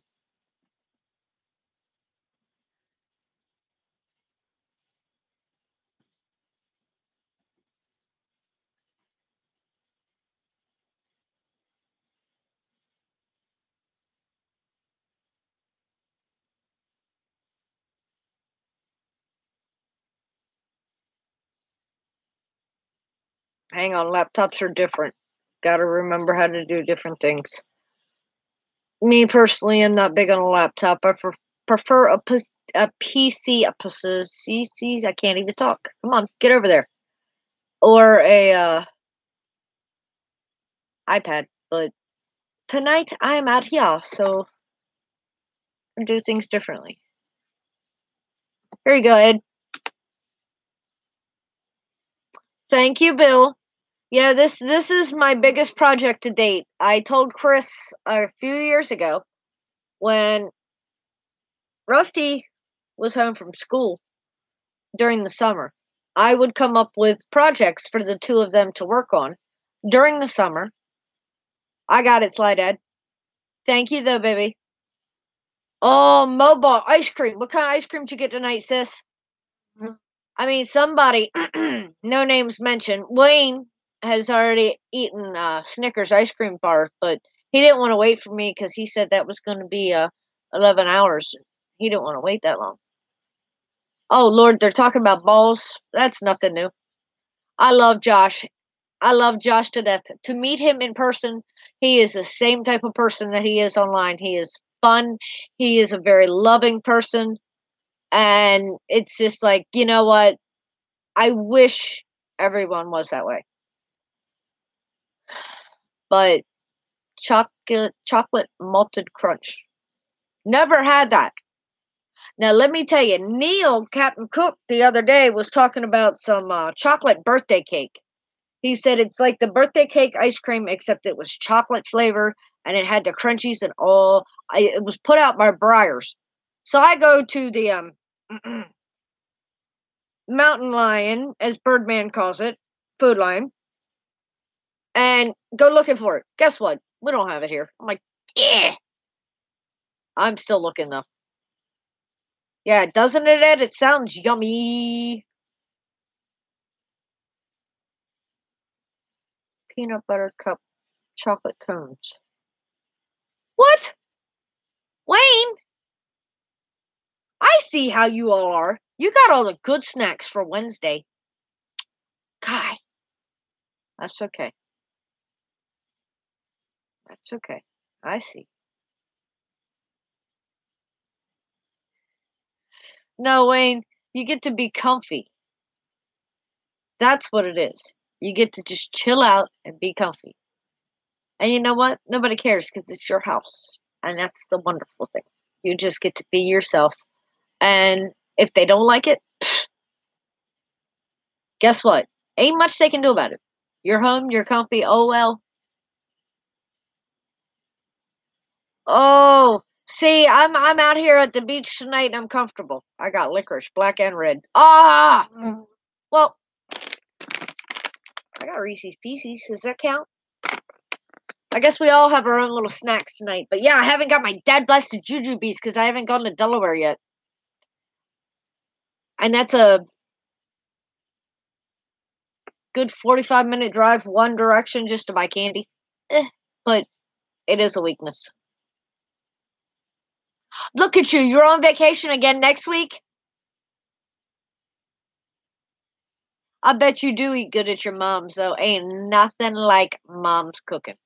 Hang on, laptops are different. Gotta remember how to do different things. Me personally, I'm not big on a laptop. I prefer a PC, a PC. I can't even talk. Come on, get over there. Or a iPad. But tonight I'm out here, so I do things differently. Here you go, Ed. Thank you, Bill. Yeah, this is my biggest project to date. I told Chris a few years ago when Rusty was home from school during the summer. I would come up with projects for the two of them to work on during the summer. I got it, Sly Dad. Thank you, though, baby. Oh, mobile ice cream. What kind of ice cream did you get tonight, sis? I mean, somebody, no names mentioned, Wayne has already eaten Snickers ice cream bar, but he didn't want to wait for me because he said that was going to be 11 hours. He didn't want to wait that long. Oh, Lord, they're talking about balls. That's nothing new. I love Josh. I love Josh to death. To meet him in person, he is the same type of person that he is online. He is fun. He is a very loving person. And it's just like, you know what? I wish everyone was that way. But chocolate malted crunch. Never had that. Now let me tell you, Neil, Captain Cook, the other day was talking about some chocolate birthday cake. He said it's like the birthday cake ice cream, except it was chocolate flavor and it had the crunchies and all. It was put out by Briars. So I go to the Mountain Lion, as Birdman calls it, Food Lion, and go looking for it. Guess what? We don't have it here. I'm like, yeah. I'm still looking though. Yeah, doesn't it, Ed? It sounds yummy. Peanut butter cup chocolate cones. What? Wayne? I see how you all are. You got all the good snacks for Wednesday. God, that's okay. That's okay. I see. No, Wayne, you get to be comfy. That's what it is. You get to just chill out and be comfy. And you know what? Nobody cares because it's your house. And that's the wonderful thing. You just get to be yourself. And if they don't like it, guess what? Ain't much they can do about it. You're home, you're comfy. Oh well. Oh, see, I'm out here at the beach tonight and I'm comfortable. I got licorice, black and red. Ah, well, I got Reese's Pieces. Does that count? I guess we all have our own little snacks tonight. But yeah, I haven't got my dad blasted Juju Bees because I haven't gone to Delaware yet, and that's a good 45-minute drive one direction just to buy candy. But it is a weakness. Look at you. You're on vacation again next week. I bet you do eat good at your mom's, though. Ain't nothing like mom's cooking.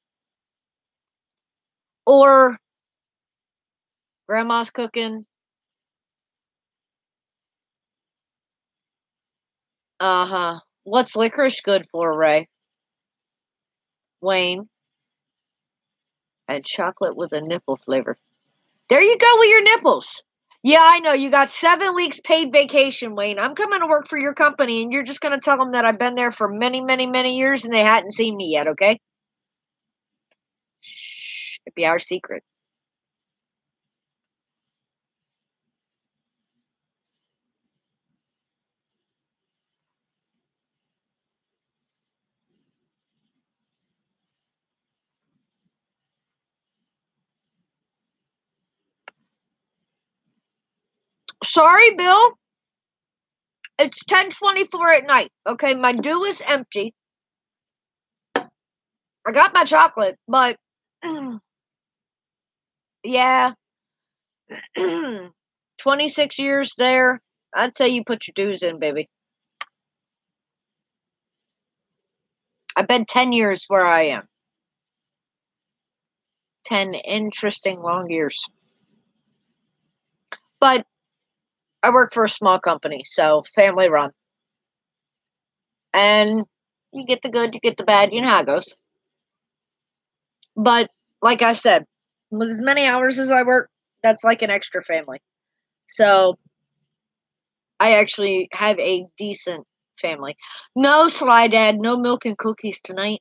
Or grandma's cooking. Uh huh. What's licorice good for, Ray? Wayne. And chocolate with a nipple flavor. There you go with your nipples. Yeah, I know. You got 7 weeks paid vacation, Wayne. I'm coming to work for your company, and you're just going to tell them that I've been there for many, many, many years and they hadn't seen me yet, okay? Shh. It'd be our secret. Sorry, Bill. It's 10:24 at night. Okay, my dew is empty. I got my chocolate, but yeah, 26 years there. I'd say you put your dues in, baby. I've been 10 years where I am. 10 interesting long years. But I work for a small company, so family run. And you get the good, you get the bad, you know how it goes. But like I said, with as many hours as I work, that's like an extra family. So I actually have a decent family. No, Sly Dad, no milk and cookies tonight.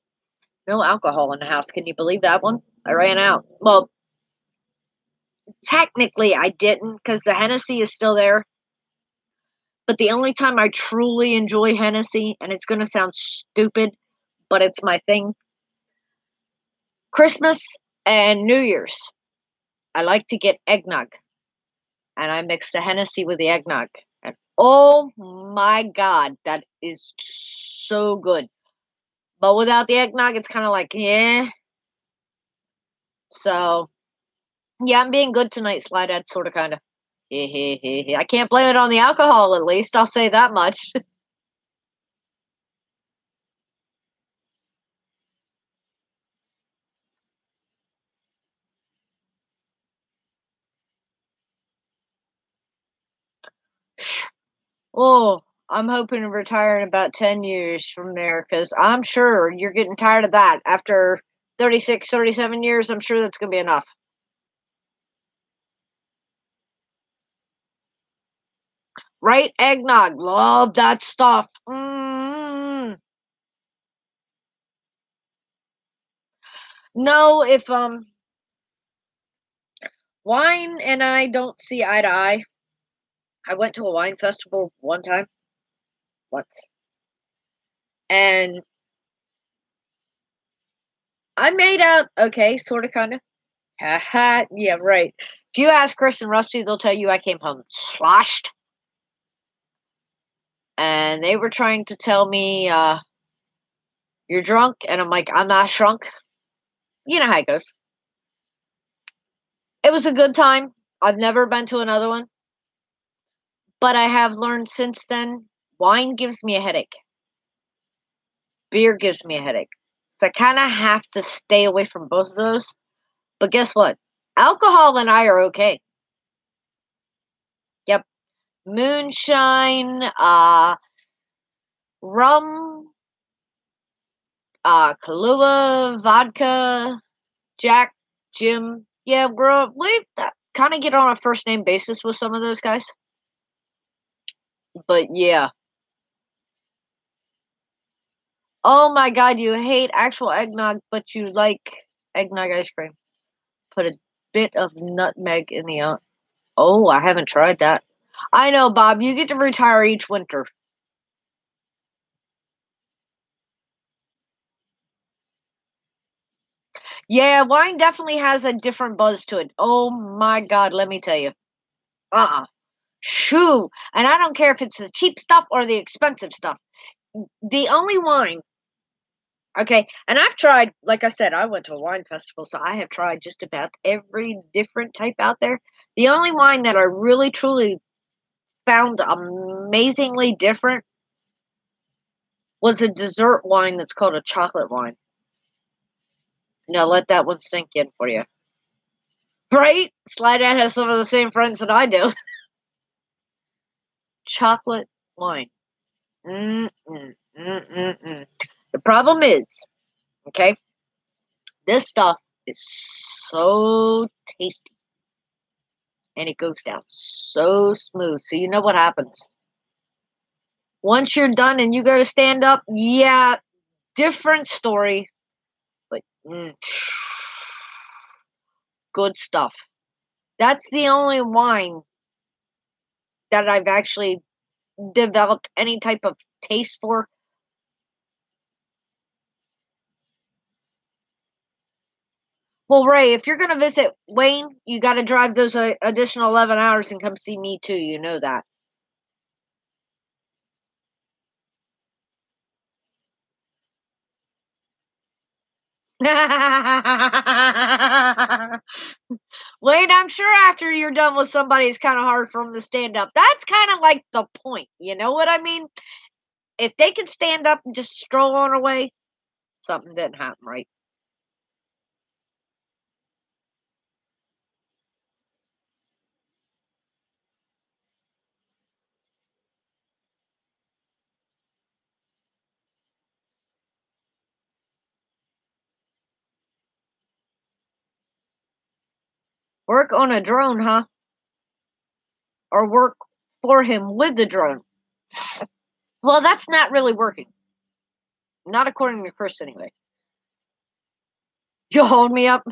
No alcohol in the house. Can you believe that one? I ran out. Well, technically I didn't because the Hennessy is still there. But the only time I truly enjoy Hennessy, and it's going to sound stupid, but it's my thing, Christmas and New Year's. I like to get eggnog, and I mix the Hennessy with the eggnog. And oh my God, that is so good. But without the eggnog, it's kind of like, yeah. So, yeah, I'm being good tonight, Sly Dad, sort of, kind of. I can't blame it on the alcohol, at least. I'll say that much. Oh, I'm hoping to retire in about 10 years from there because I'm sure you're getting tired of that. After 36, 37 years, I'm sure that's going to be enough. Right? Eggnog. Love that stuff. No, if wine and I don't see eye to eye. I went to a wine festival one time, once, and I made out okay, sort of, kind of. Haha, yeah, right. If you ask Chris and Rusty, they'll tell you I came home sloshed, and they were trying to tell me, "You're drunk," and I'm like, "I'm not shrunk." You know how it goes. It was a good time. I've never been to another one, but I have learned since then. Wine gives me a headache. Beer gives me a headache. So I kind of have to stay away from both of those. But guess what? Alcohol and I are okay. Yep. Moonshine, rum, Kahlua, vodka, Jack, Jim. Yeah, we kind of get on a first name basis with some of those guys. But yeah. Oh my God, you hate actual eggnog, but you like eggnog ice cream. Put a bit of nutmeg in the Oh, I haven't tried that. I know, Bob. You get to retire each winter. Yeah, wine definitely has a different buzz to it. Oh my God, let me tell you. Uh-uh. Shoo. And I don't care if it's the cheap stuff or the expensive stuff. The only wine, okay, and I've tried, like I said, I went to a wine festival, so I have tried just about every different type out there. The only wine that I really truly found amazingly different was a dessert wine that's called a chocolate wine. Now let that one sink in for you. Right? Slideout has some of the same friends that I do. Chocolate wine. Mm-mm. The problem is, okay, this stuff is so tasty and it goes down so smooth. So you know what happens. Once you're done and you go to stand up, yeah, different story, but good stuff. That's the only wine that I've actually developed any type of taste for. Well, Ray, if you're going to visit Wayne, you got to drive those additional 11 hours and come see me too. You know that. Wayne, I'm sure after you're done with somebody, it's kind of hard for them to stand up. That's kind of like the point. You know what I mean? If they can stand up and just stroll on away, something didn't happen right. Work on a drone, huh? Or work for him with the drone. Well, that's not really working. Not according to Chris, anyway. You hold me up.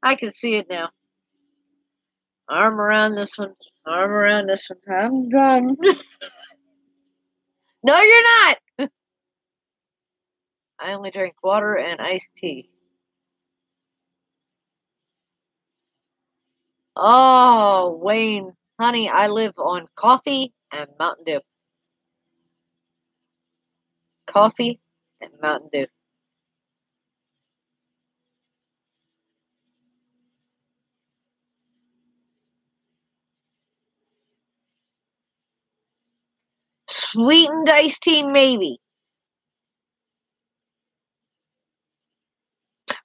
I can see it now. Arm around this one. Arm around this one. I'm done. No, you're not. I only drink water and iced tea. Oh, Wayne, honey, I live on coffee and Mountain Dew. Coffee and Mountain Dew. Sweetened iced tea, maybe.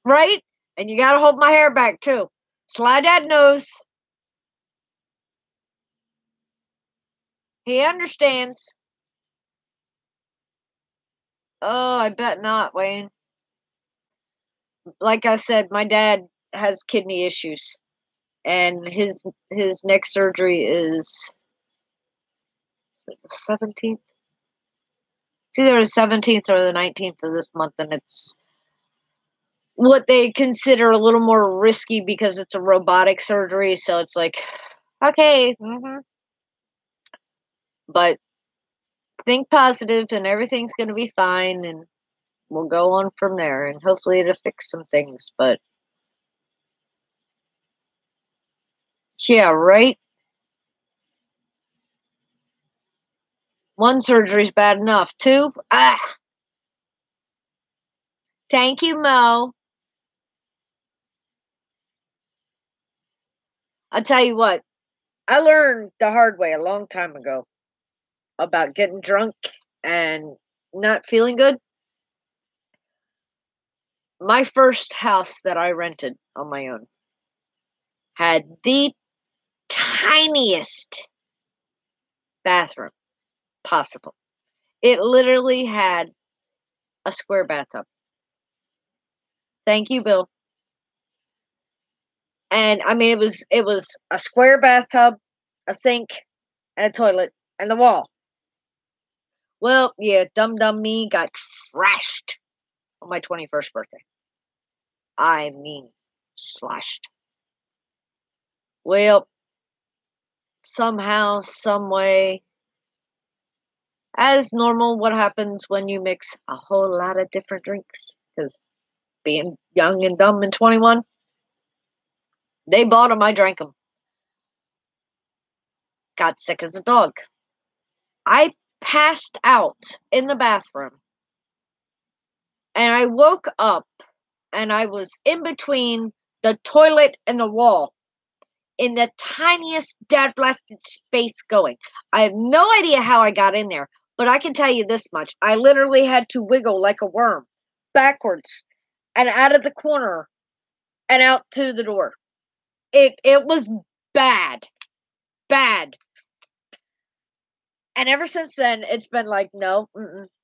Right? And you gotta hold my hair back, too. Slide that nose. He understands. Oh, I bet not, Wayne. Like I said, my dad has kidney issues, and his next surgery is the 17th. It's either the 17th or the 19th of this month, and it's what they consider a little more risky because it's a robotic surgery. So it's like, okay, but think positive, and everything's going to be fine, and we'll go on from there, and hopefully it'll fix some things. But yeah, right. One surgery's bad enough. Two, thank you, Mo. I'll tell you what, I learned the hard way a long time ago about getting drunk and not feeling good. My first house that I rented on my own had the tiniest bathroom possible. It literally had a square bathtub. Thank you, Bill. And I mean it was a square bathtub, a sink, and a toilet, and the wall. Well, yeah, dumb me got trashed on my 21st birthday. I mean, slashed. Well, somehow, some way, as normal, what happens when you mix a whole lot of different drinks? Because being young and dumb and 21, they bought them, I drank them. Got sick as a dog. I passed out in the bathroom, and I woke up, and I was in between the toilet and the wall in the tiniest dad blasted space going. I have no idea how I got in there, but I can tell you this much. I literally had to wiggle like a worm backwards and out of the corner and out to the door. It was bad. Bad. And ever since then it's been like no,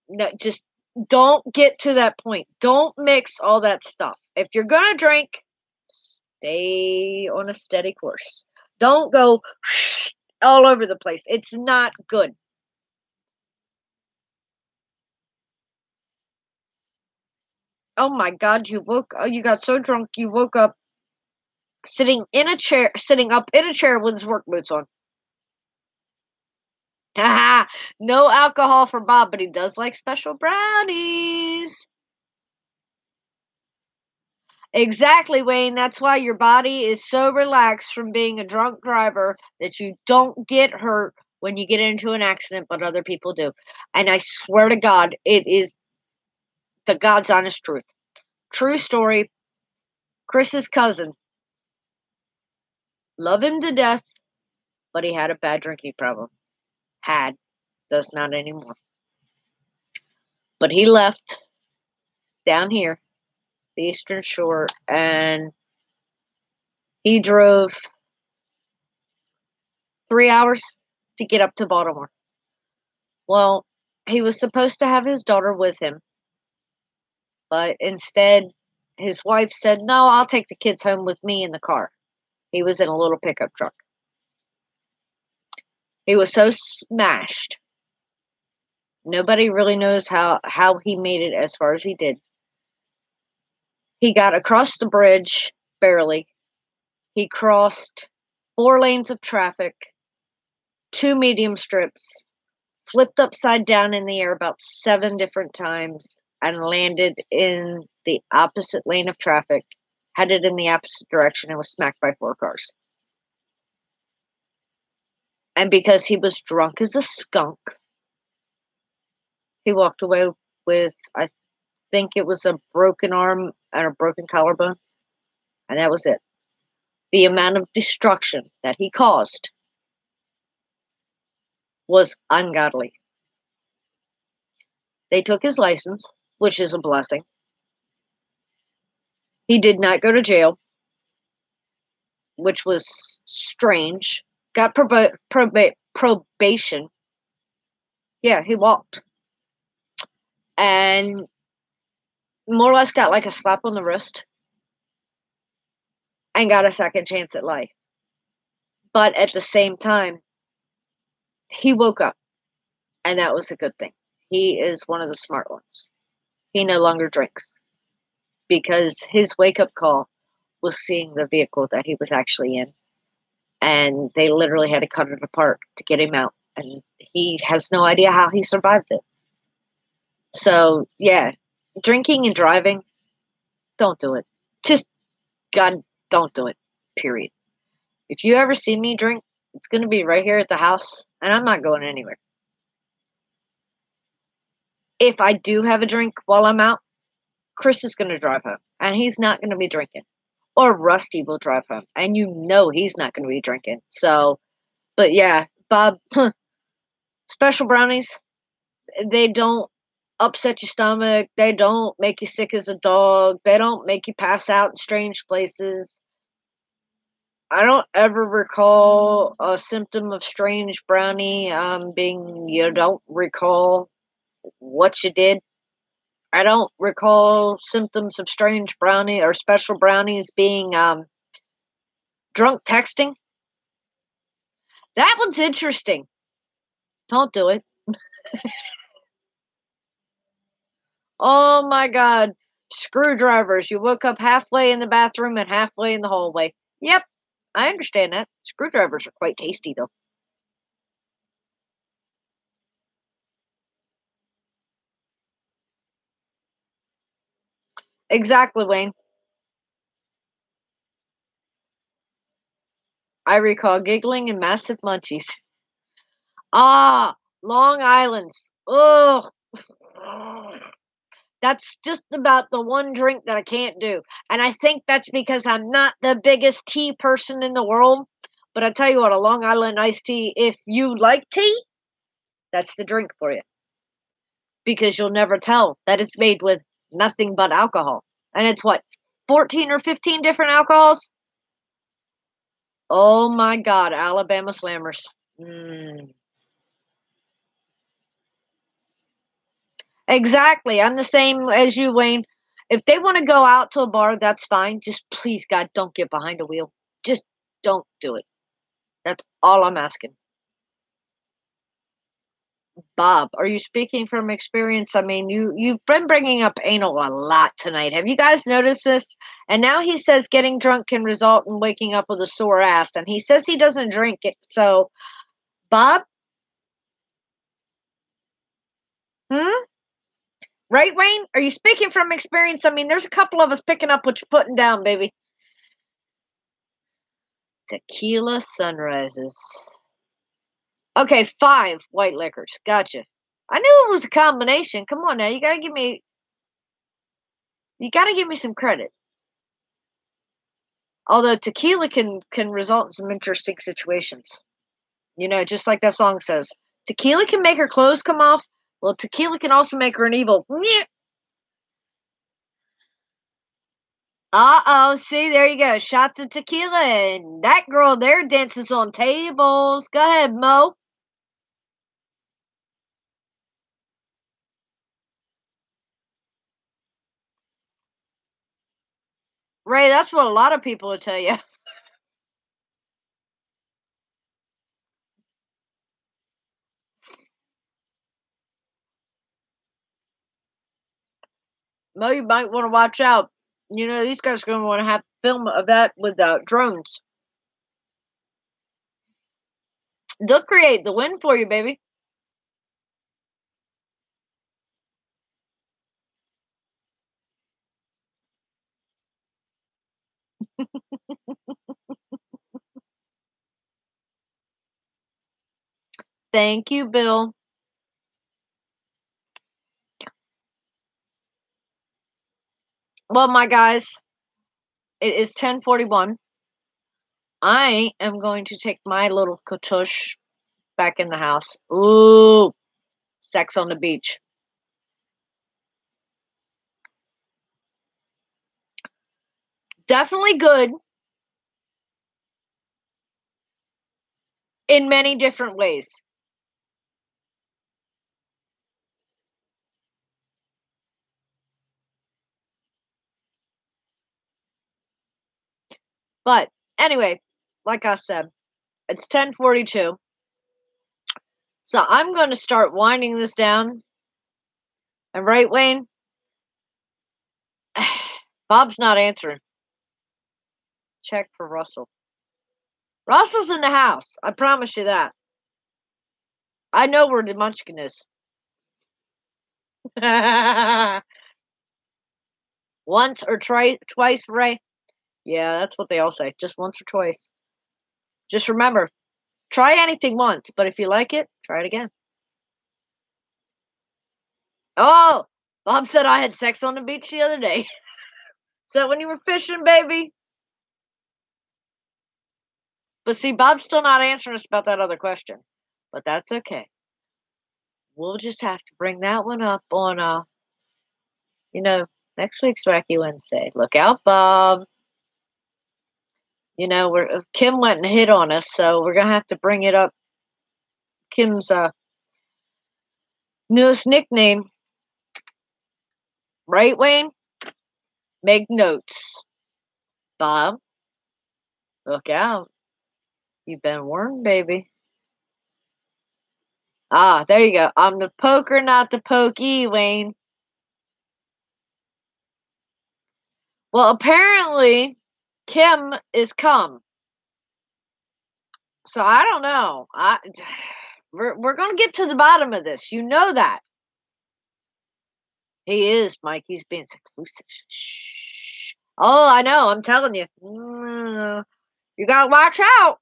no, just don't get to that point. Don't mix all that stuff. If you're going to drink, stay on a steady course. Don't go all over the place. It's not good. Oh my god, you got so drunk you woke up sitting up in a chair with his work boots on. Haha, no alcohol for Bob, but he does like special brownies. Exactly, Wayne. That's why your body is so relaxed from being a drunk driver that you don't get hurt when you get into an accident, but other people do. And I swear to God, it is the God's honest truth. True story. Chris's cousin. Love him to death, but he had a bad drinking problem. Had. Does not anymore. But he left down here, the Eastern Shore, and he drove 3 hours to get up to Baltimore. Well, he was supposed to have his daughter with him, but instead, his wife said, "No, I'll take the kids home with me in the car." He was in a little pickup truck. He was so smashed. Nobody really knows how he made it as far as he did. He got across the bridge, barely. He crossed 4 lanes of traffic, 2 medium strips, flipped upside down in the air about 7 different times, and landed in the opposite lane of traffic, headed in the opposite direction, and was smacked by 4 cars. And because he was drunk as a skunk, he walked away with, I think it was a broken arm and a broken collarbone, and that was it. The amount of destruction that he caused was ungodly. They took his license, which is a blessing. He did not go to jail, which was strange. Got probation. Yeah, he walked. And more or less got like a slap on the wrist and got a second chance at life. But at the same time, he woke up, and that was a good thing. He is one of the smart ones. He no longer drinks because his wake up call was seeing the vehicle that he was actually in, and they literally had to cut it apart to get him out, and he has no idea how he survived it. So, yeah, drinking and driving, don't do it. Just, God, don't do it, period. If you ever see me drink, it's going to be right here at the house, and I'm not going anywhere. If I do have a drink while I'm out, Chris is going to drive home, and he's not going to be drinking. Or Rusty will drive home, and you know he's not going to be drinking. So, but yeah, Bob, special brownies, they don't upset your stomach. They don't make you sick as a dog. They don't make you pass out in strange places. I don't ever recall a symptom of strange brownie being you don't recall what you did. I don't recall symptoms of strange brownie or special brownies being drunk texting. That one's interesting. Don't do it. Oh my god. Screwdrivers. You woke up halfway in the bathroom and halfway in the hallway. Yep, I understand that. Screwdrivers are quite tasty, though. Exactly, Wayne. I recall giggling and massive munchies. Ah, Long Island's. Ugh. That's just about the one drink that I can't do. And I think that's because I'm not the biggest tea person in the world. But I tell you what, a Long Island iced tea, if you like tea, that's the drink for you. Because you'll never tell that it's made with nothing but alcohol. And it's what, 14 or 15 different alcohols? Oh my God, Alabama Slammers. Mm. Exactly. I'm the same as you, Wayne. If they want to go out to a bar, that's fine. Just please, God, don't get behind a wheel. Just don't do it. That's all I'm asking. Bob, are you speaking from experience? I mean, you've been bringing up anal a lot tonight. Have you guys noticed this? And now he says getting drunk can result in waking up with a sore ass, and he says he doesn't drink it. So, Bob, hmm? Right, Wayne? Are you speaking from experience? I mean, there's a couple of us picking up what you're putting down, baby. Tequila sunrises. Okay, 5 white liquors. Gotcha. I knew it was a combination. Come on now, you gotta give me some credit. Although tequila can result in some interesting situations. You know, just like that song says. Tequila can make her clothes come off. Well, tequila can also make her an evil. Uh-oh, see, there you go. Shots of tequila, and that girl there dances on tables. Go ahead, Mo. Ray, that's what a lot of people will tell you. Well, you might want to watch out. You know, these guys are going to want to have film of that with drones. They'll create the win for you, baby. Thank you, Bill. Well, my guys, it is 10:41. I am going to take my little katush back in the house. Ooh, sex on the beach. Definitely good in many different ways. But anyway, like I said, it's 10:42. So I'm going to start winding this down. And right, Wayne? Bob's not answering. Check for Russell. Russell's in the house. I promise you that. I know where the munchkin is. Once or twice, Ray? Yeah, that's what they all say. Just once or twice. Just remember, try anything once, but if you like it, try it again. Oh, Bob said I had sex on the beach the other day. Is that when you were fishing, baby? But see, Bob's still not answering us about that other question. But that's okay. We'll just have to bring that one up on you know, next week's Wacky Wednesday. Look out, Bob. You know, we're Kim went and hit on us, so we're gonna have to bring it up. Kim's newest nickname, right, Wayne? Make notes, Bob. Look out. You've been warned, baby. Ah, there you go. I'm the poker, not the pokey, Wayne. Well, apparently, Kim is come. So I don't know. We're gonna get to the bottom of this. You know that. He is, Mike. He's being exclusive. Shh. Oh, I know. I'm telling you. You gotta watch out.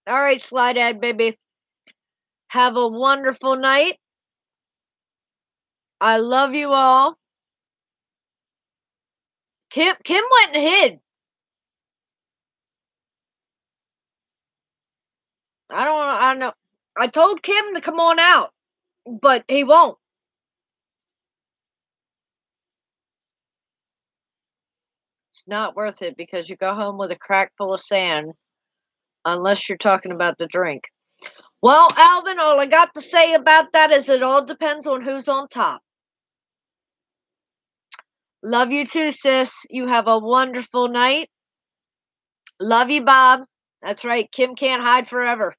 All right, Sly Dad, baby. Have a wonderful night. I love you all. Kim went and hid. I don't know. I told Kim to come on out, but he won't. It's not worth it because you go home with a crack full of sand unless you're talking about the drink. Well, Alvin, all I got to say about that is it all depends on who's on top. Love you too, sis. You have a wonderful night. Love you, Bob. That's right. Kim can't hide forever.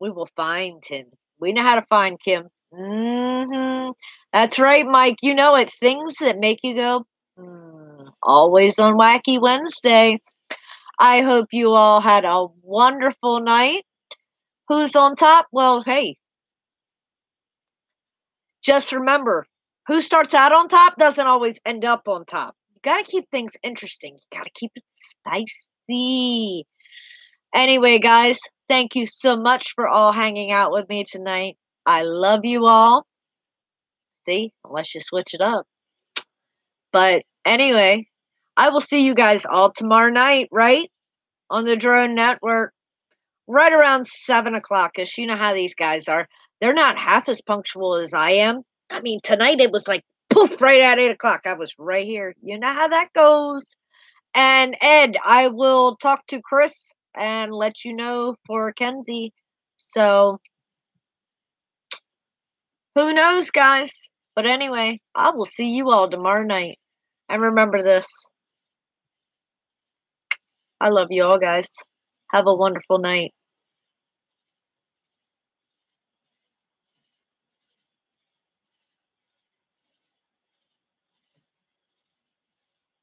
We will find him. We know how to find Kim. That's right, Mike. You know it. Things that make you go, always on Wacky Wednesday. I hope you all had a wonderful night. Who's on top? Well, hey, just remember, who starts out on top doesn't always end up on top. You got to keep things interesting. You got to keep it spicy. Anyway, guys, thank you so much for all hanging out with me tonight. I love you all. See, unless you switch it up. But anyway, I will see you guys all tomorrow night, right? On the Drone Network, right around 7 o'clock ish. You know how these guys are. They're not half as punctual as I am. I mean, tonight it was like poof, right at 8 o'clock. I was right here. You know how that goes. And Ed, I will talk to Chris and let you know for Kenzie. So, who knows, guys? But anyway, I will see you all tomorrow night. And remember this, I love you all, guys. Have a wonderful night.